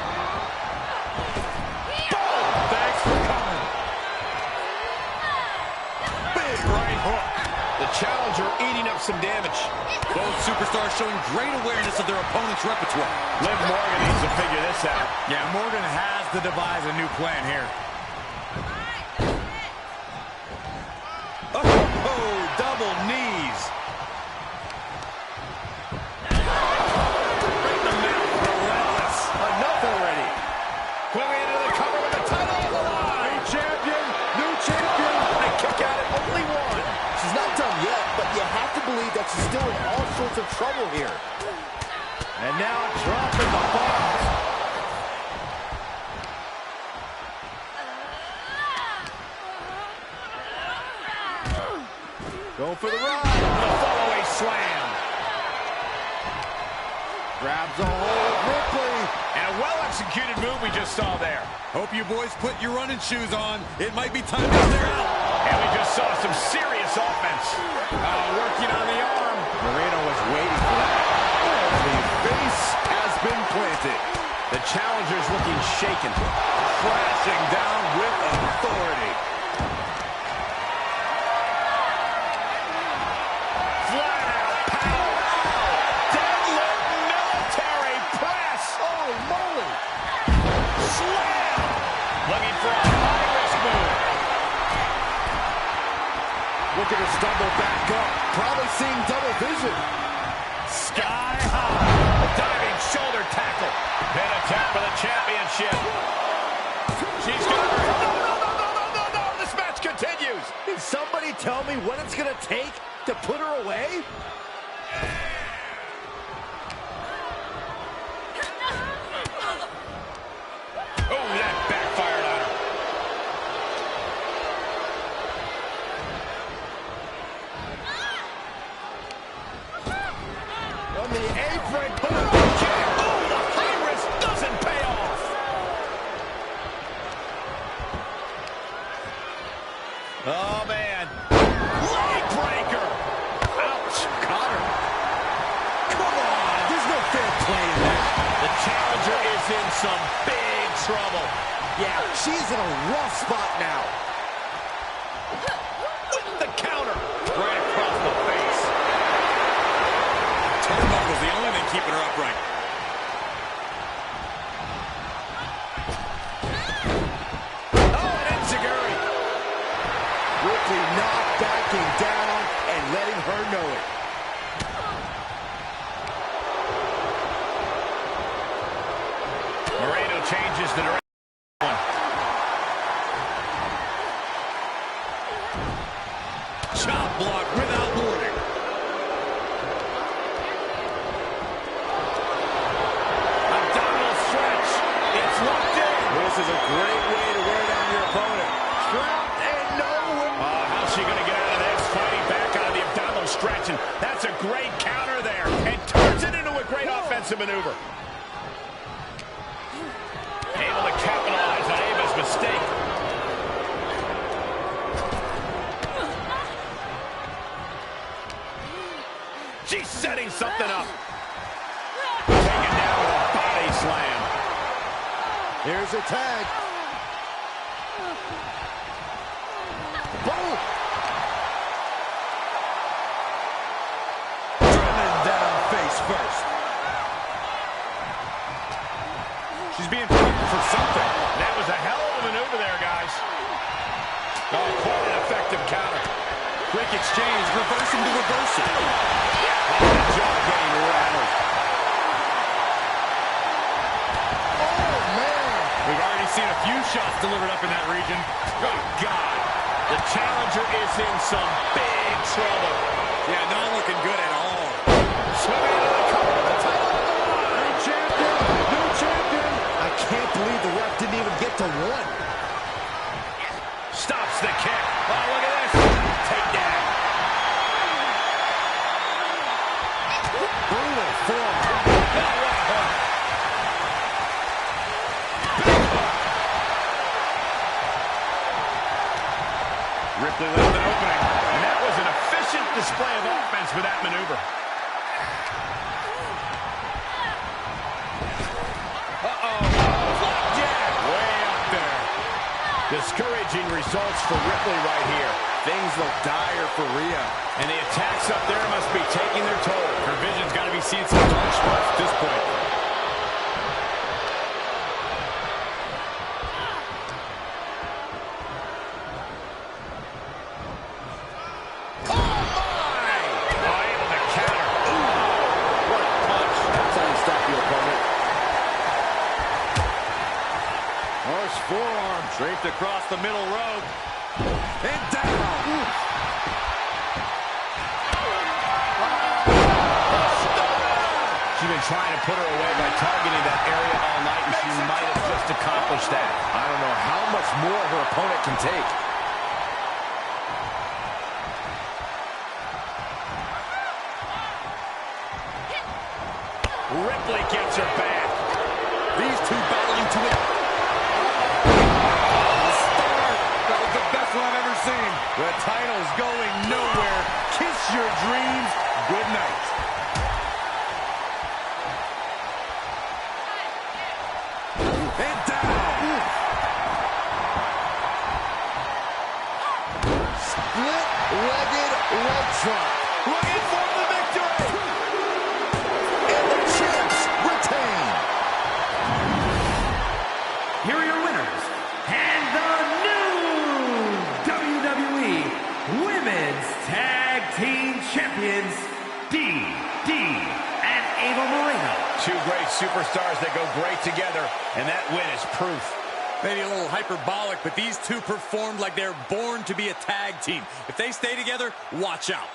Thanks for coming. Big right hook. The challenger eating up some damage. Both superstars showing great awareness of their opponent's repertoire. Liv Morgan needs to figure this out. Yeah, Morgan has to devise a new plan here. Oh, double knees. Right in the mouth, relentless. Enough already. Quickly into the cover with the title on the line. New champion. They kick out at only one. She's not done yet, but you have to believe that she's still in all sorts of trouble here. And now dropping the bombs. Going for the ride. The follow-away slam. Grabs a hold of Ripley. And a well-executed move we just saw there. Hope you boys put your running shoes on. It might be time to clear out. And we just saw some serious offense. Working on the arm. Moreno was waiting for that. The face has been planted. The challenger's looking shaken. Crashing down with authority. Flat out power. Deadlift military press. Holy moly. Slam. Looking for a high-risk move. Look at her stumble back up. Probably seeing double vision. Sky high. tell me what it's going to take to put her away? Oh, that backfired on her. On the apron. Boom, kick. Oh, the high risk doesn't pay off. Oh, man. Leg breaker. Ouch. Connor. Come on. There's no fair play in that. The challenger is in some big trouble. Yeah, she's in a rough spot now. With the counter. Right across the face. Turnbuckle's the only thing keeping her upright. Oh, an enziguri. Ripley not backing down and letting her know it. Moreno changes the direction. Chop block without warning. Abdominal stretch. It's locked in. This is a great way to wear down your opponent. Trapped and nowhere. How's she going to get out of this? Fighting back out of the abdominal stretch, and that's a great counter there. And turns it into a great offensive maneuver. Able to capitalize on Ava's mistake. She's setting something up. Taken down with a body slam. Here's a tag. Boom. Driven down face first. She's being put for something. That was a hell of a maneuver there, guys. Oh, quite an effective counter. Quick exchange, reversing to reversal. Oh, the jaw getting rattled. Oh, man. We've already seen a few shots delivered up in that region. Oh, God. The challenger is in some big trouble. Yeah, not looking good at all. Swimming into the cover of the title. New champion. New champion. I can't believe the ref didn't even get to one. Stops the kick. Oh, look at this. Takedown. Brutal form. Ripley left an opening, and that was an efficient display of offense with that maneuver. Uh-oh. Flapjack. Way up there. Discouraging results for Ripley right here. Things look dire for Rhea. And the attacks up there must be taking their toll. Her vision's got to be seeing some dark spots at this point. Forearm draped across the middle rope. And down. She's been trying to put her away by targeting that area all night, and she might have just accomplished that. I don't know how much more her opponent can take. Ripley gets her back. These two battling to it. That was the best one I've ever seen. The title's going nowhere. Kiss your dreams. Good night. And down. Split-legged leg drop. Looking for the victory. And the champs retain. Here are your winners, and the new WWE Women's Tag Team Champions, D, and Ava Moreno. Two great superstars that go great together, and that win is proof. Maybe a little hyperbolic, but these two performed like they're born to be a tag team. If they stay together, watch out.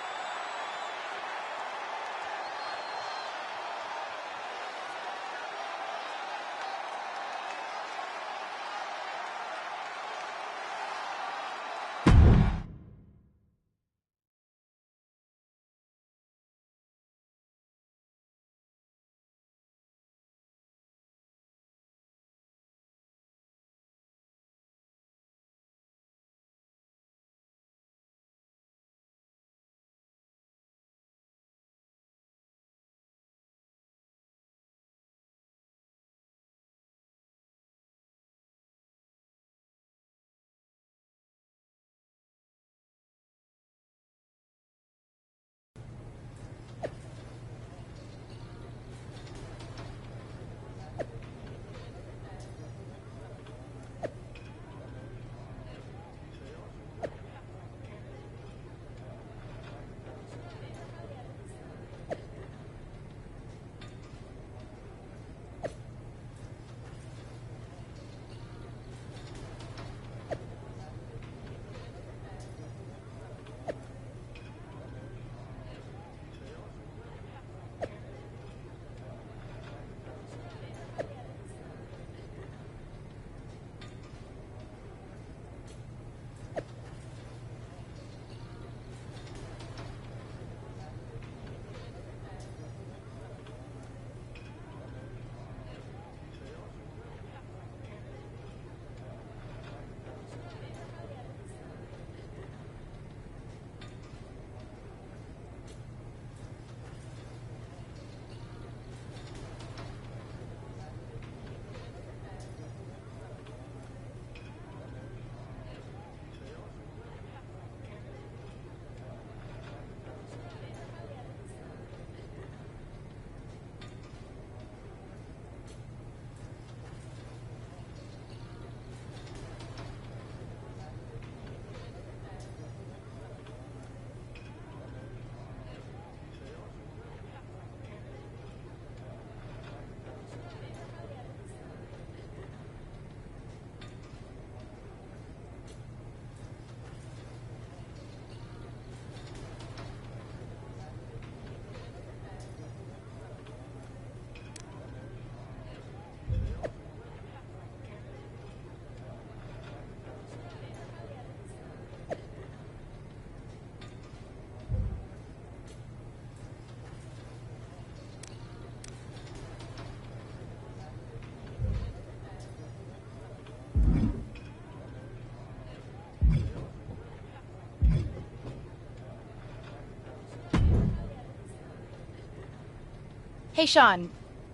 Hey, Sean,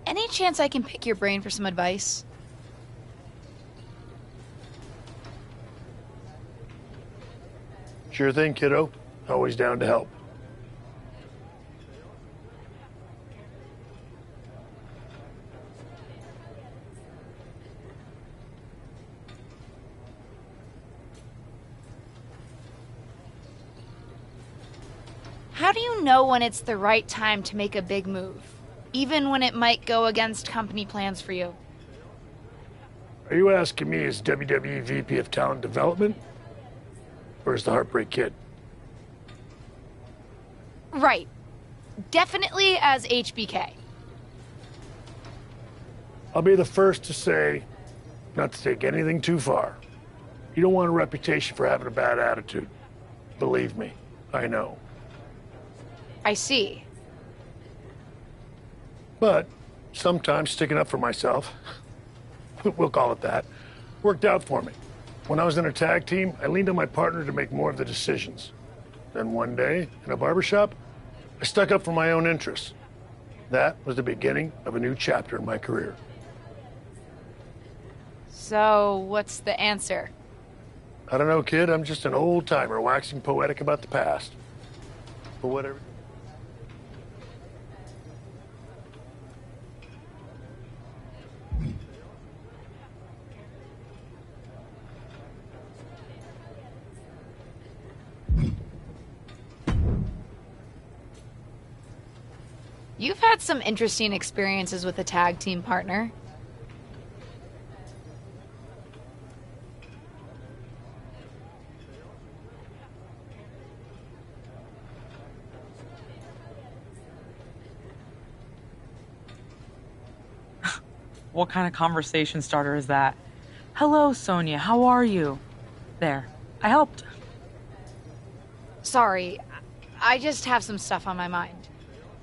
any chance I can pick your brain for some advice? Sure thing, kiddo. Always down to help. How do you know when it's the right time to make a big move, even when it might go against company plans for you? Are you asking me as WWE VP of Talent Development? Or as the Heartbreak Kid? Right. Definitely as HBK. I'll be the first to say, not to take anything too far. You don't want a reputation for having a bad attitude. Believe me, I know. I see. But sometimes sticking up for myself, we'll call it that, worked out for me. When I was in a tag team, I leaned on my partner to make more of the decisions. Then one day, in a barbershop, I stuck up for my own interests. That was the beginning of a new chapter in my career. So, what's the answer? I don't know, kid. I'm just an old-timer waxing poetic about the past. But whatever. You've had some interesting experiences with a tag team partner. What kind of conversation starter is that? Hello, Sonia, how are you? There, I helped. Sorry, I just have some stuff on my mind.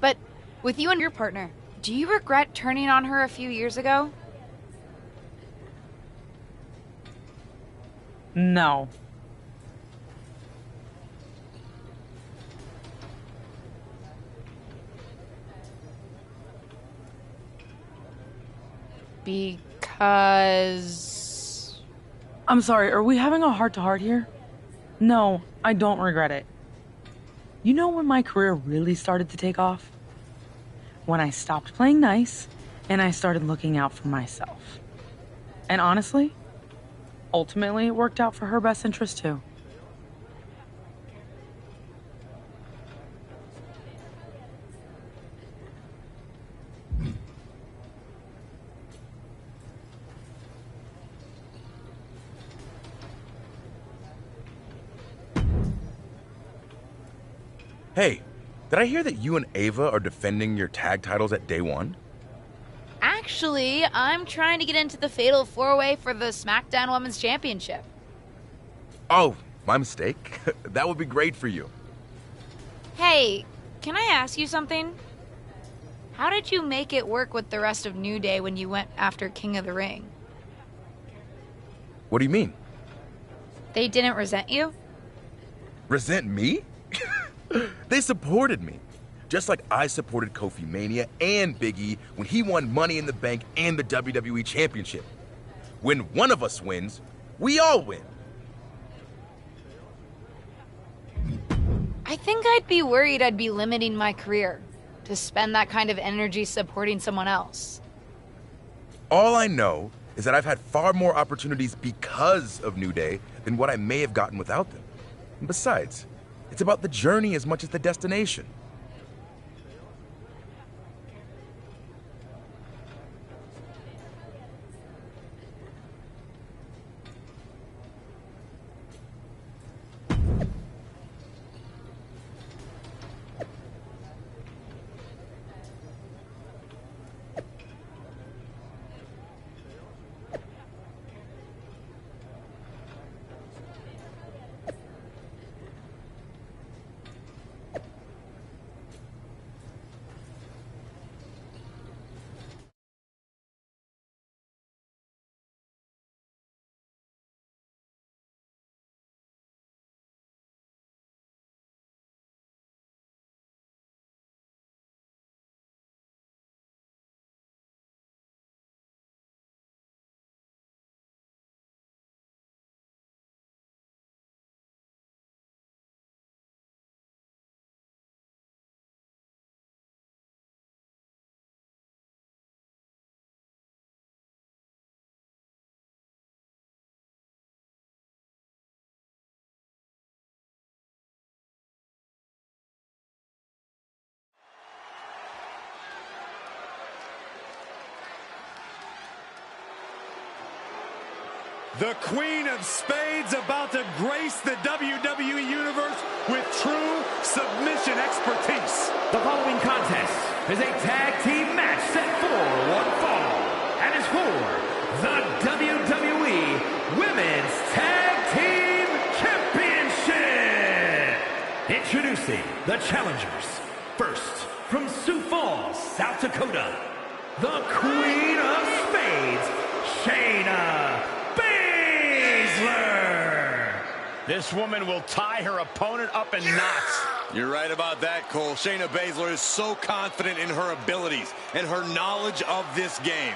But with you and your partner, do you regret turning on her a few years ago? No. Because... I'm sorry, are we having a heart-to-heart here? No, I don't regret it. You know when my career really started to take off? When I stopped playing nice, and I started looking out for myself. And honestly, ultimately it worked out for her best interest too. Hey, did I hear that you and Ava are defending your tag titles at Day One? Actually, I'm trying to get into the Fatal 4-Way for the SmackDown Women's Championship. Oh, my mistake. That would be great for you. Hey, can I ask you something? How did you make it work with the rest of New Day when you went after King of the Ring? What do you mean? They didn't resent you? Resent me? They supported me. Just like I supported Kofi Mania and Big E when he won Money in the Bank and the WWE Championship. When one of us wins, we all win. I think I'd be worried I'd be limiting my career to spend that kind of energy supporting someone else. All I know is that I've had far more opportunities because of New Day than what I may have gotten without them. And besides, it's about the journey as much as the destination. The Queen of Spades about to grace the WWE Universe with true submission expertise. The following contest is a tag team match set for one fall and is for the WWE Women's Tag Team Championship. Introducing the challengers. First, from Sioux Falls, South Dakota, the Queen of Spades, Shayna Baszler. This woman will tie her opponent up in knots. You're right about that, Cole. Shayna Baszler is so confident in her abilities and her knowledge of this game.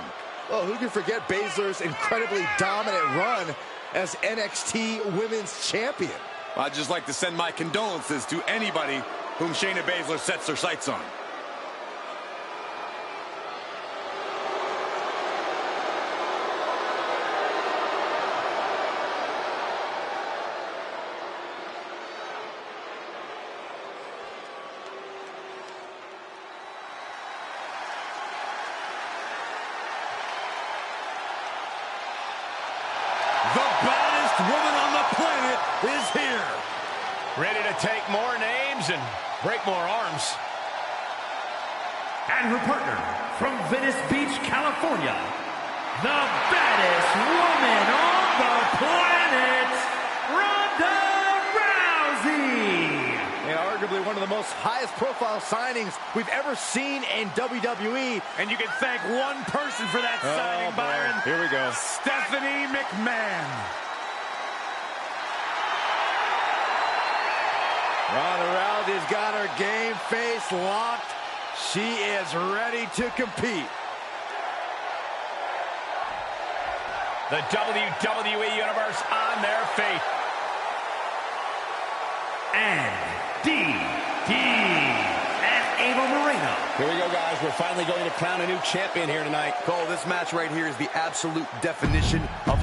Well, who can forget Baszler's incredibly dominant run as NXT Women's Champion? I'd just like to send my condolences to anybody whom Shayna Baszler sets her sights on. The baddest woman on the planet is here. Ready to take more names and break more arms. And her partner from Venice Beach, California, the baddest woman on the planet, Ronda Rousey. And arguably one of the most highest profile signings we've ever seen in WWE. And you can thank one person for that signing, Byron. Here we go. Stephanie McMahon. Ronda Rousey's got her game face locked. She is ready to compete. The WWE Universe on their feet. And Ava Moreno. Here we go, guys. We're finally going to crown a new champion here tonight. Cole, this match right here is the absolute definition of...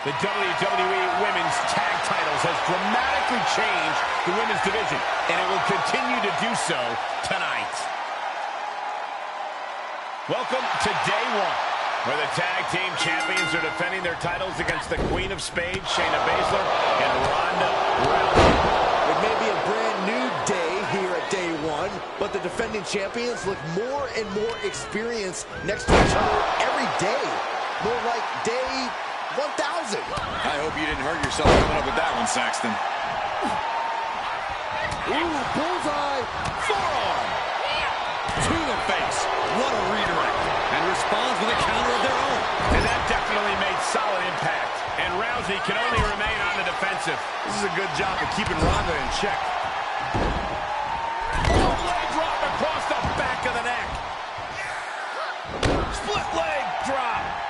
The WWE Women's Tag Titles has dramatically changed the women's division, and it will continue to do so tonight. Welcome to day one, where the tag team champions are defending their titles against the Queen of Spades, Shayna Baszler, and Ronda Rousey. It may be a brand new day here at day one, but the defending champions look more and more experienced next to each other every day. More like day 1,000. I hope you didn't hurt yourself coming up with that one, Saxton. Ooh, bullseye, forearm. To the face. What a redirect. And responds with a counter of their own. And that definitely made solid impact. And Rousey can only remain on the defensive. This is a good job of keeping Ronda in check. Oh, leg drop across the back of the neck. Split leg drop.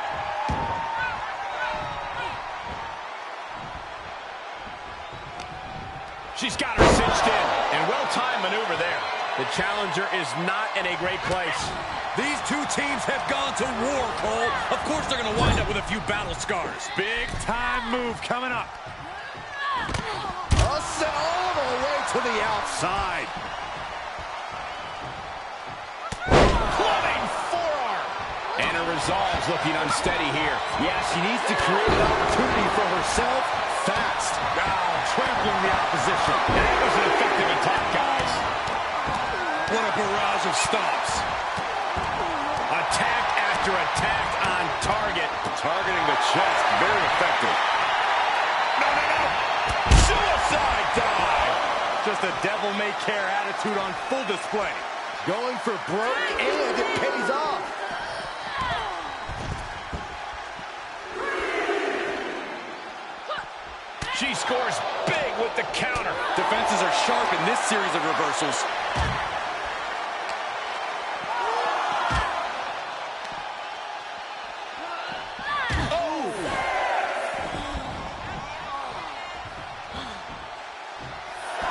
She's got her cinched in, and well-timed maneuver there. The challenger is not in a great place. These two teams have gone to war, Cole. Of course they're going to wind up with a few battle scars. Big time move coming up. All the way to the outside. Clubbing forearm. And her resolve's looking unsteady here. Yeah, she needs to create an opportunity for herself fast. Trampling the opposition. That was an effective attack, guys. What a barrage of stomps. Attack after attack on target. Targeting the chest, very effective. No. Suicide dive. Just a devil-may-care attitude on full display. Going for broke, and it pays off. She scores big with the counter. Defenses are sharp in this series of reversals. Oh!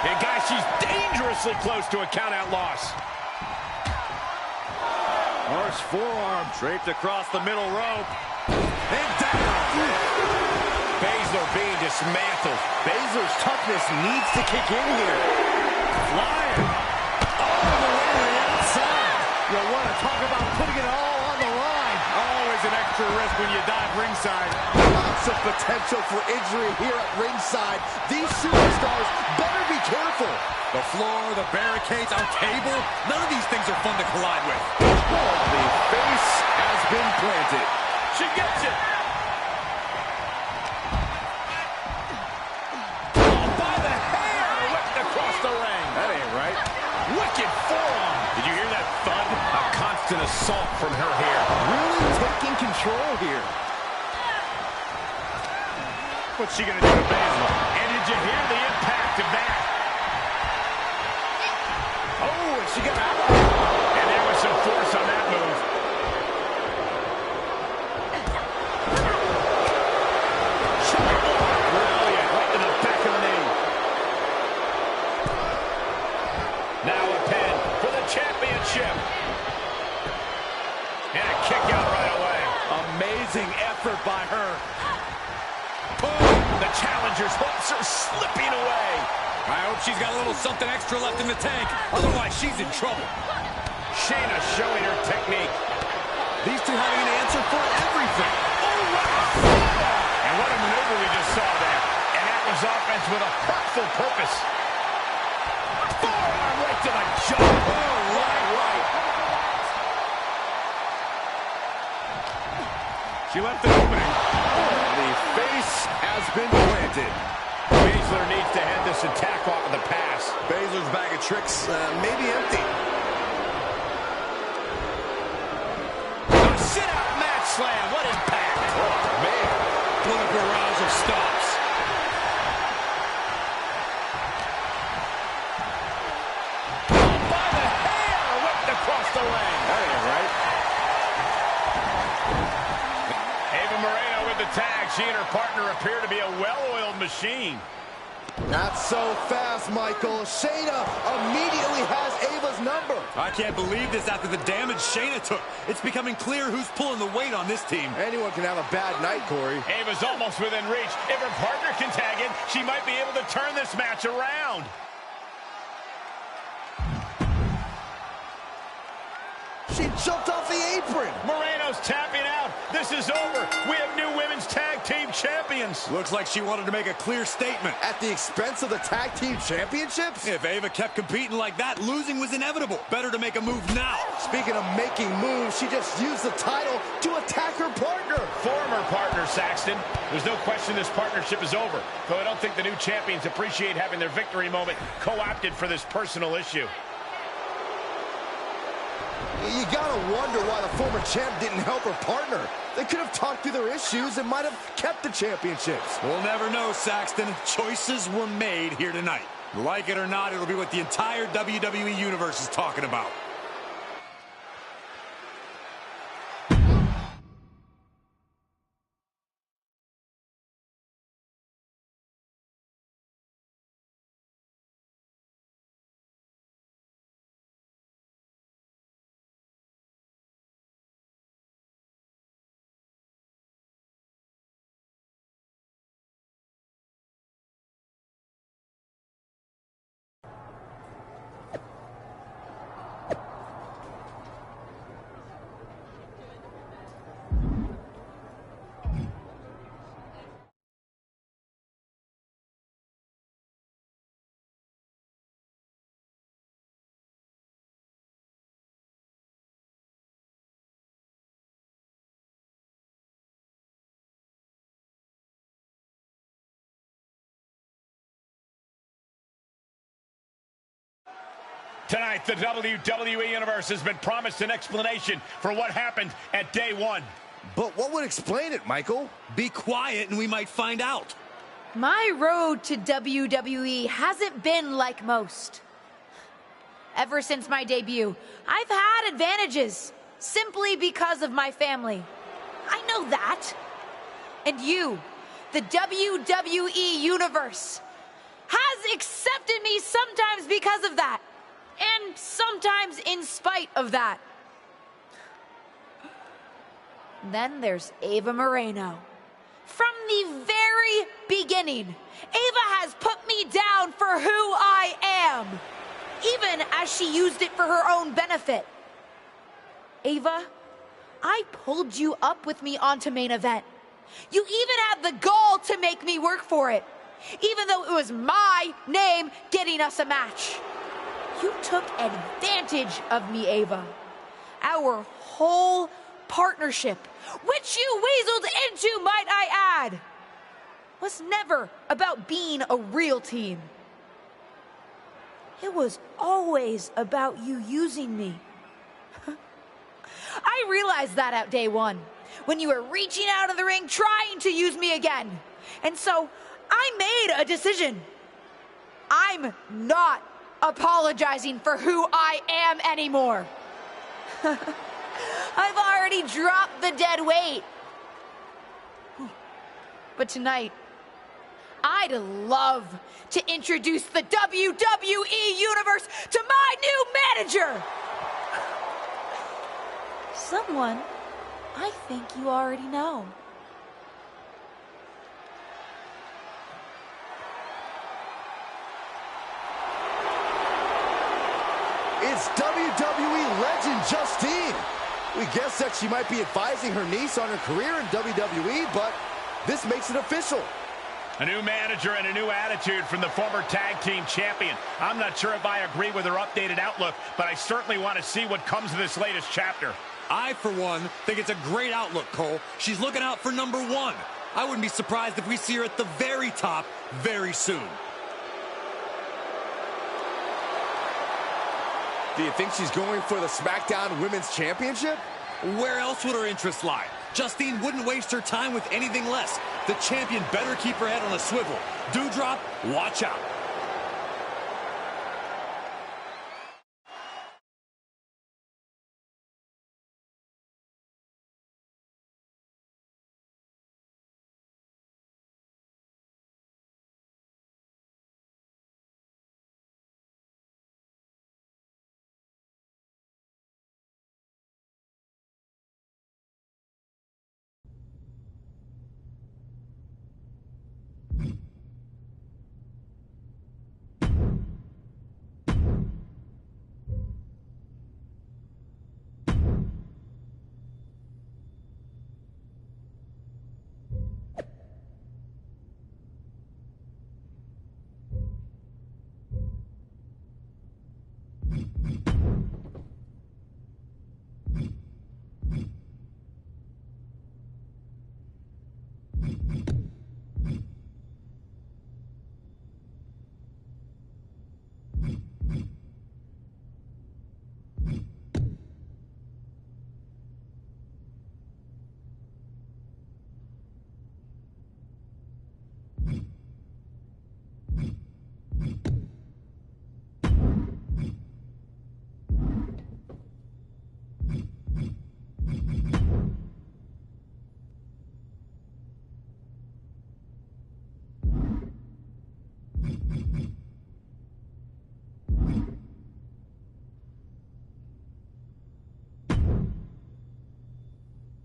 And guys, she's dangerously close to a count-out loss. Horse forearm draped across the middle rope. And down. Baszler being dismantled. Baszler's toughness needs to kick in here. Flying. All the way to the outside. You'll want to talk about putting it all on the line. Always an extra risk when you dive ringside. Lots of potential for injury here at ringside. These superstars better be careful. The floor, the barricades, our table, none of these things are fun to collide with. The face has been planted. She gets it. Wicked forearm. Did you hear that thud? A constant assault from her here. Really taking control here. What's she going to do to Baszler? And did you hear the impact of that? Oh, and she got out. And there was some force on that move. Brilliant. Right to the back of the knee. Now a pin for the championship. And a kick out right away. Amazing effort by her. Boom! The challenger's hopes are slipping away. I hope she's got a little something extra left in the tank. Otherwise, she's in trouble. Shayna showing her technique. These two having an answer for lands with a hurtful purpose. Forearm right to the jaw. Oh, right. She left an opening. The face has been planted. Baszler needs to head this attack off of the pass. Baszler's bag of tricks maybe empty. Sit-out match slam. What impact? Oh, man. What a barrage of stops. By the hair, whipped across the ring. That ain't right. Ava Moreno with the tag. She and her partner appear to be a well-oiled machine. Not so fast, Michael. Shayna immediately has Ava's number. I can't believe this after the damage Shayna took. It's becoming clear who's pulling the weight on this team. Anyone can have a bad night, Corey. Ava's almost within reach. If her partner can tag in, she might be able to turn this match around. She jumped off the apron. Moreno's tapping out. This is over. We have new women's tag team champions. Looks like she wanted to make a clear statement. At the expense of the tag team championships? If Ava kept competing like that, losing was inevitable. Better to make a move now. Speaking of making moves, she just used the title to attack her partner. Former partner, Saxton. There's no question this partnership is over, though I don't think the new champions appreciate having their victory moment co-opted for this personal issue. You gotta wonder why the former champ didn't help her partner. They could have talked through their issues and might have kept the championships. We'll never know, Saxton. Choices were made here tonight. Like it or not, it'll be what the entire WWE Universe is talking about. Tonight, the WWE Universe has been promised an explanation for what happened at Day 1. But what would explain it, Michael? Be quiet and we might find out. My road to WWE hasn't been like most. Ever since my debut, I've had advantages simply because of my family. I know that. And you, the WWE Universe, has accepted me sometimes because of that. And sometimes in spite of that. Then there's Ava Moreno. From the very beginning, Ava has put me down for who I am, even as she used it for her own benefit. Ava, I pulled you up with me onto main event. You even had the gall to make me work for it, even though it was my name getting us a match. You took advantage of me, Ava. Our whole partnership, which you weaseled into, might I add, was never about being a real team. It was always about you using me. I realized that at Day 1, when you were reaching out of the ring trying to use me again. And so I made a decision. I'm not apologizing for who I am anymore. I've already dropped the dead weight. But tonight, I'd love to introduce the WWE Universe to my new manager. Someone I think you already know. It's WWE legend Justine. We guessed that she might be advising her niece on her career in WWE, but this makes it official. A new manager and a new attitude from the former tag team champion. I'm not sure if I agree with her updated outlook, but I certainly want to see what comes of this latest chapter. I, for one, think it's a great outlook, Cole. She's looking out for #1. I wouldn't be surprised if we see her at the very top very soon. Do you think she's going for the SmackDown Women's Championship? Where else would her interest lie? Justine wouldn't waste her time with anything less. The champion better keep her head on a swivel. Dewdrop, watch out.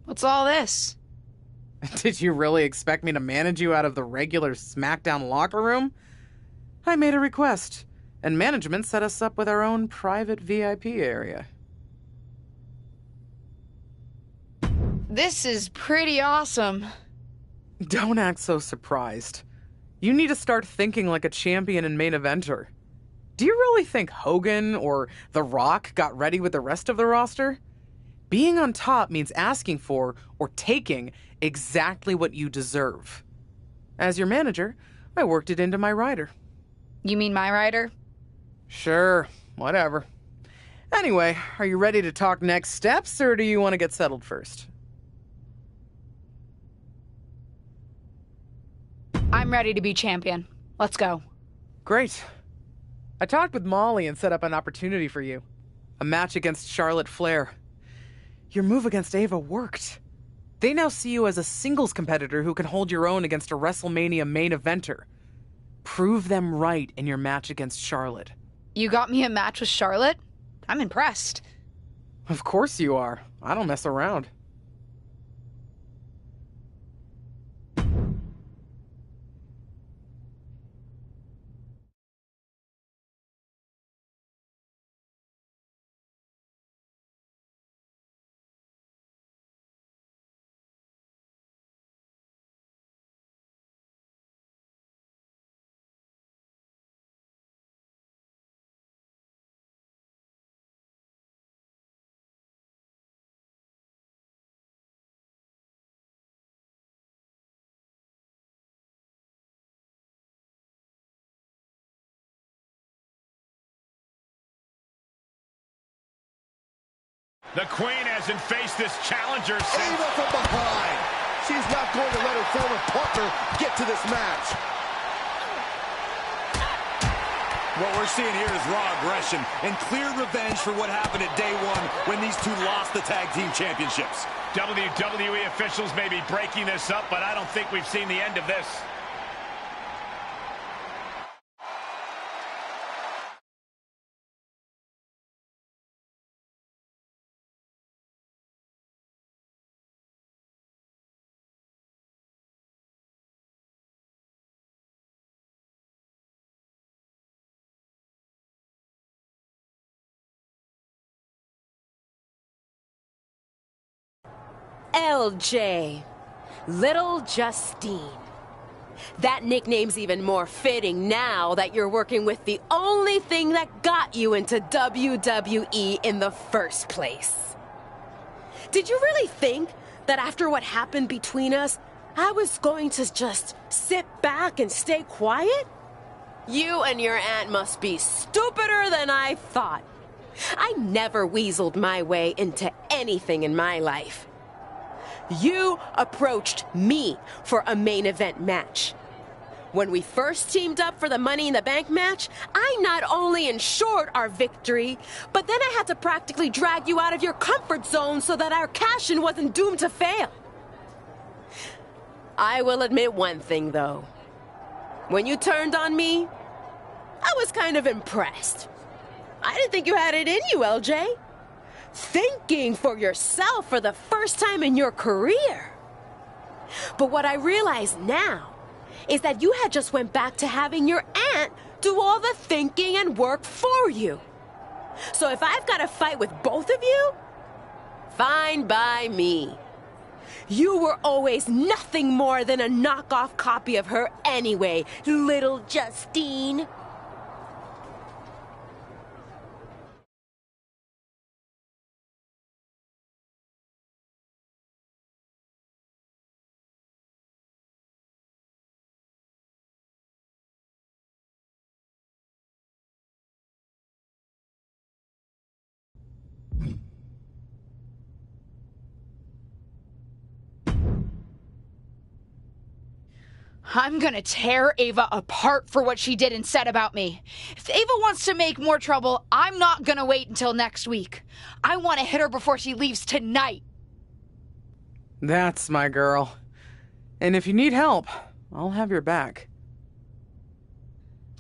What's all this? Did you really expect me to manage you out of the regular SmackDown locker room? I made a request, and management set us up with our own private VIP area. This is pretty awesome. Don't act so surprised. You need to start thinking like a champion and main eventer. Do you really think Hogan or The Rock got ready with the rest of the roster? Being on top means asking for or taking exactly what you deserve. As your manager, I worked it into my rider. You mean my rider? Sure, whatever. Anyway, are you ready to talk next steps, or do you want to get settled first? I'm ready to be champion. Let's go. Great. I talked with Molly and set up an opportunity for you. A match against Charlotte Flair. Your move against Ava worked. They now see you as a singles competitor who can hold your own against a WrestleMania main eventer. Prove them right in your match against Charlotte. You got me a match with Charlotte? I'm impressed. Of course you are. I don't mess around. The Queen hasn't faced this challenger since... Ava from behind. She's not going to let her former partner get to this match. What we're seeing here is raw aggression and clear revenge for what happened at day one when these two lost the tag team championships. WWE officials may be breaking this up, but I don't think we've seen the end of this. LJ, Little Justine. That nickname's even more fitting now that you're working with the only thing that got you into WWE in the first place. Did you really think that after what happened between us, I was going to just sit back and stay quiet? You and your aunt must be stupider than I thought. I never weaseled my way into anything in my life. You approached me for a main event match. When we first teamed up for the Money in the Bank match, I not only ensured our victory, but then I had to practically drag you out of your comfort zone so that our cash-in wasn't doomed to fail. I will admit one thing, though. When you turned on me, I was kind of impressed. I didn't think you had it in you, LJ. Thinking for yourself for the first time in your career. But what I realize now is that you had just went back to having your aunt do all the thinking and work for you. So if I've got to fight with both of you, fine by me. You were always nothing more than a knockoff copy of her anyway, little Justine. I'm gonna tear Ava apart for what she did and said about me. If Ava wants to make more trouble, I'm not gonna wait until next week. I want to hit her before she leaves tonight. That's my girl. And if you need help, I'll have your back.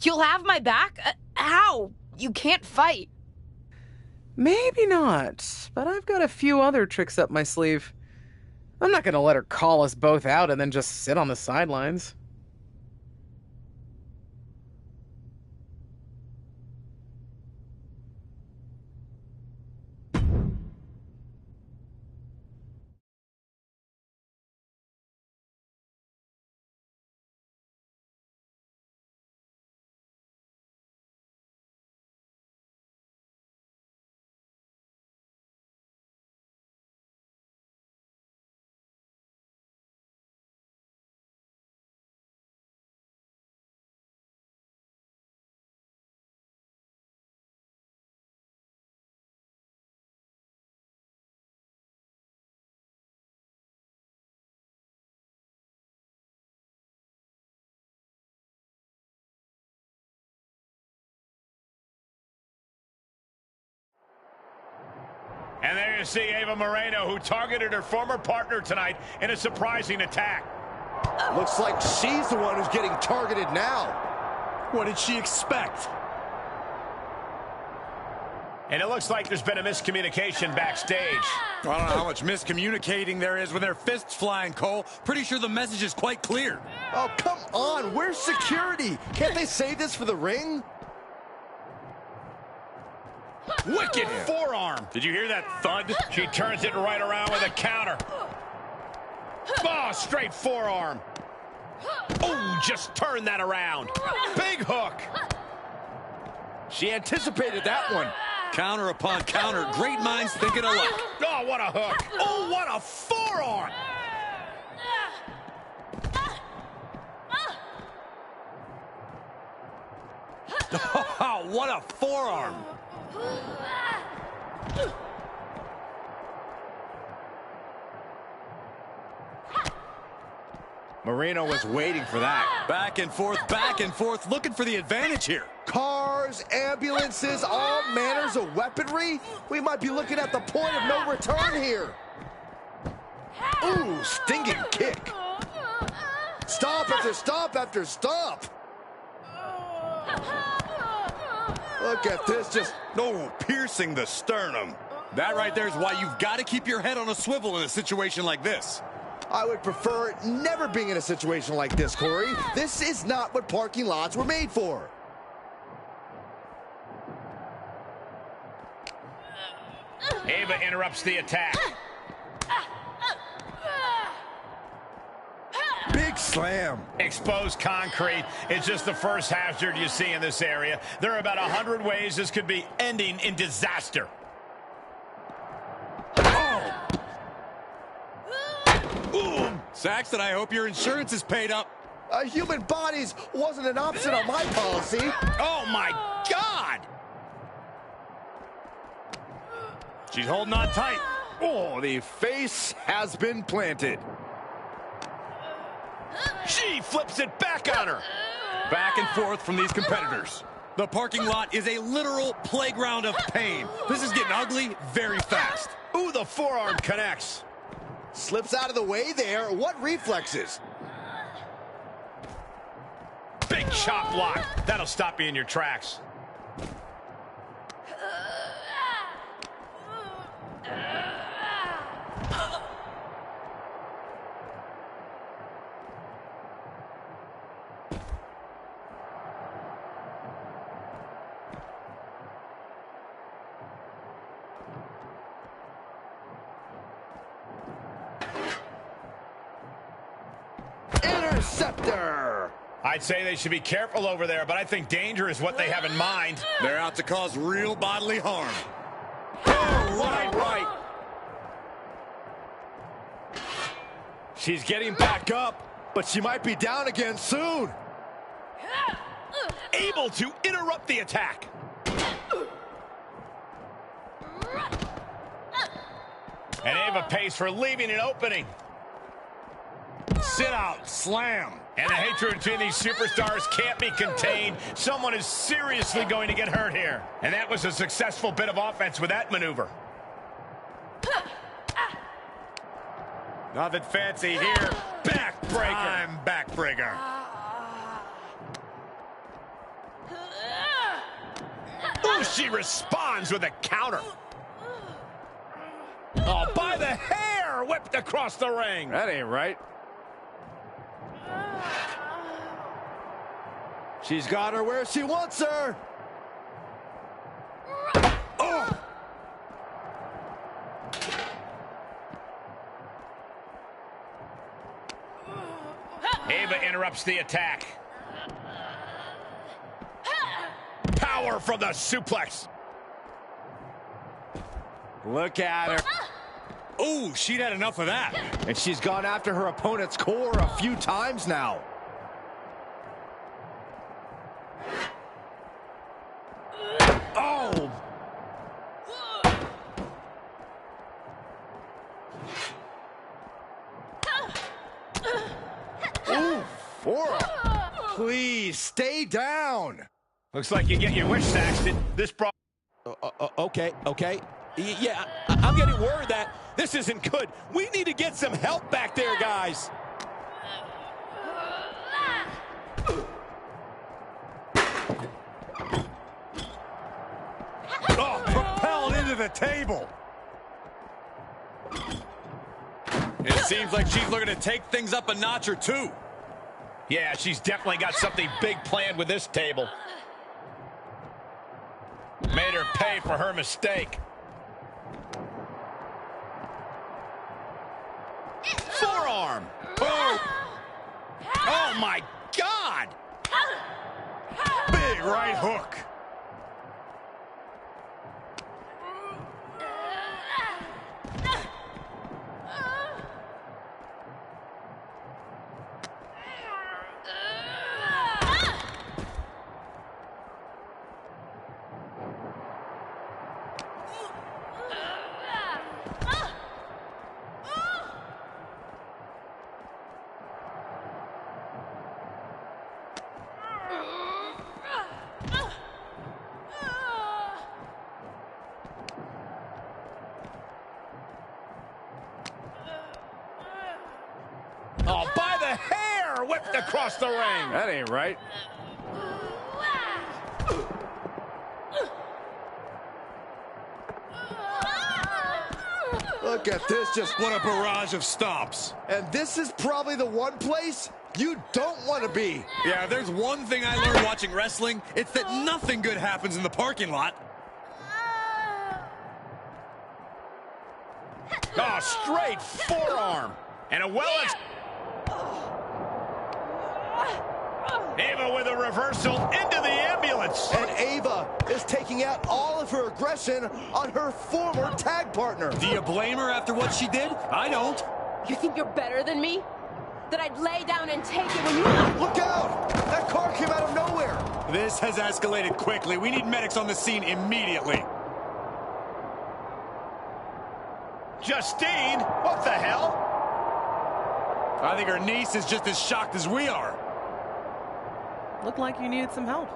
You'll have my back? How? You can't fight. Maybe not, but I've got a few other tricks up my sleeve. I'm not gonna let her call us both out and then just sit on the sidelines. And there you see Ava Moreno, who targeted her former partner tonight in a surprising attack. Looks like she's the one who's getting targeted now. What did she expect? And it looks like there's been a miscommunication backstage. I don't know how much miscommunicating there is when their fists flying, Cole. Pretty sure the message is quite clear. Oh, come on. Where's security? Can't they save this for the ring? Wicked forearm. Did you hear that thud? She turns it right around with a counter. Oh, straight forearm. Oh, just turn that around. Big hook. She anticipated that one. Counter upon counter. Great minds thinking alike. Oh, what a hook. Oh, what a forearm. Oh, what a forearm. Moreno was waiting for that. Back and forth, looking for the advantage here. Cars, ambulances, all manners of weaponry. We might be looking at the point of no return here. Ooh, stinging kick. Stop after stop after stop. Look at this, just piercing the sternum. That right there is why you've got to keep your head on a swivel in a situation like this. I would prefer never being in a situation like this, Corey. This is not what parking lots were made for. Ava interrupts the attack. Big slam. Exposed concrete is just the first hazard you see in this area. There are about 100 ways this could be ending in disaster. Boom! Saxton, I hope your insurance is paid up. Human bodies wasn't an option on my policy. Oh, my God! She's holding on tight. Oh, the face has been planted. She flips it back on her. Back and forth from these competitors. The parking lot is a literal playground of pain. This is getting ugly very fast. Ooh, the forearm connects. Slips out of the way there. What reflexes? Big chop block. That'll stop you in your tracks. Interceptor! I'd say they should be careful over there, but I think danger is what they have in mind. They're out to cause real bodily harm. Oh, right. She's getting back up, but she might be down again soon. Able to interrupt the attack. And Ava pays for leaving an opening. Sit out, slam. And the hatred between these superstars can't be contained. Someone is seriously going to get hurt here. And that was a successful bit of offense with that maneuver. Nothing fancy here. Backbreaker. I'm backbreaker. Ooh, she responds with a counter. Oh, by the hair, whipped across the ring. That ain't right. She's got her where she wants her. Oh! Ava interrupts the attack. Power from the suplex. Look at her. Ooh, she'd had enough of that. And she's gone after her opponent's core a few times now. Oh! Ooh, forearm. Please, stay down. Looks like you get your wish, Saxton. This brought... Okay. Yeah, I'm getting word that this isn't good. We need to get some help back there, guys. Oh, propelled into the table. It seems like she's looking to take things up a notch or two. Yeah, she's definitely got something big planned with this table. Made her pay for her mistake. Forearm. Oh. Oh, my God. Big right hook. Oh, by the hair, whipped across the ring. That ain't right. Look at this, just What a barrage of stops. and this is probably the one place you don't want to be. Yeah, if there's one thing I learned watching wrestling, it's that nothing good happens in the parking lot. Oh, straight forearm. And a well... Ava with a reversal into the ambulance. And Ava is taking out all of her aggression on her former tag partner. Do you blame her after what she did? I don't. You think you're better than me? That I'd lay down and take it when you... Look out! That car came out of nowhere. This has escalated quickly. We need medics on the scene immediately. Justine, what the hell? I think her niece is just as shocked as we are. Looked like you needed some help.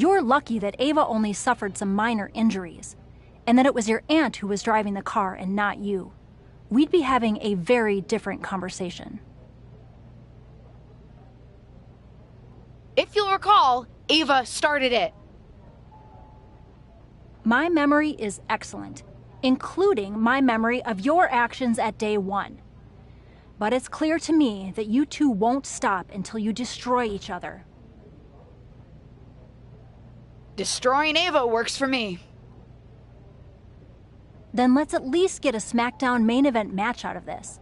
You're lucky that Ava only suffered some minor injuries, and that it was your aunt who was driving the car and not you. We'd be having a very different conversation. If you'll recall, Ava started it. My memory is excellent, including my memory of your actions at day one. But it's clear to me that you two won't stop until you destroy each other. Destroying Ava works for me. Then let's at least get a SmackDown main event match out of this.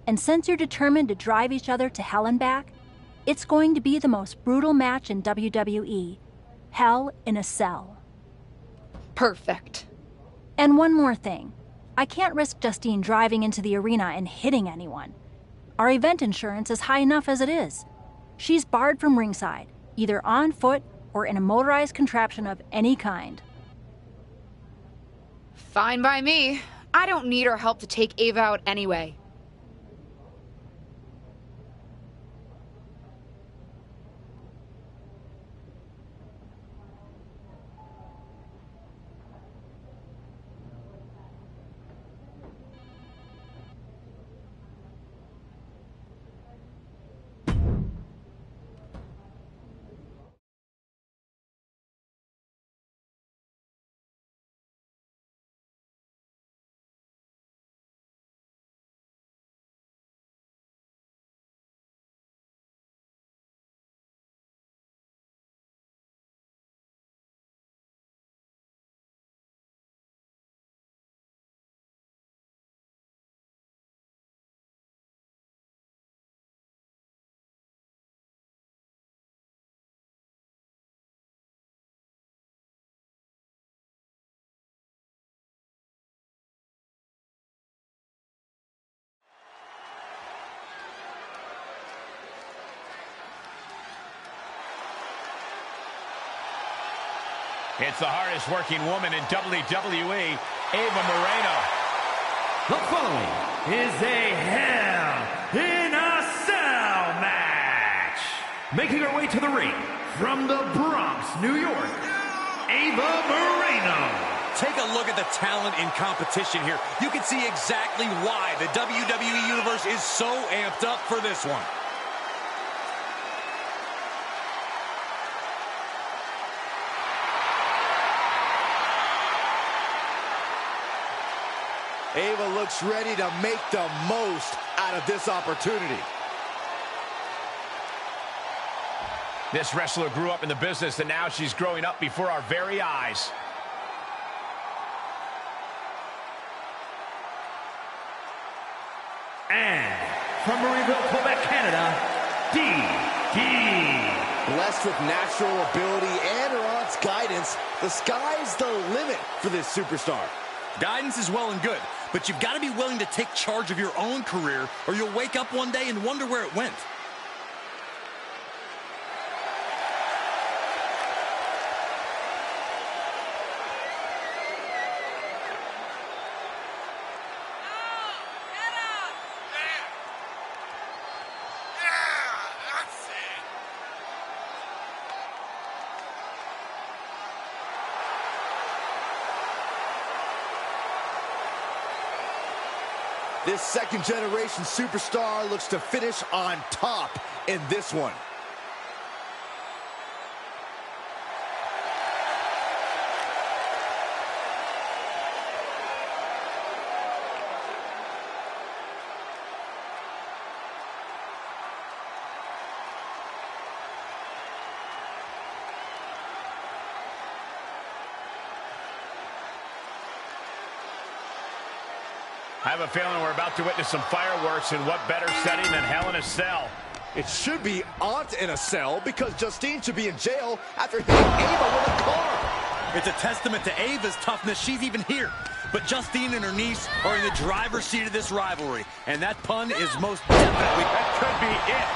And since you're determined to drive each other to hell and back, it's going to be the most brutal match in WWE. Hell in a Cell. Perfect. And one more thing. I can't risk Justine driving into the arena and hitting anyone. Our event insurance is high enough as it is. She's barred from ringside, either on foot or in a motorized contraption of any kind. Fine by me. I don't need her help to take Ava out anyway. It's the hardest working woman in WWE, Ava Moreno. The following is a Hell in a Cell match. Making her way to the ring from the Bronx, New York, Ava Moreno. Take a look at the talent in competition here. You can see exactly why the WWE Universe is so amped up for this one. Ava looks ready to make the most out of this opportunity. This wrestler grew up in the business, and now she's growing up before our very eyes. And from Marieville, Quebec, Canada, DD. Blessed with natural ability and her aunt's guidance, the sky's the limit for this superstar. Guidance is well and good, but you've got to be willing to take charge of your own career, or you'll wake up one day and wonder where it went. This second-generation superstar looks to finish on top in this one. I have a feeling we're about to witness some fireworks, in what better setting than Hell in a Cell. It should be Aunt in a cell, because Justine should be in jail after hitting Ava with a car. It's a testament to Ava's toughness she's even here. But Justine and her niece are in the driver's seat of this rivalry, and that pun is most definitely... That could be it.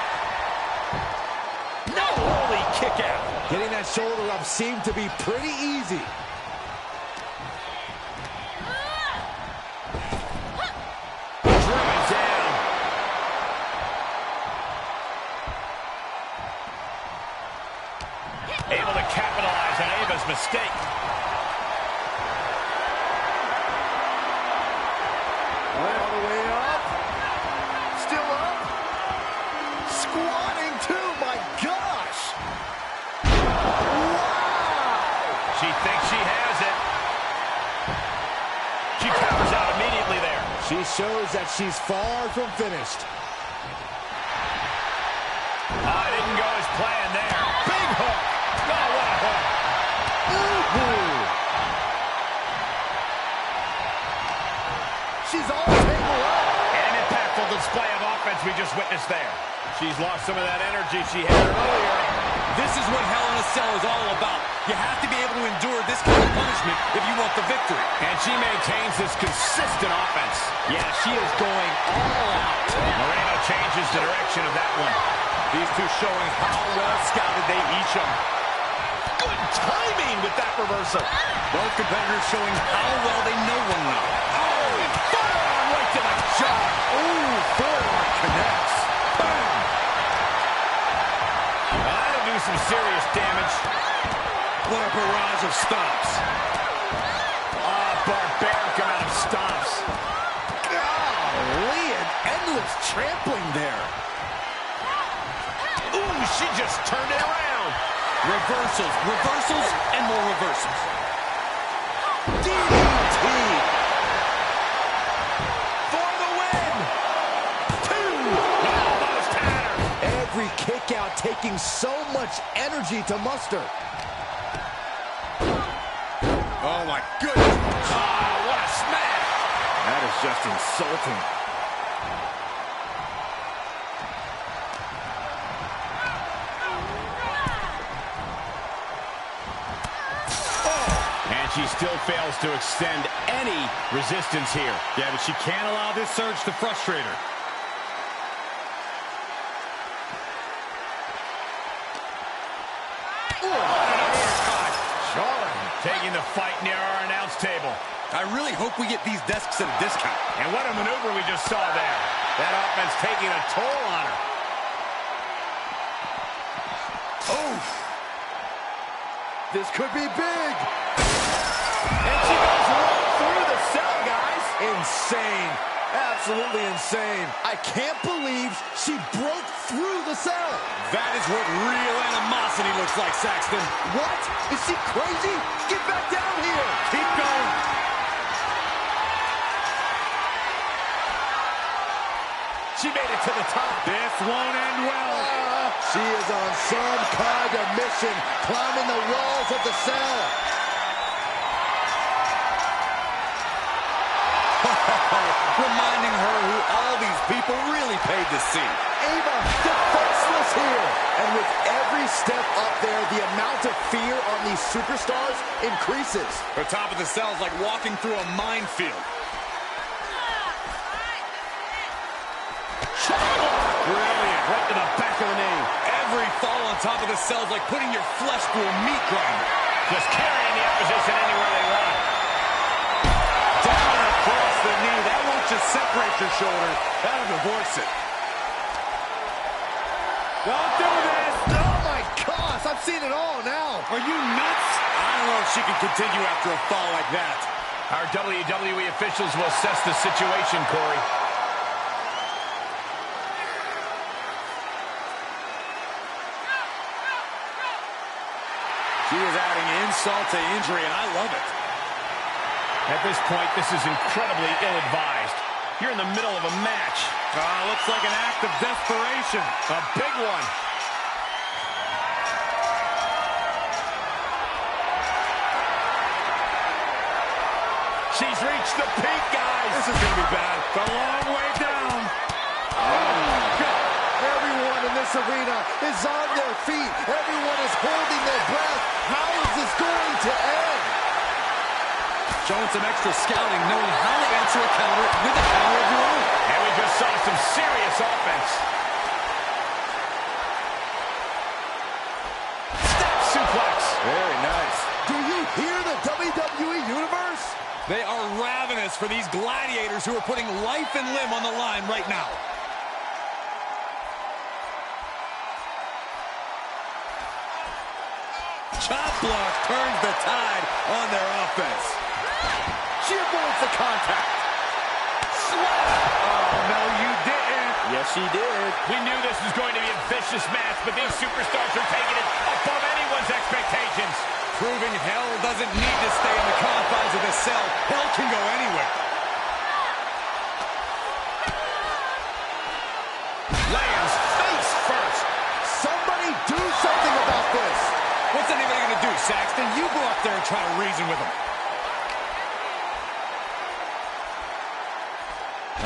No, holy kick out. Getting that shoulder up seemed to be pretty easy. Able to capitalize on Ava's mistake. All the way up. Still up. Squatting too, my gosh. Wow. She thinks she has it. She powers out immediately there. She shows that she's far from finished. Oh, it didn't go as planned there. Big hook. Oh, what a hook. She's all tangled up. An impactful display of offense we just witnessed there. She's lost some of that energy she had earlier. This is what Hell in a Cell is all about. You have to be able to endure this kind of punishment if you want the victory. And she maintains this consistent offense. Yeah, she is going all out. Moreno changes the direction of that one. These two showing how well scouted they each are. Good timing with that reversal. Both competitors showing how well they know one another. Oh, forearm right to the jaw. Ooh, forearm connects. Boom. That'll do some serious damage. What a barrage of stomps. Barbaric amount of stomps. Golly, an endless trampling there. Ooh, she just turned it around. Reversals, reversals, and more reversals. DDT. For the win. 2. Almost had her. Every kick out taking so much energy to muster. Oh, my goodness. Oh, what a smash. That is just insulting. And she still fails to extend any resistance here. Yeah, but she can't allow this surge to frustrate her. Taking the fight near our announce table. I really hope we get these desks at a discount. And what a maneuver we just saw there. That offense taking a toll on her. Oh! This could be big. And she goes right through the cell, guys. Insane. Absolutely insane. I can't believe she broke through the cell. That is what real animosity looks like, Saxton. What? Is she crazy? Get back down here. Keep going. She made it to the top. This won't end well. She is on some kind of mission, climbing the walls of the cell. Reminding her who all these people really paid to see. Ava defenseless here. And with every step up there, the amount of fear on these superstars increases. The top of the cell is like walking through a minefield. Brilliant. Right to the back of the knee. Every fall on top of the cell is like putting your flesh through a meat grinder. Just carrying the opposition anywhere they want. Down across the knee. That won't just separate your shoulder. That'll divorce it. Don't do this. Oh, my gosh. I've seen it all now. Are you nuts? I don't know if she can continue after a fall like that. Our WWE officials will assess the situation, Corey. She is adding insult to injury, and I love it. At this point, this is incredibly ill-advised. You're in the middle of a match. Looks like an act of desperation. A big one. She's reached the peak, guys. This is going to be bad. It's a long way down. Everyone in this arena is on their feet. Everyone is holding their breath. How is this going to end? Showing some extra scouting, knowing how to answer a counter with a counter of your own. And we just saw some serious offense. Step suplex. Very nice. Do you hear the WWE Universe? They are ravenous for these gladiators who are putting life and limb on the line right now. Chop block turns the tide on their offense. She avoids the contact. Oh, no, you didn't. Yes, she did. We knew this was going to be a vicious match, but these superstars are taking it above anyone's expectations. Proving hell doesn't need to stay in the confines of the cell. Hell can go anywhere. Lands face first. Somebody do something about this. What's anybody going to do, Saxton? You go up there and try to reason with him.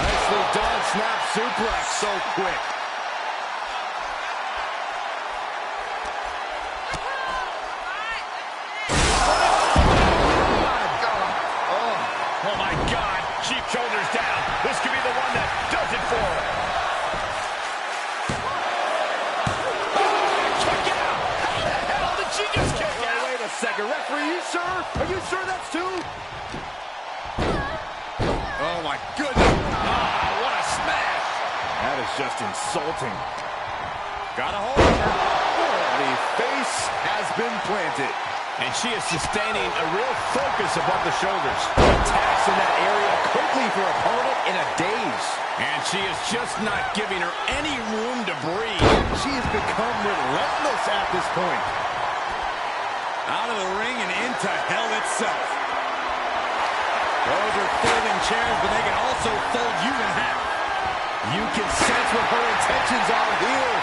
Nicely done. Snap suplex. So quick. Oh, my God. Cheap shoulders down. This could be the one that does it for her. Kick out. How the hell did she just kick out? Wait a second. Referee, you sure? Are you sure that's two? Oh, my goodness. What a smash. That is just insulting. Got a hold of her. The face has been planted. And she is sustaining a real focus above the shoulders. Attacks in that area quickly for her opponent in a daze. And she is just not giving her any room to breathe. She has become relentless at this point. Out of the ring and into hell itself. Those are folding chairs, but they can also fold you in half. You can sense what her intentions are here.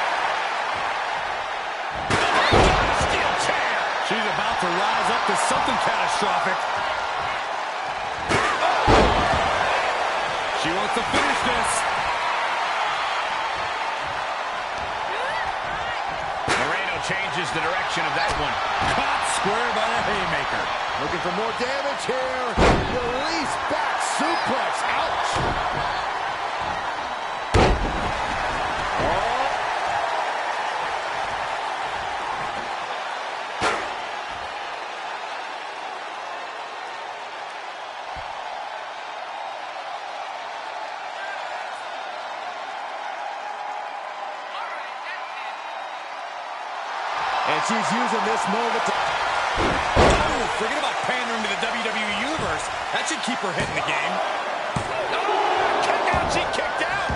Steel chair. She's about to rise up to something catastrophic. She wants to finish this. Moreno changes the direction of that one. Caught square by the haymaker. Looking for more damage here. Release back suplex. Ouch. And she's using this moment to... Oh, forget about pandering to the WWE Universe. That should keep her hitting the game. Oh, kick out. She kicked out.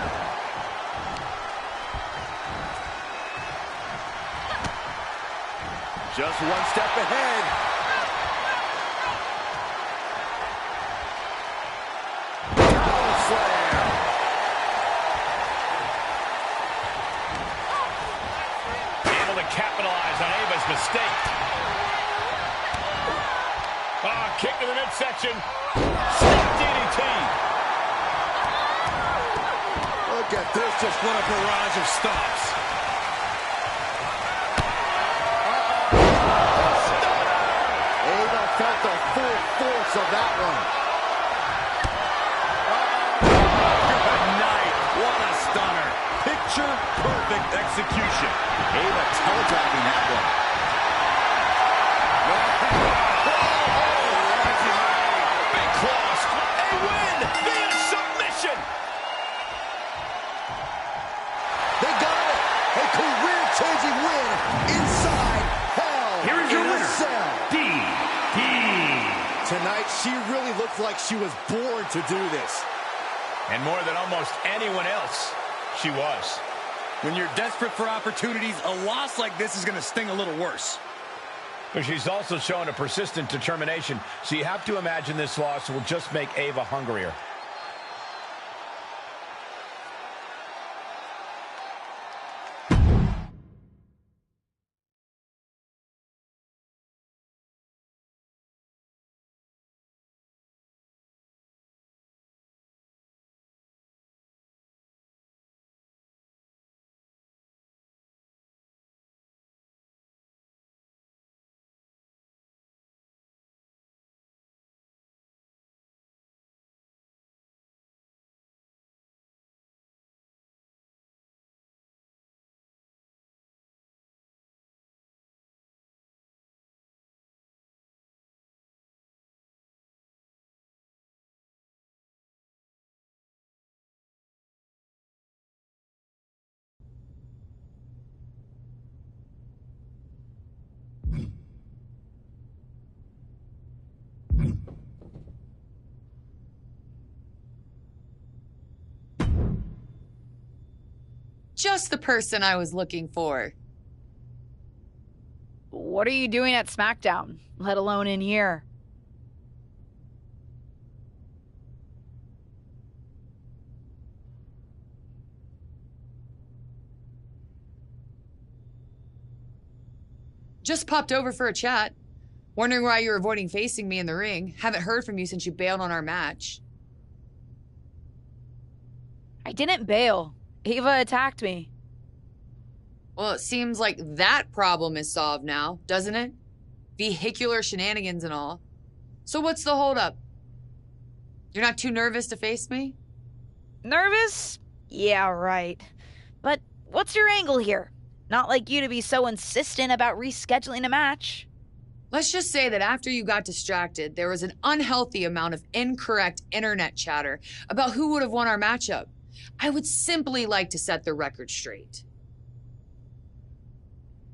Just one step ahead. Power slam. Able to capitalize on Ava's mistake. Kick to the midsection. Step DDT. Look at this, just what a barrage of stomps. Ava felt the full force of that one. Good night. What a stunner. looked like she was born to do this. And more than almost anyone else, she was. When you're desperate for opportunities, a loss like this is going to sting a little worse. But she's also shown a persistent determination, so you have to imagine this loss will just make Ava hungrier. Just the person I was looking for. What are you doing at SmackDown, let alone in here? Just popped over for a chat. Wondering why you're avoiding facing me in the ring. Haven't heard from you since you bailed on our match. I didn't bail. Ava attacked me. Well, it seems like that problem is solved now, doesn't it? Vehicular shenanigans and all. So what's the holdup? You're not too nervous to face me? Nervous? Yeah, right. But what's your angle here? Not like you to be so insistent about rescheduling a match. Let's just say that after you got distracted, there was an unhealthy amount of incorrect internet chatter about who would have won our matchup. I would simply like to set the record straight.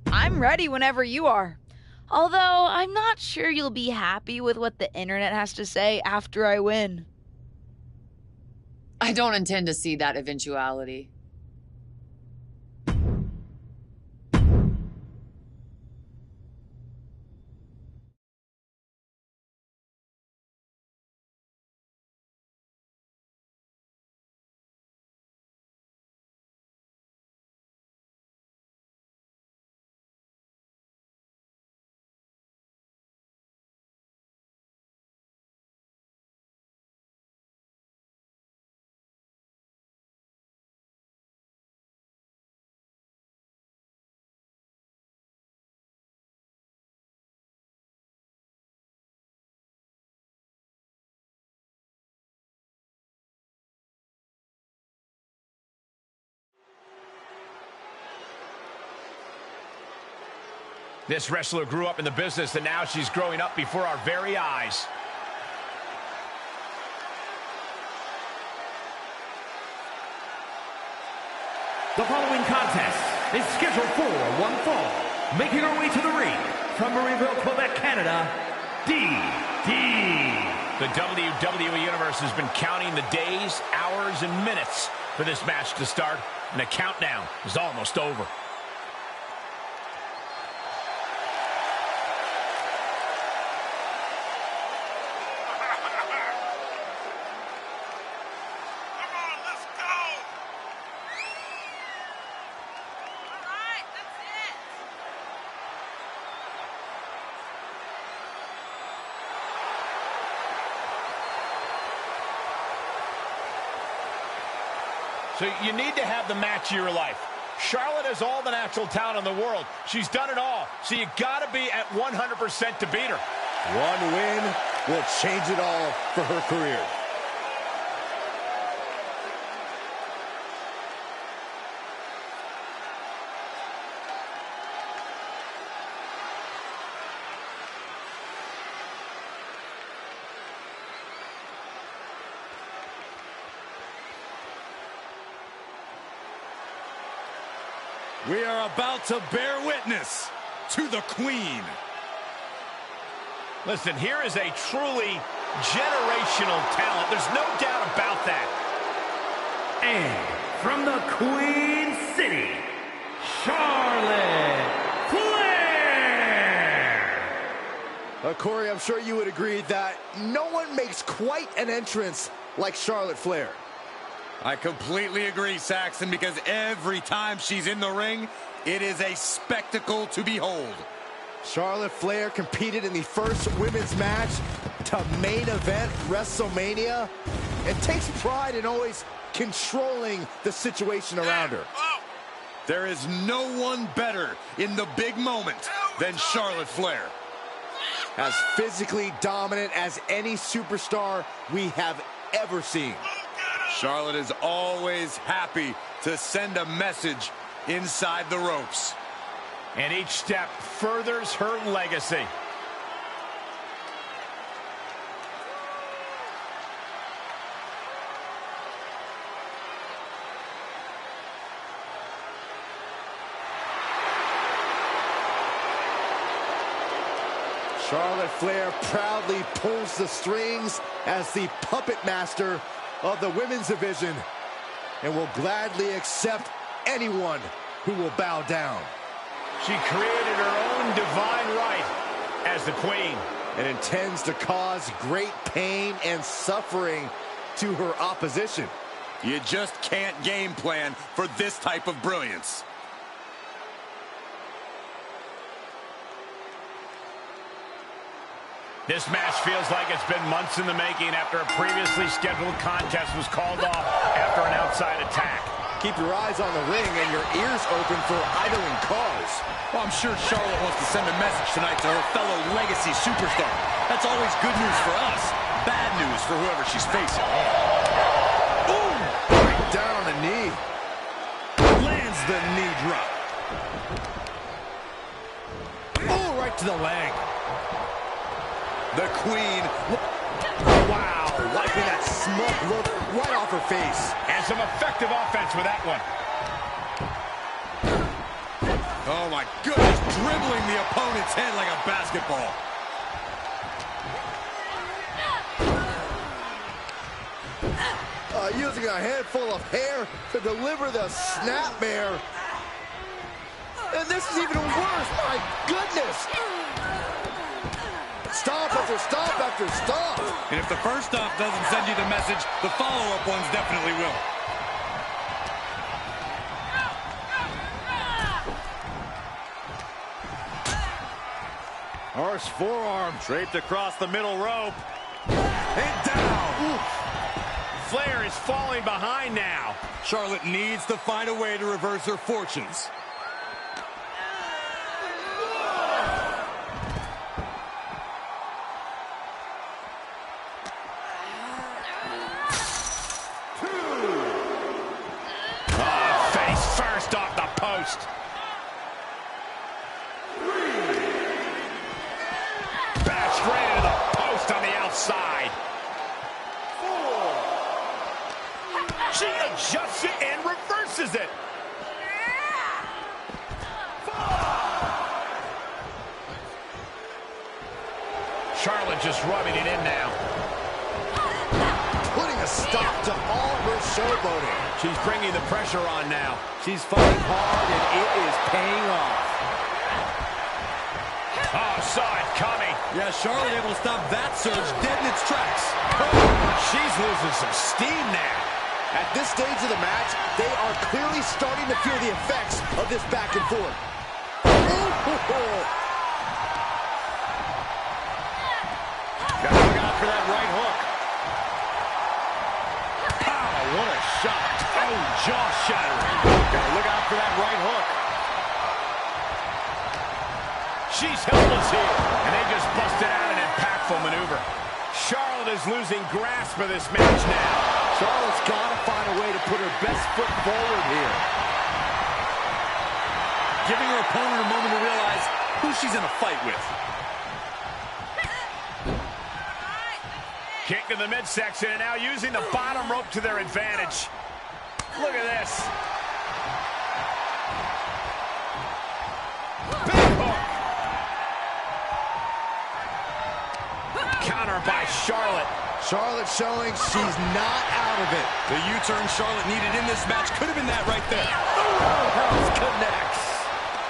I'm ready whenever you are. Although, I'm not sure you'll be happy with what the internet has to say after I win. I don't intend to see that eventuality. This wrestler grew up in the business, and now she's growing up before our very eyes. The following contest is scheduled for one fall. Making her way to the ring from Marieville, Quebec, Canada, DD. The WWE Universe has been counting the days, hours, and minutes for this match to start, and the countdown is almost over. So you need to have the match of your life. Charlotte has all the natural talent in the world. She's done it all. So you got to be at 100% to beat her. One win will change it all for her career. We are about to bear witness to the Queen. Listen, here is a truly Generational talent. There's no doubt about that. And from the Queen City, Charlotte Flair. Corey, I'm sure you would agree that no one makes quite an entrance like Charlotte Flair. I completely agree, Saxton, because every time she's in the ring, it is a spectacle to behold. Charlotte Flair competed in the first women's match to main event WrestleMania and takes pride in always controlling the situation around her. There is no one better in the big moment than Charlotte Flair. As physically dominant as any superstar we have ever seen. Charlotte is always happy to send a message inside the ropes. And each step furthers her legacy. Charlotte Flair proudly pulls the strings as the puppet master of the women's division and will gladly accept anyone who will bow down. She created her own divine right as the queen and intends to cause great pain and suffering to her opposition. You just can't game plan for this type of brilliance. This match feels like it's been months in the making after a previously scheduled contest was called off after an outside attack. Keep your eyes on the ring and your ears open for idling cars. Well, I'm sure Charlotte wants to send a message tonight to her fellow legacy superstar. That's always good news for us, bad news for whoever she's facing. Boom! Right down on the knee. Lands the knee drop. Oh, right to the leg. The queen. Wow, wiping that smug look right off her face. And some effective offense with that one. Oh my goodness, dribbling the opponent's head like a basketball. Using a handful of hair to deliver the snapmare. And this is even worse, my goodness. Stop after stop after stop. And if the first stop doesn't send you the message, the follow-up ones definitely will. Harsh forearm draped across the middle rope. And down. Oof. Flair is falling behind now. Charlotte needs to find a way to reverse her fortunes. Off the post. Bashed right into the post on the outside. 4. She adjusts it and reverses it. 5. Charlotte just rubbing it in now. Putting a stop to all her showboating. She's bringing the pressure on now. She's fighting hard, and it is paying off. Oh, saw it coming. Yeah, Charlotte able to stop that surge dead in its tracks. She's losing some steam now. At this stage of the match, they are clearly starting to feel the effects of this back and forth. Gotta look out for that right hook. What a shot. Oh, jaw-shattering. Gotta look out for that right hook. She's helpless here. And they just busted out an impactful maneuver. Charlotte is losing grasp of this match now. Charlotte's got to find a way to put her best foot forward here. Giving her opponent a moment to realize who she's in a fight with. Kick to the midsection, and now using the bottom rope to their advantage. Look at this. Big hook. counter by Charlotte. Charlotte showing she's not out of it. The U-turn Charlotte needed in this match could have been that right there. Roundhouse connects.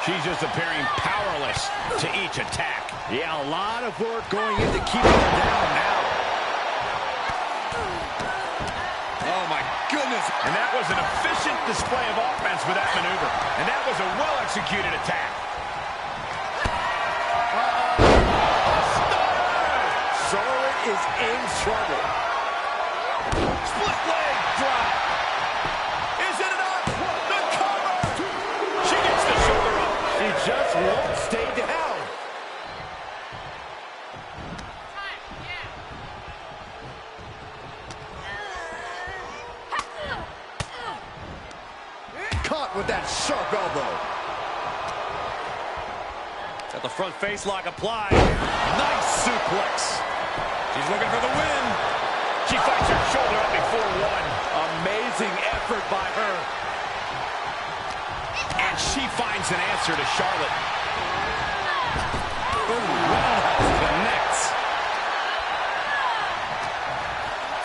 She's just appearing powerless to each attack. Yeah, a lot of work going into keeping her down now. Oh, my goodness. And that was an efficient display of offense with that maneuver. And that was a well-executed attack. Charlotte is in trouble. Split leg drop. Is it enough? The cover. She gets the shoulder up. She just won't stay down. Caught with that sharp elbow. Got the front face lock applied. Nice suplex. She's looking for the win. She fights her shoulder up before one. Amazing effort by her. And she finds an answer to Charlotte. Roundhouse connects.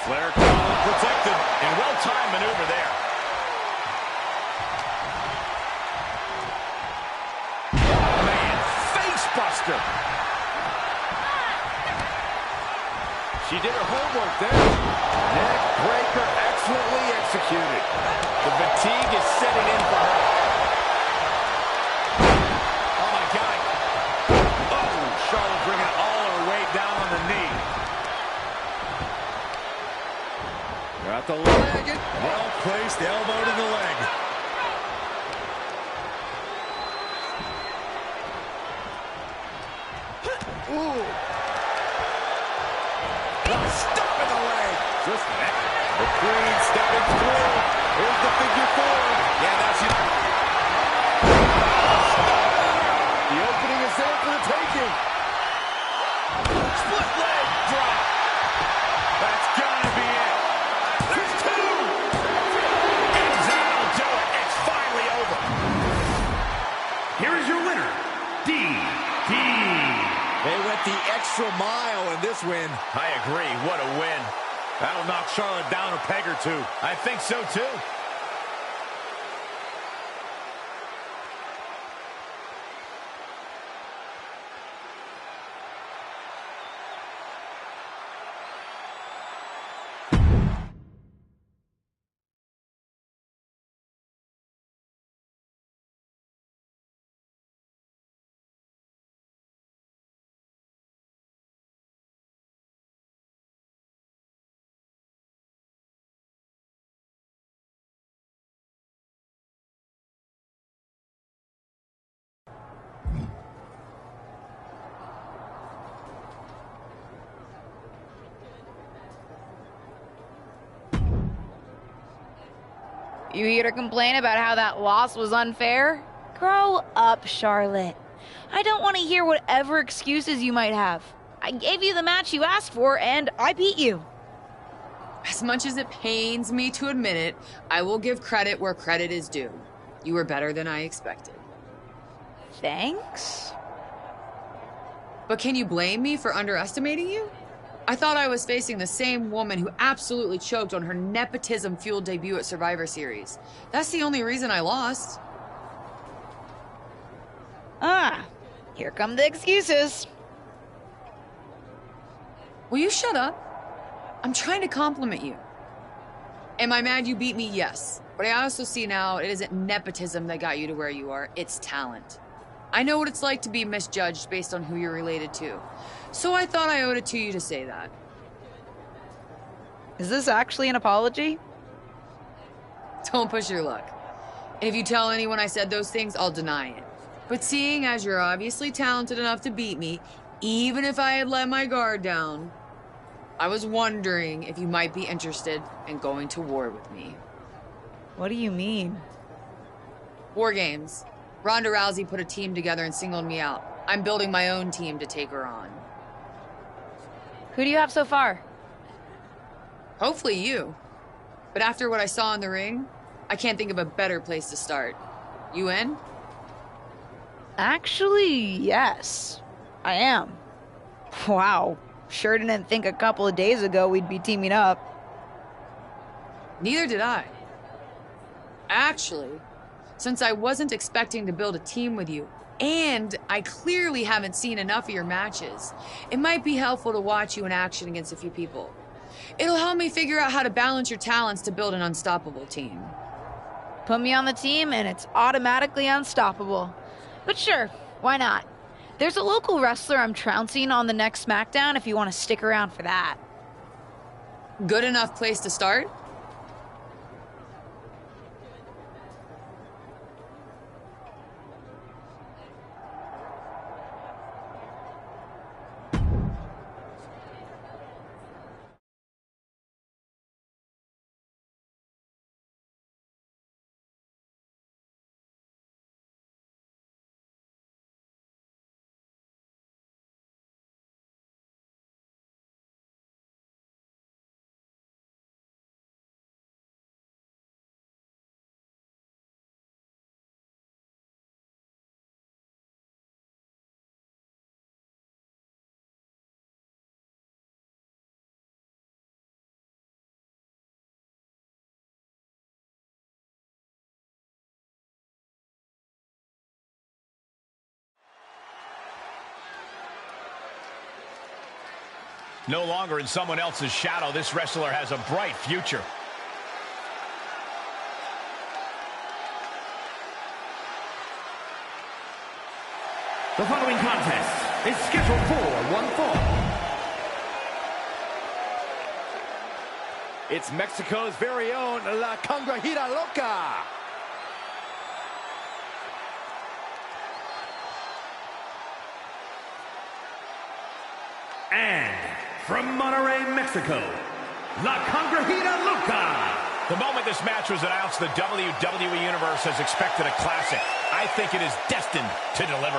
Flair collar protected. And well-timed maneuver there. Man, face buster. She did her homework there. Neck breaker excellently executed. The fatigue is setting in for her. Oh, my God. Oh, Charlotte bringing all her weight down on the knee. Got the leg. Well-placed elbow to the leg. Ooh. Stop in the leg. Just that. The Queen stepping through. Here's the figure four. Yeah, that's it. The opening is there for the taking. Split leg drop. That's gotta be it. There's two. And that'll do it. It's finally over. Here is your winner, DDT. They went the extra mile in this win. I agree. What a win. That'll knock Charlotte down a peg or two. I think so, too. You here to complain about how that loss was unfair? Grow up, Charlotte. I don't want to hear whatever excuses you might have. I gave you the match you asked for, and I beat you. As much as it pains me to admit it, I will give credit where credit is due. You were better than I expected. Thanks. But can you blame me for underestimating you? I thought I was facing the same woman who absolutely choked on her nepotism-fueled debut at Survivor Series. That's the only reason I lost. Here come the excuses. Will you shut up? I'm trying to compliment you. Am I mad you beat me? Yes. But I also see now it isn't nepotism that got you to where you are, it's talent. I know what it's like to be misjudged based on who you're related to. So I thought I owed it to you to say that. Is this actually an apology? Don't push your luck. And if you tell anyone I said those things, I'll deny it. But seeing as you're obviously talented enough to beat me, even if I had let my guard down, I was wondering if you might be interested in going to war with me. What do you mean? War Games. Ronda Rousey put a team together and singled me out. I'm building my own team to take her on. Who do you have so far? Hopefully you. But after what I saw in the ring, I can't think of a better place to start. You in? Actually, yes. I am. Wow. Sure didn't think a couple of days ago we'd be teaming up. Neither did I. Actually, since I wasn't expecting to build a team with you, and I clearly haven't seen enough of your matches, it might be helpful to watch you in action against a few people. It'll help me figure out how to balance your talents to build an unstoppable team. Put me on the team and it's automatically unstoppable. But sure, why not? There's a local wrestler I'm trouncing on the next SmackDown if you want to stick around for that. Good enough place to start? No longer in someone else's shadow, this wrestler has a bright future. The following contest is scheduled for one fall. It's Mexico's very own La Congrejita Loca. And from Monterrey, Mexico, La Congrejita Loca. The moment this match was announced, the WWE Universe has expected a classic. I think it is destined to deliver.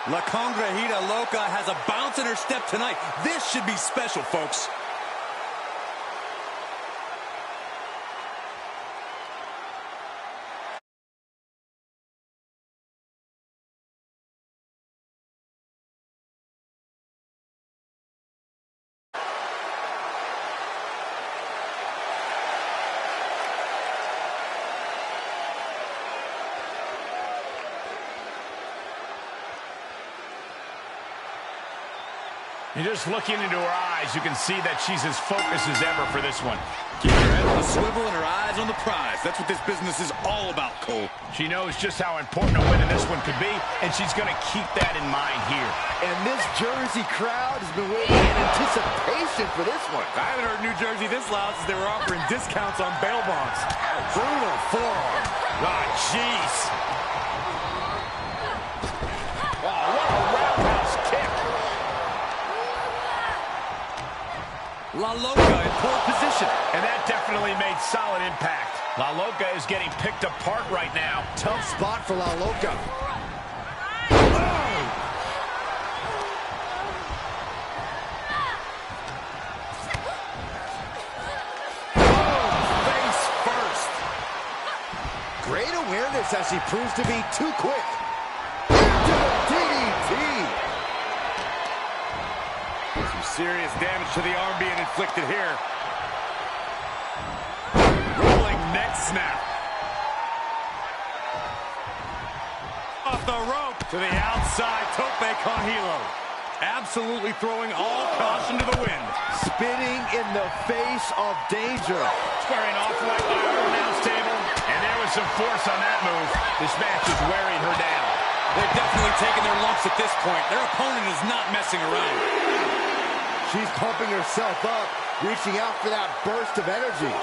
La Congrejita Loca has a bounce in her step tonight. This should be special, folks. You're just looking into her eyes. You can see that she's as focused as ever for this one. Keep her head on a swivel and her eyes on the prize. That's what this business is all about, Cole. She knows just how important a win in this one could be, and she's going to keep that in mind here. And this Jersey crowd has been waiting in anticipation for this one. I haven't heard New Jersey this loud since they were offering discounts on bail bonds. Brutal forearm. Ah, jeez. Oh, what a roundhouse kick. La Loca in poor position. And that definitely made solid impact. La Loca is getting picked apart right now. Tough spot for La Loca. Face first. Great awareness as she proves to be too quick. Into the DDT. Some serious damage to the arm being inflicted here. Rolling neck snap. Off the rope to the outside. Tope con hilo. Absolutely throwing all caution to the wind. Spitting in the face of danger. Squaring off right by the announce table. And there was some force on that move. This match is wearing her down. They've definitely taken their lumps at this point. Their opponent is not messing around. She's pumping herself up, reaching out for that burst of energy.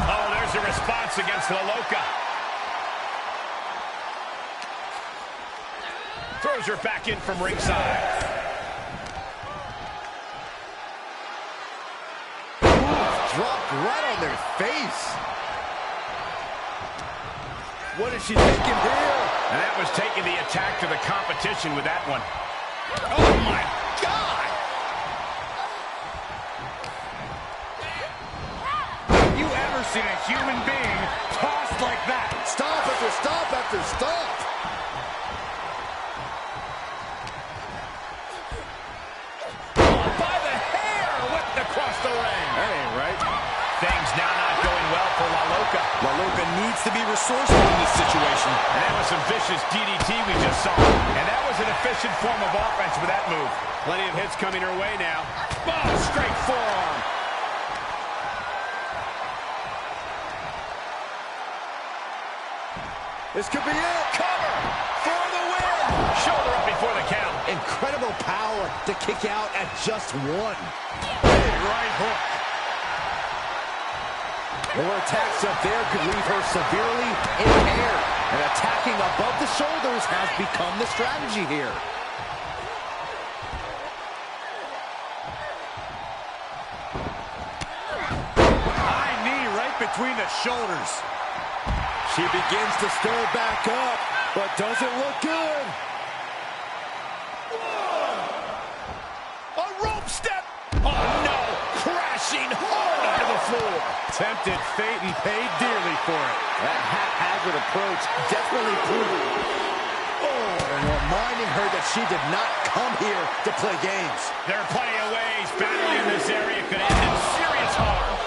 Oh, there's a response against La Loca. Throws her back in from ringside. Dropped right on their face. What is she thinking here? And that was taking the attack to the competition with that one. Oh, my God! never seen a human being tossed like that. Stop after stop after stop. By the hair, whipped across the ring. That ain't right. Things now not going well for La Loca. La Loca needs to be resourceful in this situation. And that was some vicious DDT we just saw. And that was an efficient form of offense with that move. Plenty of hits coming her way now. Oh, straight forearm. This could be it. Cover for the win. Shoulder up before the count. Incredible power to kick out at just one. Big right hook. More attacks up there could leave her severely impaired. And attacking above the shoulders has become the strategy here. High knee right between the shoulders. She begins to stir back up, but doesn't look good. A rope step. Oh, no. Crashing hard onto the floor. Tempted fate and paid dearly for it. That haphazard approach definitely proved. And reminding her that she did not come here to play games. There are plenty of ways battling in this area could end in serious harm.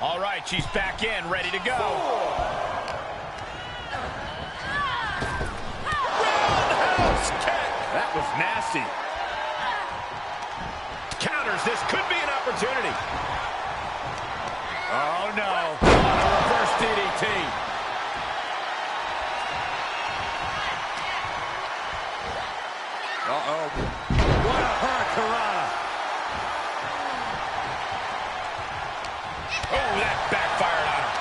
All right, she's back in, ready to go. Roundhouse kick. That was nasty. Counters, this could be an opportunity. Oh, no. A reverse DDT. Uh-oh. What a hurricanrana. Oh, that backfired on him.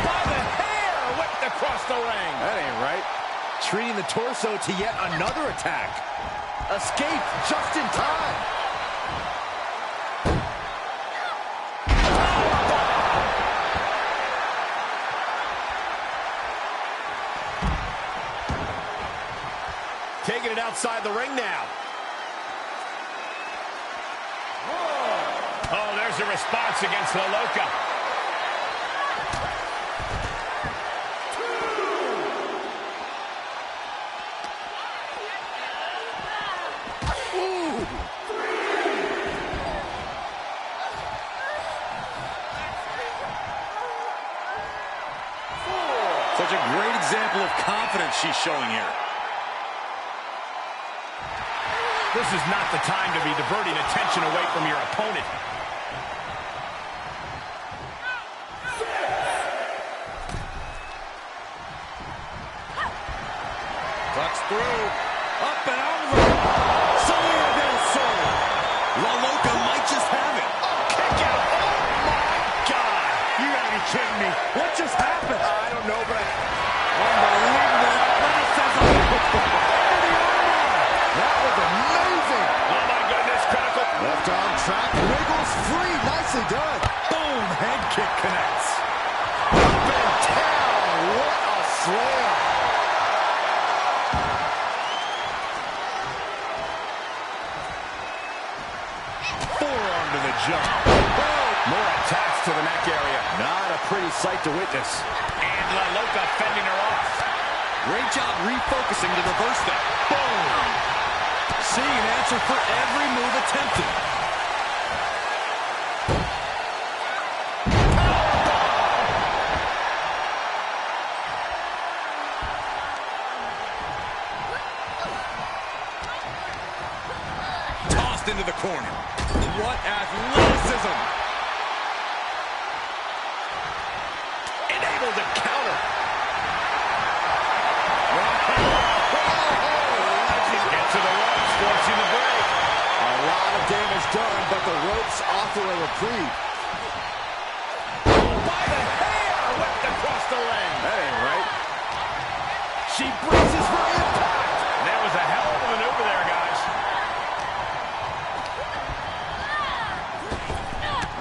By the hair, whipped across the ring. That ain't right. Treating the torso to yet another attack. Escape just in time. Taking it outside the ring now. Oh, there's a response against La Loca. Such a great example of confidence she's showing here. This is not the time to be diverting attention away from your opponent. Tucks through. Up and over. Salida del Sol. La Loca might just have it. Kick out. Oh, my God. You gotta be kidding me. What just happened? I don't know, but Unbelievable athleticism. That was amazing. Oh, my goodness, critical. Left arm track, wiggles free. Nicely done. Boom, head kick connects. Up and down. What a slam. Forearm to the jump. More attacks to the neck area. Not a pretty sight to witness. And La Loca fending her off. Great job refocusing to reverse that. Boom. Seeing an answer for every move attempted. Tossed into the corner. What athleticism. Able to counter. Get to the ropes, forcing the break. A lot of damage done, but the ropes offer a reprieve. By the hair, whipped across the ring. That ain't right. She braces for impact. That was a hell of a maneuver there, guys.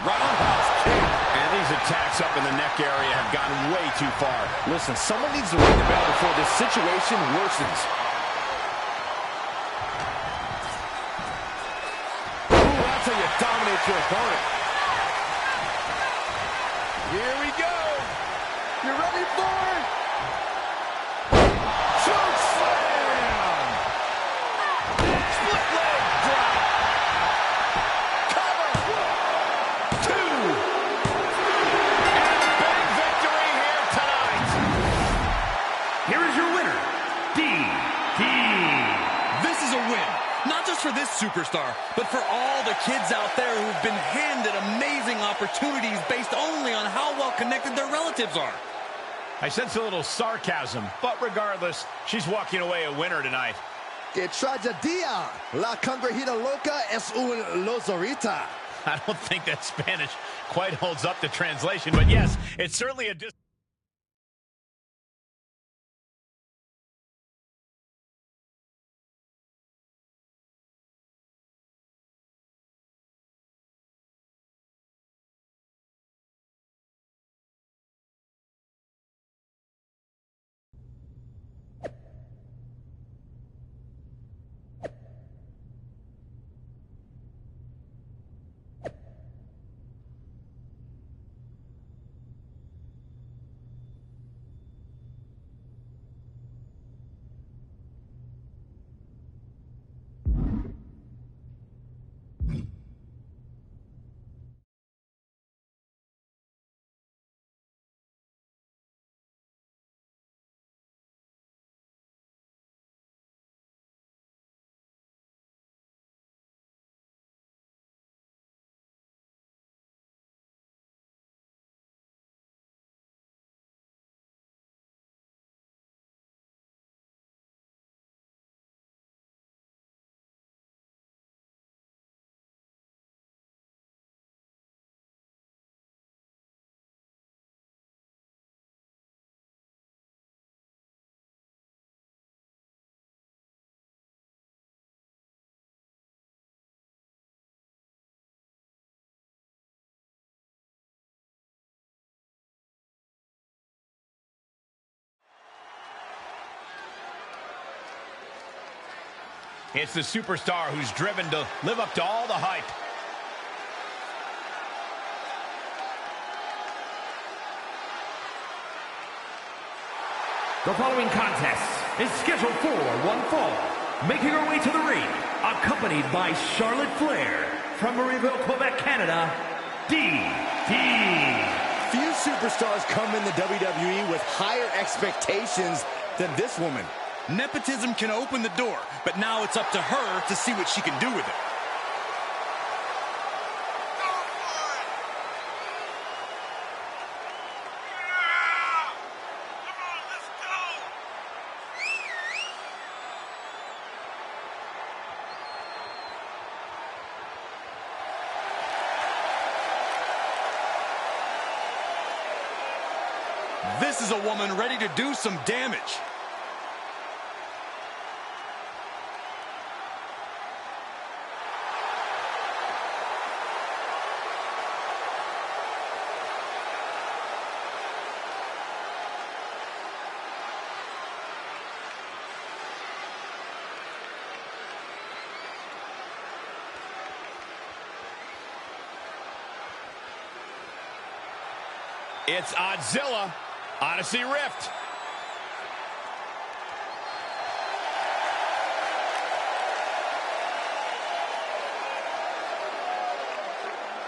Roundhouse kick. And these attacks up in the neck area have gone way too far. Listen, someone needs to ring the bell before this situation worsens. how you dominate your opponent. Here we go. You ready for it? Choke slam. Split leg drop. Cover. 2. And a big victory here tonight. Here is your winner, DD. This is a win, not just for this superstar, but for all the kids out there who've been handed amazing opportunities based only on how well connected their relatives are. I sense a little sarcasm, but regardless, she's walking away a winner tonight. Que tragedia. La congrejita loca es un lozorita. I don't think that Spanish quite holds up to translation, but yes, it's certainly a... It's the superstar who's driven to live up to all the hype. The following contest is scheduled for one fall. Making her way to the ring, accompanied by Charlotte Flair from Marieville, Quebec, Canada, DD. Few superstars come in the WWE with higher expectations than this woman. Nepotism can open the door, but now it's up to her to see what she can do with it. This is a woman ready to do some damage. It's Odzilla, Odyssey Rift.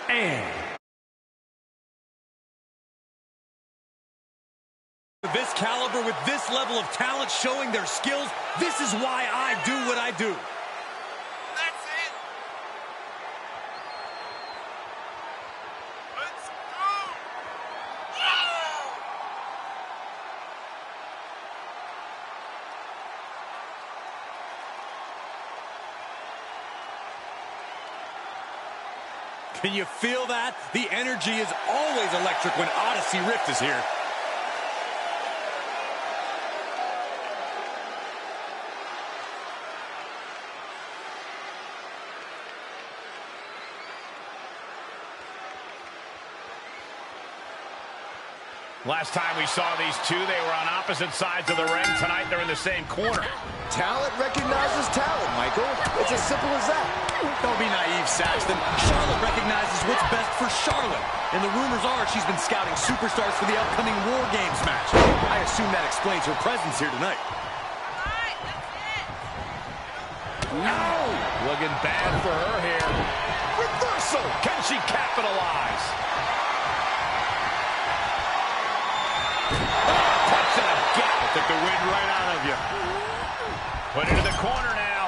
And this caliber, with this level of talent showing their skills, this is why I do what I do. That's it. Let's go. Can you feel that? The energy is always electric when Odyssey Rift is here. Last time we saw these two, they were on opposite sides of the ring. Tonight, they're in the same corner. Talent recognizes talent. Michael. It's as simple as that. Don't be naive, Saxton. Charlotte recognizes what's best for Charlotte. And the rumors are she's been scouting superstars for the upcoming War Games match. I assume that explains her presence here tonight. No! Looking bad for her here. Reversal! Can she capitalize? Touch to the gut. Took the wind right out of you. Put it in the corner now.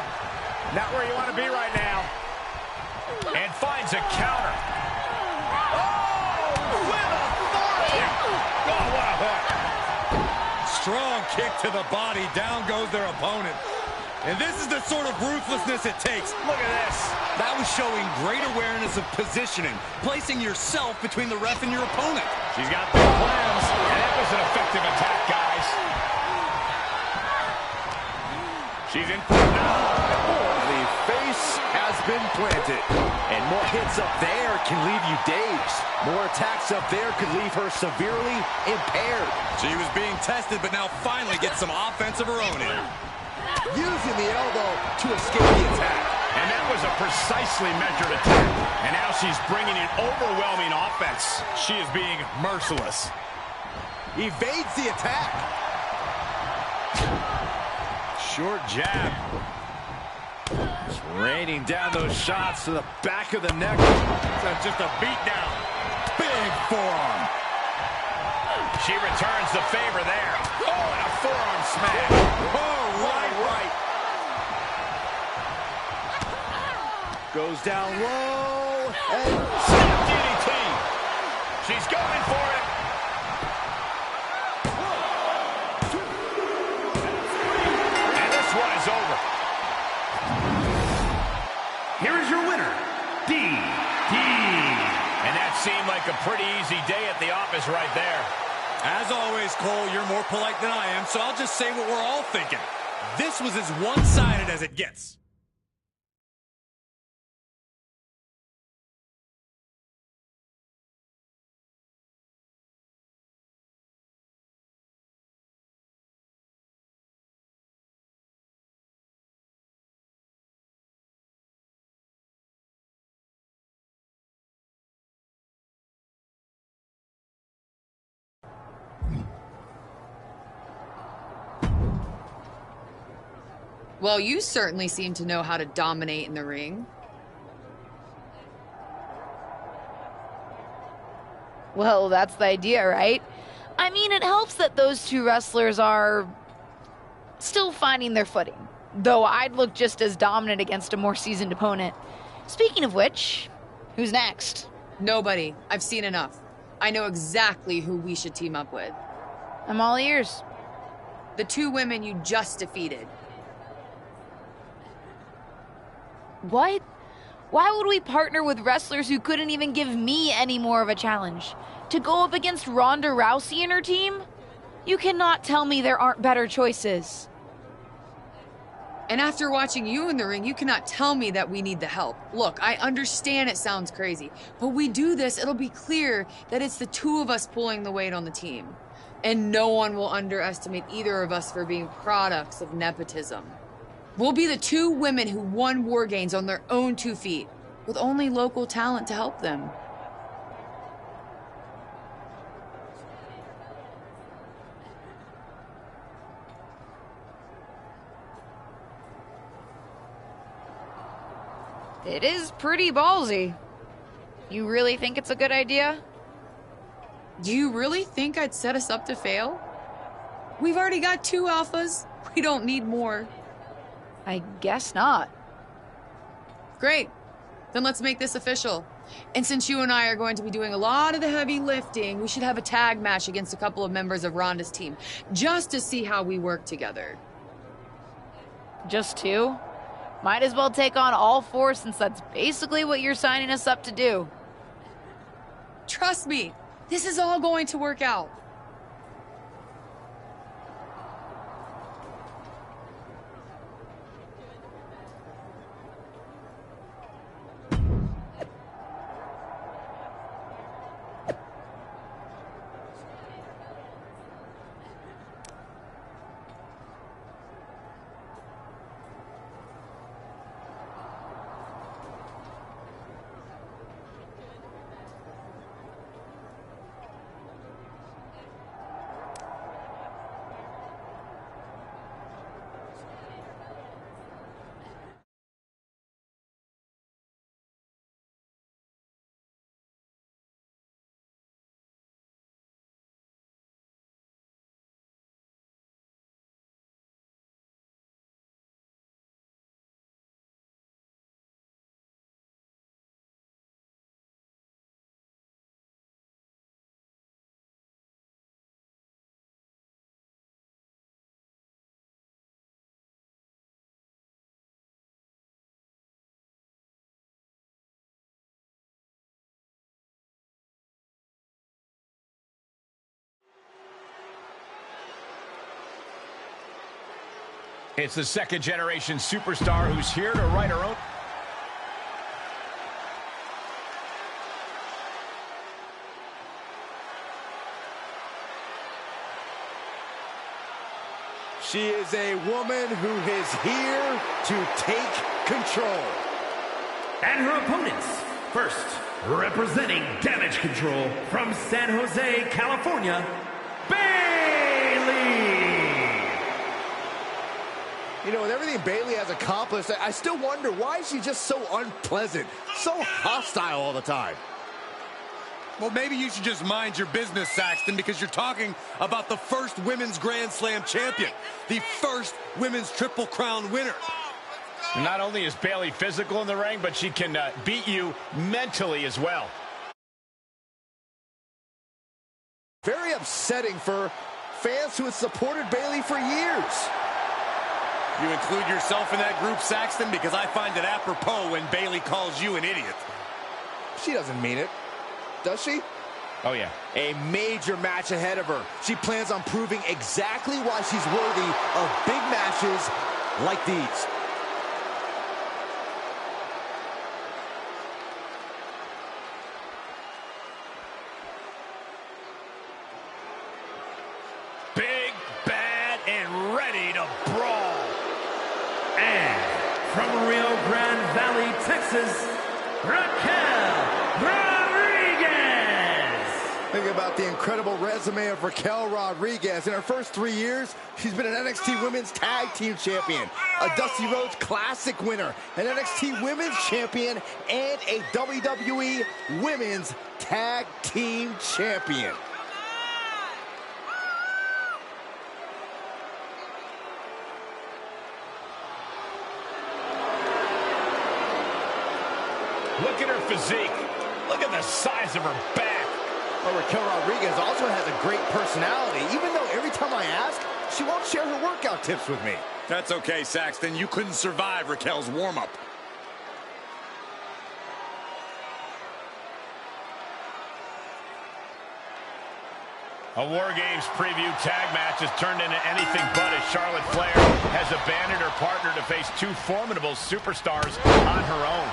Not where you want to be right now. And finds a counter. Oh, with authority. Oh, what a hook. Strong kick to the body. Down goes their opponent. And this is the sort of ruthlessness it takes. Look at this. That was showing great awareness of positioning, placing yourself between the ref and your opponent. She's got big plans, and that was an effective attack, guys. She's in for it now. The face has been planted. And more hits up there can leave you dazed. More attacks up there could leave her severely impaired. She was being tested, but now finally gets some offense of her own in. Using the elbow to escape the attack. And that was a precisely measured attack. And now she's bringing in overwhelming offense. She is being merciless. Evades the attack. Short jab. Just raining down those shots to the back of the neck. That's just a beatdown. Big forearm. She returns the favor there. Oh, and a forearm smash. Oh, right. Goes down low. And snap DDT. She's going for it. And this one is over. Here is your winner, DD. And that seemed like a pretty easy day at the office right there. As always, Cole, you're more polite than I am, so I'll just say what we're all thinking. This was as one-sided as it gets. Well, you certainly seem to know how to dominate in the ring. Well, that's the idea, right? I mean, it helps that those two wrestlers are still finding their footing, though I'd look just as dominant against a more seasoned opponent. Speaking of which, who's next? Nobody. I've seen enough. I know exactly who we should team up with. I'm all ears. The two women you just defeated. What? Why would we partner with wrestlers who couldn't even give me any more of a challenge? To go up against Ronda Rousey and her team? You cannot tell me there aren't better choices. And after watching you in the ring, you cannot tell me that we need the help. Look, I understand it sounds crazy, but we do this, it'll be clear that it's the two of us pulling the weight on the team. And no one will underestimate either of us for being products of nepotism. We'll be the two women who won War Games on their own 2 feet, with only local talent to help them. It is pretty ballsy. You really think it's a good idea? Do you really think I'd set us up to fail? We've already got 2 alphas. We don't need more. I guess not. Great. Then let's make this official. And since you and I are going to be doing a lot of the heavy lifting, we should have a tag match against a couple of members of Ronda's team, just to see how we work together. Just 2? Might as well take on all 4 since that's basically what you're signing us up to do. Trust me, this is all going to work out. It's the second-generation superstar who's here to right her own. She is a woman who is here to take control. And her opponents, first, representing Damage Control from San Jose, California, Bayley! You know, with everything Bayley has accomplished, I still wonder, why is she just so unpleasant, so hostile all the time? Well, maybe you should just mind your business, Saxton, because you're talking about the first Women's Grand Slam champion, the first Women's Triple Crown winner. Not only is Bayley physical in the ring, but she can beat you mentally as well. Very upsetting for fans who have supported Bayley for years. You include yourself in that group, Saxton, because I find it apropos when Bayley calls you an idiot. She doesn't mean it. Does she? Oh, yeah. A major match ahead of her. She plans on proving exactly why she's worthy of big matches like these. Big, bad, and ready to brawl. And from Rio Grande Valley, Texas, Raquel Rodriguez! Think about the incredible resume of Raquel Rodriguez. In her first 3 years, she's been an NXT Women's Tag Team Champion, a Dusty Rhodes Classic winner, an NXT Women's Champion, and a WWE Women's Tag Team Champion. Look at her physique. Look at the size of her back. Well, Raquel Rodriguez also has a great personality, even though every time I ask, she won't share her workout tips with me. That's okay, Saxton. You couldn't survive Raquel's warm-up. A War Games preview tag match has turned into anything but as Charlotte Flair has abandoned her partner to face two formidable superstars on her own.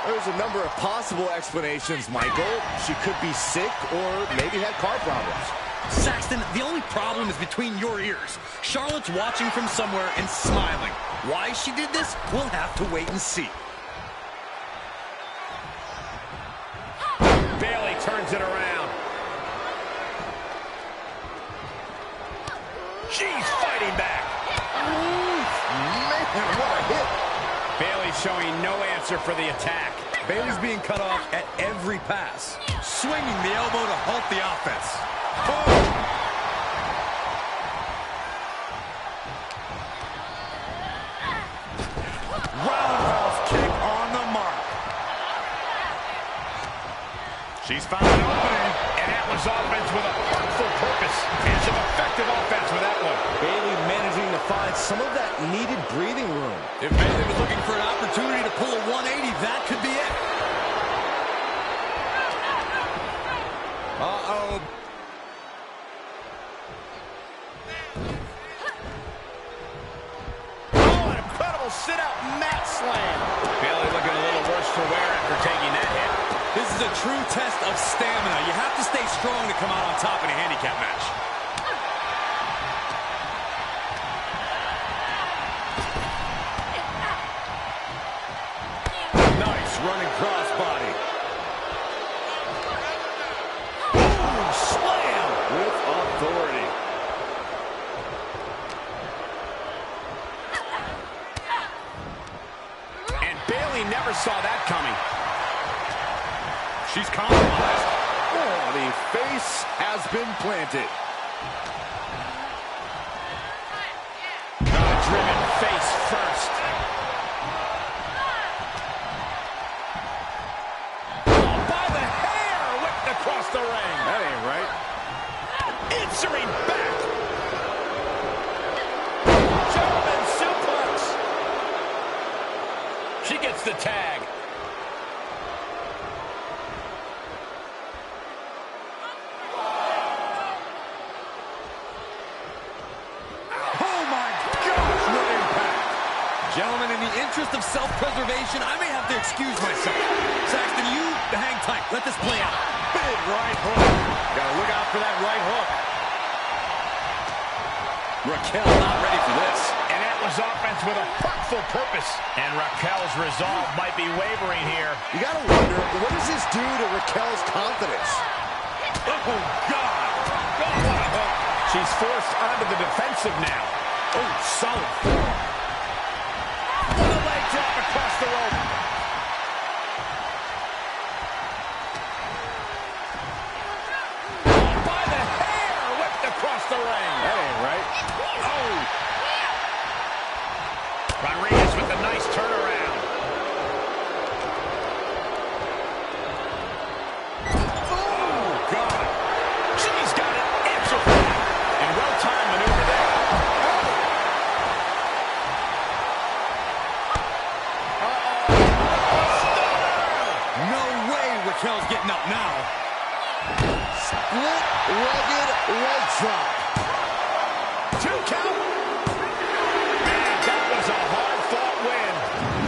There's a number of possible explanations, Michael. She could be sick or maybe had car problems. Saxton, the only problem is between your ears. Charlotte's watching from somewhere and smiling. Why she did this, we'll have to wait and see. Bayley turns it around. She's fighting back. Ooh, man, what a hit. Bayley showing no answer for the attack. Bayley's being cut off at every pass. Swinging the elbow to halt the offense. Boom! Roundhouse kick on the mark. She's found an opening, and that was offense with a hurtful purpose. And some effective offense with that one. Bayley managing to find some of that needed breathing room. If Bayley was looking for an opportunity to pull a 180, that could be it. Uh-oh. Oh, an incredible sit-out mat slam. Bayley looking a little worse for wear after taking that hit. This is a true test of stamina. You have to stay strong to come out on top in a handicap match. Nice running crossbody. Boom! Slam with authority. And Bayley never saw that coming. She's compromised. Oh, the face has been planted. Driven face first. Oh, by the hair, whipped across the ring. That ain't right. Answering back. German suplex. She gets the tag. Oh my gosh, what impact. interest of self-preservation, I may have to excuse myself. Saxton, you hang tight. Let this play out. Big right hook. Gotta look out for that right hook. Raquel not ready for this. And that was offense with a hurtful purpose. And Raquel's resolve might be wavering here. You gotta wonder, what does this do to Raquel's confidence? Oh, God. Oh, what a hook. She's forced onto the defensive now. Oh, solid forearm. What a leg drop across the rope. Oh, by the hair, whipped across the ring. That ain't right. Oh. Rodriguez with a nice turnaround. Oh, God. She's got an answer for that. And well-timed maneuver there. No way Raquel's getting up now. Split-legged leg drop. 2 count. Man, that was a hard-fought win.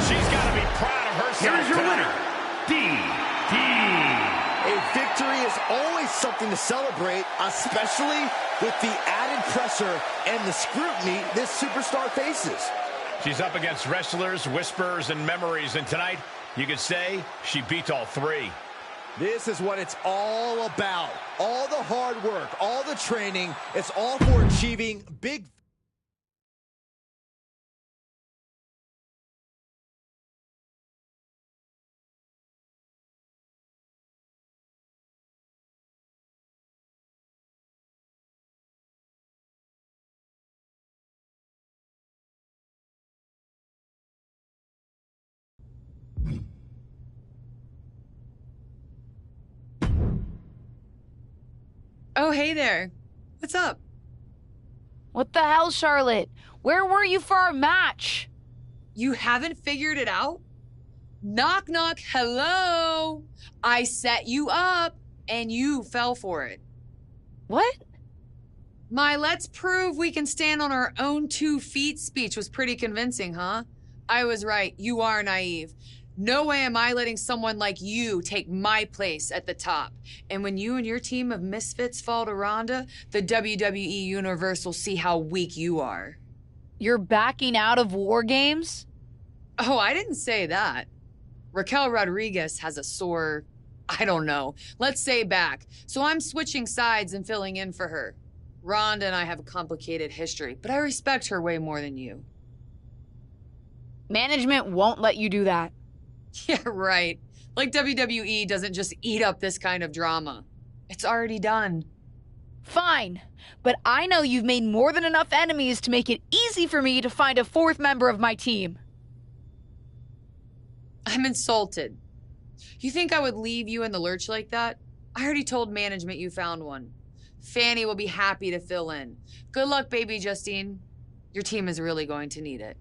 She's got to be proud of herself. Here is your tonight. winner, A victory is always something to celebrate, especially with the added pressure and the scrutiny this superstar faces. She's up against wrestlers, whisperers, and memories, and tonight, you could say she beat all 3. This is what it's all about. All the hard work, all the training, it's all for achieving big... Oh, hey there. What's up? What the hell, Charlotte? Where were you for our match? You haven't figured it out? Knock, knock, hello. I set you up, and you fell for it. What? My let's prove we can stand on our own 2 feet speech was pretty convincing, huh? I was right. You are naive. No way am I letting someone like you take my place at the top. And when you and your team of misfits fall to Ronda, the WWE Universe will see how weak you are. You're backing out of War Games? Oh, I didn't say that. Raquel Rodriguez has a sore, I don't know, let's say back. So I'm switching sides and filling in for her. Ronda and I have a complicated history, but I respect her way more than you. Management won't let you do that. Yeah, right. Like WWE doesn't just eat up this kind of drama. It's already done. Fine, but I know you've made more than enough enemies to make it easy for me to find a 4th member of my team. I'm insulted. You think I would leave you in the lurch like that? I already told management you found one. Fanny will be happy to fill in. Good luck, baby Justine. Your team is really going to need it.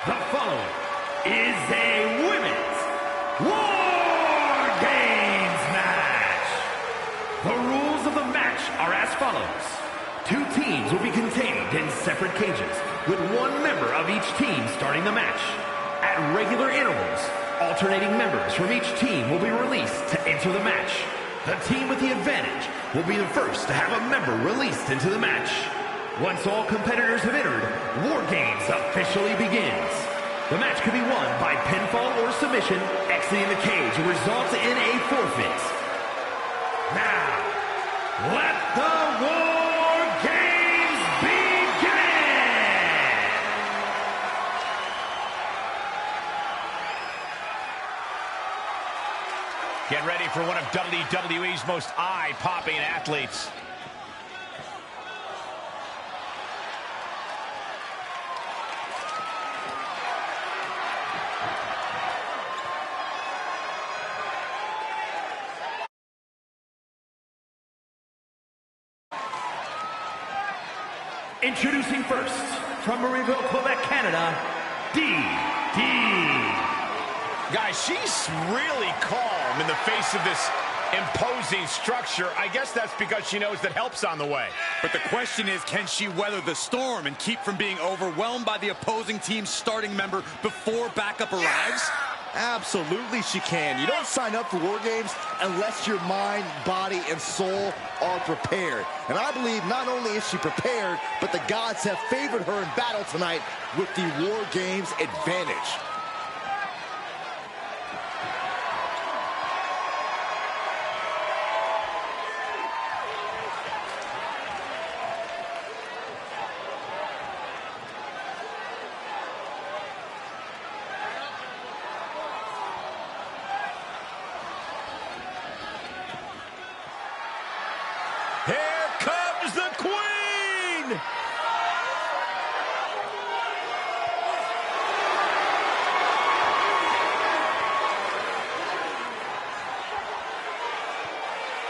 The following is a as follows. 2 teams will be contained in separate cages, with 1 member of each team starting the match. At regular intervals, alternating members from each team will be released to enter the match. The team with the advantage will be the first to have a member released into the match. Once all competitors have entered, War Games officially begins. The match can be won by pinfall or submission, exiting the cage results in a forfeit. Now, let the War Games begin! Get ready for one of WWE's most eye-popping athletes. Introducing first, from Marieville, Quebec, Canada, DD. Guys, she's really calm in the face of this imposing structure. I guess that's because she knows that help's on the way. But the question is, can she weather the storm and keep from being overwhelmed by the opposing team's starting member before backup arrives? Absolutely she can. You don't sign up for War Games unless your mind, body, and soul are prepared. And I believe not only is she prepared, but the gods have favored her in battle tonight with the War Games advantage. Here comes the Queen!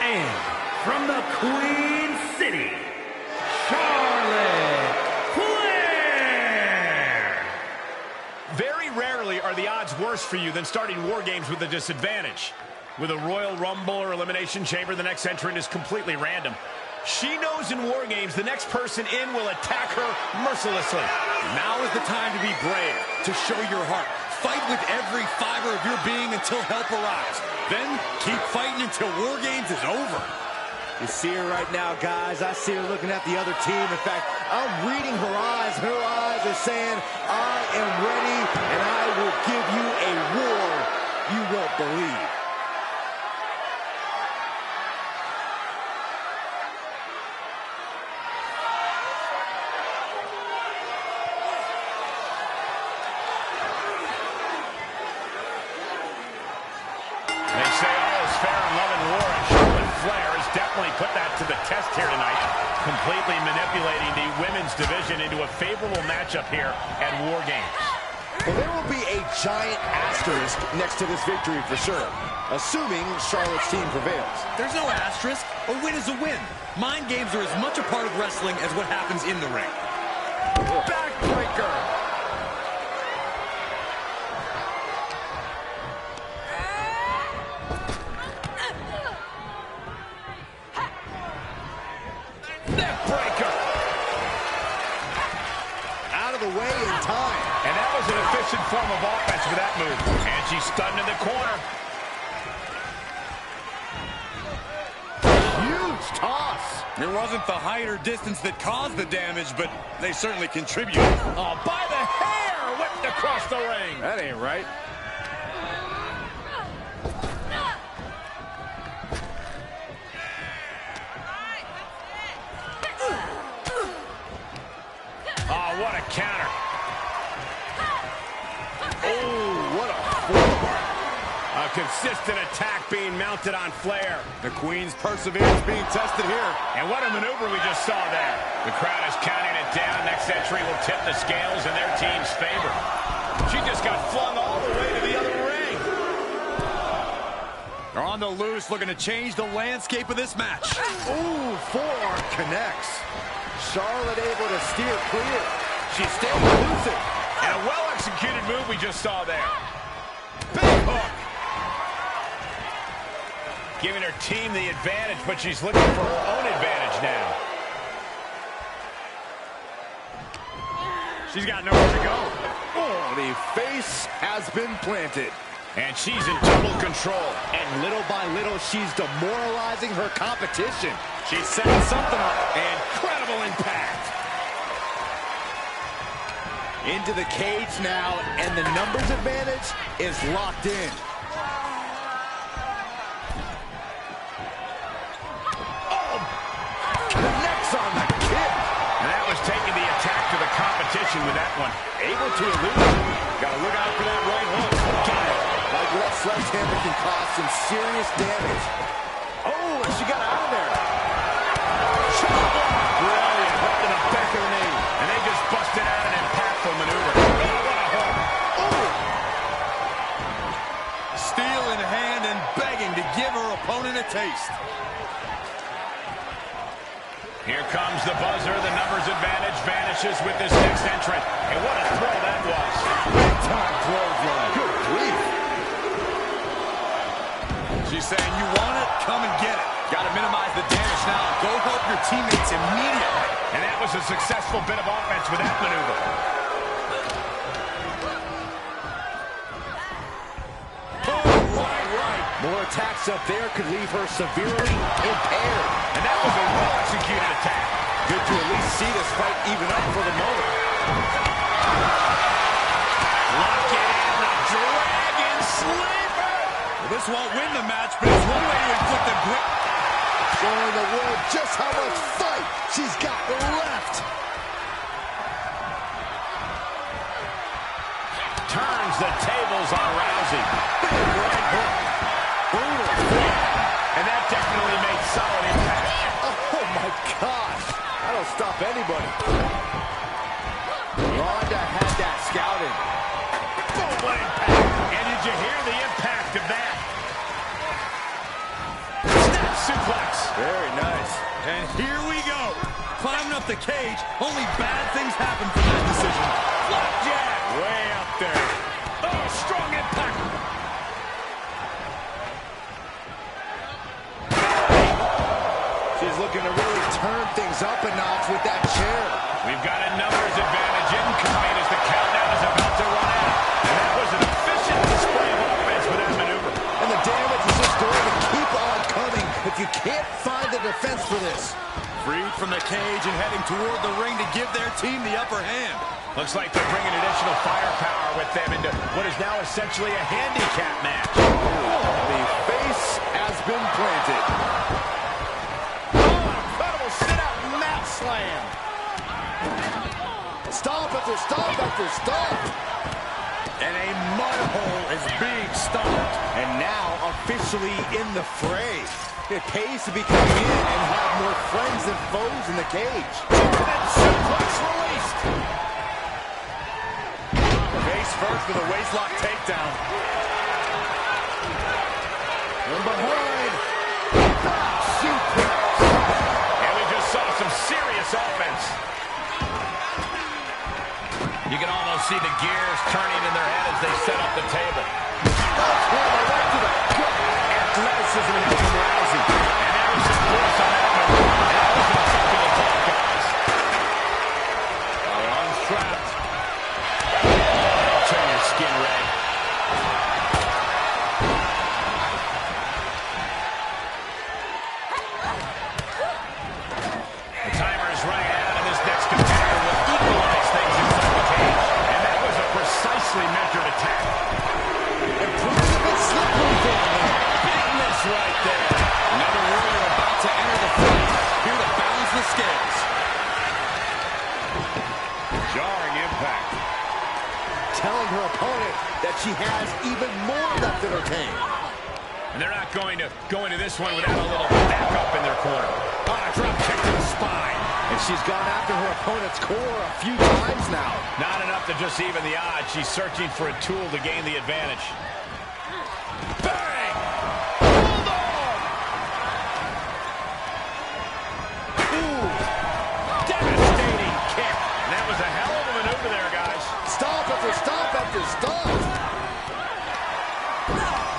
And from the Queen City, Charlotte Flair! Very rarely are the odds worse for you than starting War Games with a disadvantage. With a Royal Rumble or Elimination Chamber, the next entrant is completely random. She knows in War Games the next person in will attack her mercilessly. Now is the time to be brave, to show your heart. Fight with every fiber of your being until help arrives. Then keep fighting until War Games is over. You see her right now, guys. I see her looking at the other team. In fact, I'm reading her eyes. Her eyes are saying, I am ready, and I will give you a war you won't believe. They say all is fair in love and war, and Charlotte Flair has definitely put that to the test here tonight, completely manipulating the women's division into a favorable matchup here at War Games. Well, there will be a giant asterisk next to this victory for sure, assuming Charlotte's team prevails. There's no asterisk. A win is a win. Mind games are as much a part of wrestling as what happens in the ring. Backbreaker! Neckbreaker! Out of the way in time. And that was an efficient form of offense for that move. And she's stunned in the corner. Huge toss. It wasn't the height or distance that caused the damage, but they certainly contributed. Oh, by the hair! Whipped across the ring. That ain't right. Oh, what a counter. Oh, what a forearm. A consistent attack being mounted on Flair. The Queen's perseverance being tested here. And what a maneuver we just saw there. The crowd is counting it down. Next entry will tip the scales in their team's favor. She just got flung all the way to the other ring. They're on the loose, looking to change the landscape of this match. Ooh, forearm connects. Charlotte able to steer clear. She's staying elusive. And a well-executed move we just saw there. Big hook. Giving her team the advantage, but she's looking for her own advantage now. She's got nowhere to go. Oh, the face has been planted. And she's in total control. And little by little, she's demoralizing her competition. She's setting something up. Incredible impact. Into the cage now, and the numbers advantage is locked in. Oh! Connects on the kick. And that was taking the attack to the competition with that one. Able to elude it. Got to look out for that right hook. Got it. Like that sledgehammer can cause some serious damage. Oh, and she got out of there. Brilliant. Right to the back of the knee. And they just busted out an impactful maneuver. Oh, what a hook. Oh! Steel in hand and begging to give her opponent a taste. Here comes the buzzer. The numbers advantage vanishes with this next entrant. And what a throw that was. Big time clothesline. Good grief. She's saying, you want it? Come and get it. Got to minimize the damage now. Go help your teammates immediately. And that was a successful bit of offense with that maneuver. More attacks up there could leave her severely impaired. And that was a well-executed attack. Good to at least see this fight even up for the moment. Lock it in, the Dragon Sleeper. Well, this won't win the match, but it's one way to inflict a grip. Showing the world just how much fight she's got left. Turns the tables on Rousey. Big right hook. Brutal flip. And that definitely made solid impact. Oh my gosh. That'll stop anybody. Ronda had that scouted. Boom, what impact. And did you hear the impact of that? Snap suplex. Very nice. And here we go. Climbing up the cage. Only bad things happen from that decision. Flapjack. Way up there. Oh, strong impact. She's looking to really turn things up a notch with that chair. We've got a numbers advantage incoming as the countdown is about to run out. And that was an efficient display of offense with that maneuver. And the damage is just going to keep on coming if you can't find the defense for this. Freed from the cage and heading toward the ring to give their team the upper hand. Looks like they're bringing additional firepower with them into what is now essentially a handicap match. The face has been planted. Incredible sit-out mat slam. Stomp after stomp after stomp. And a mud hole is being stomped. And now officially in the fray. It pays to be coming in and have more friends than foes in the cage. German suplex released. Face first with a waistlock takedown. From behind. Suplex. And we just saw some serious offense. You can almost see the gears turning in their head as they set up the table. Right to the gut. Athleticism from Rousey. And there was some force on that one. And that was something to talk, guys. Unstrapped. Turn your skin red. The timer is running out, and this next competitor will equalize things inside the cage. And that was a precisely measured attack. And proves a bit slippery for him. Big miss right there. Another warrior about to enter the fight. Here to balance the scales. Jarring impact. Telling her opponent that she has even more left in her tank. And they're not going to go into this one without a little backup in their corner. On a drop kick to the spine. And she's gone after her opponent's core a few times now. Not enough to just even the odds. She's searching for a tool to gain the advantage. Bang! Bulldog! Ooh! Devastating kick. And that was a hell of a maneuver there, guys. Stomp after stomp after stomp.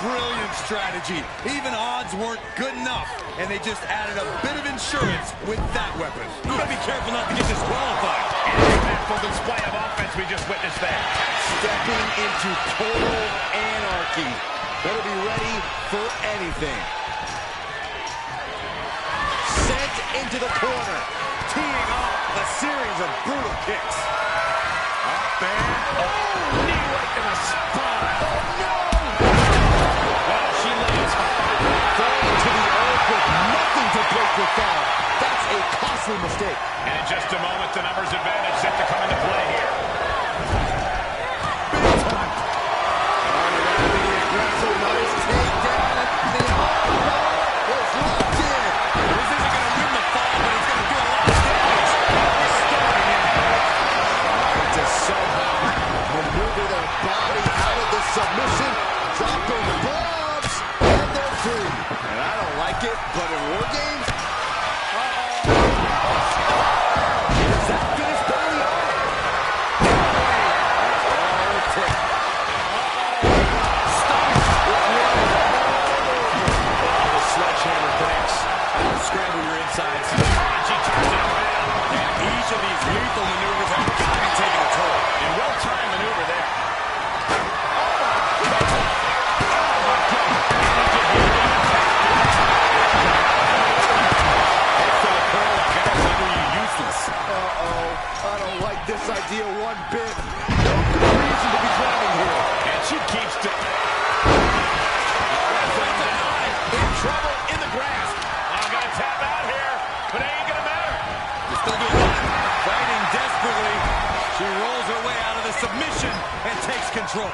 Brilliant strategy. Even odds weren't good enough, and they just added a bit of insurance with that weapon. You gotta be careful not to get disqualified. And a impactful display of offense we just witnessed there. Stepping into total anarchy. Better be ready for anything. Sent into the corner. Teeing off a series of brutal kicks. Up and... Oh, knee right to the spine. Oh, no! Well, she lands hard. Falling to the earth with nothing to break the fall. That's a costly mistake. And in just a moment, the numbers advantage set to come into play here. Big time. Unwrapping the aggressive, nice takedown. The armbar was locked in. This isn't going to win the fall, but it's going to do a lot of damage. Starting in. Trying to somehow maneuver their body out of the submission. Dropping bombs. And they're free. And I don't like it, but in War Games... Does that finish Bailey off? All it takes. The sledgehammer connects. Scramble your insides. She turns it around. And each of these lethal maneuvers have got to be taking a toll. And well-timed maneuver there. I don't like this idea one bit. No good reason to be drowning here. And she keeps to... In trouble in the grasp. I'm going to tap out here, but it ain't going to matter. You're still doing fine. Fighting desperately. She rolls her way out of the submission and takes control.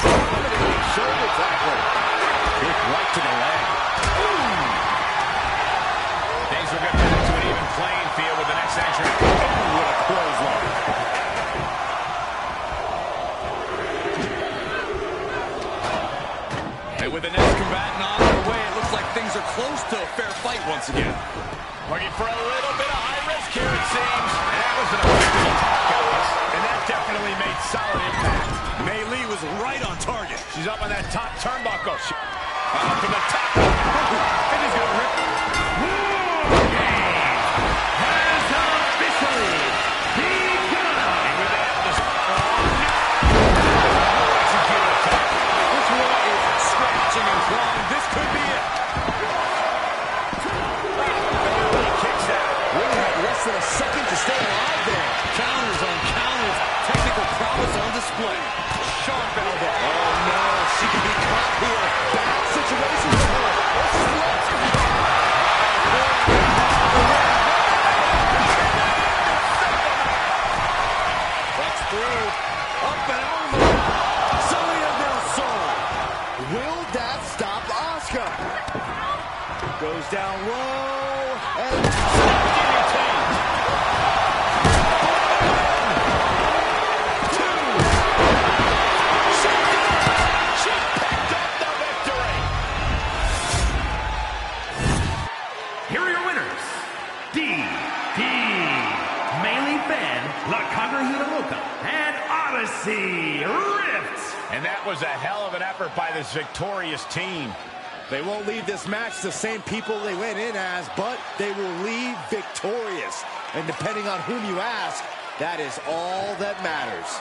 Dominating shoulder tackle. Kick right to the leg. Things will get back to an even playing field with the next entrant. Oh, what a clothesline. And with the next combatant on their way, it looks like things are close to a fair fight once again. Looking for a little bit of high risk here, it seems. And that was an effective attack, guys. And that definitely made solid impact. Mei Lee was right on target. She's up on that top turnbuckle. From the top. And he's going to rip. Has officially begun. And with that, execute attack. This one is scratching and clawing. This could be it. Kicks out. Really had less than a second to stay alive there. Counters on counters. Technical prowess on display. Sharp elbow. Oh no, she can be caught here. Bad situation for her. This is lost. That's through. Up and over. Sonya Del Sol. Will that stop Asuka? Goes down low. And Here are your winners. Melee Fan, La Conqueror and Odyssey Rift. And that was a hell of an effort by this victorious team. they won't leave this match the same people they went in as, but they will leave victorious. And depending on whom you ask, that is all that matters.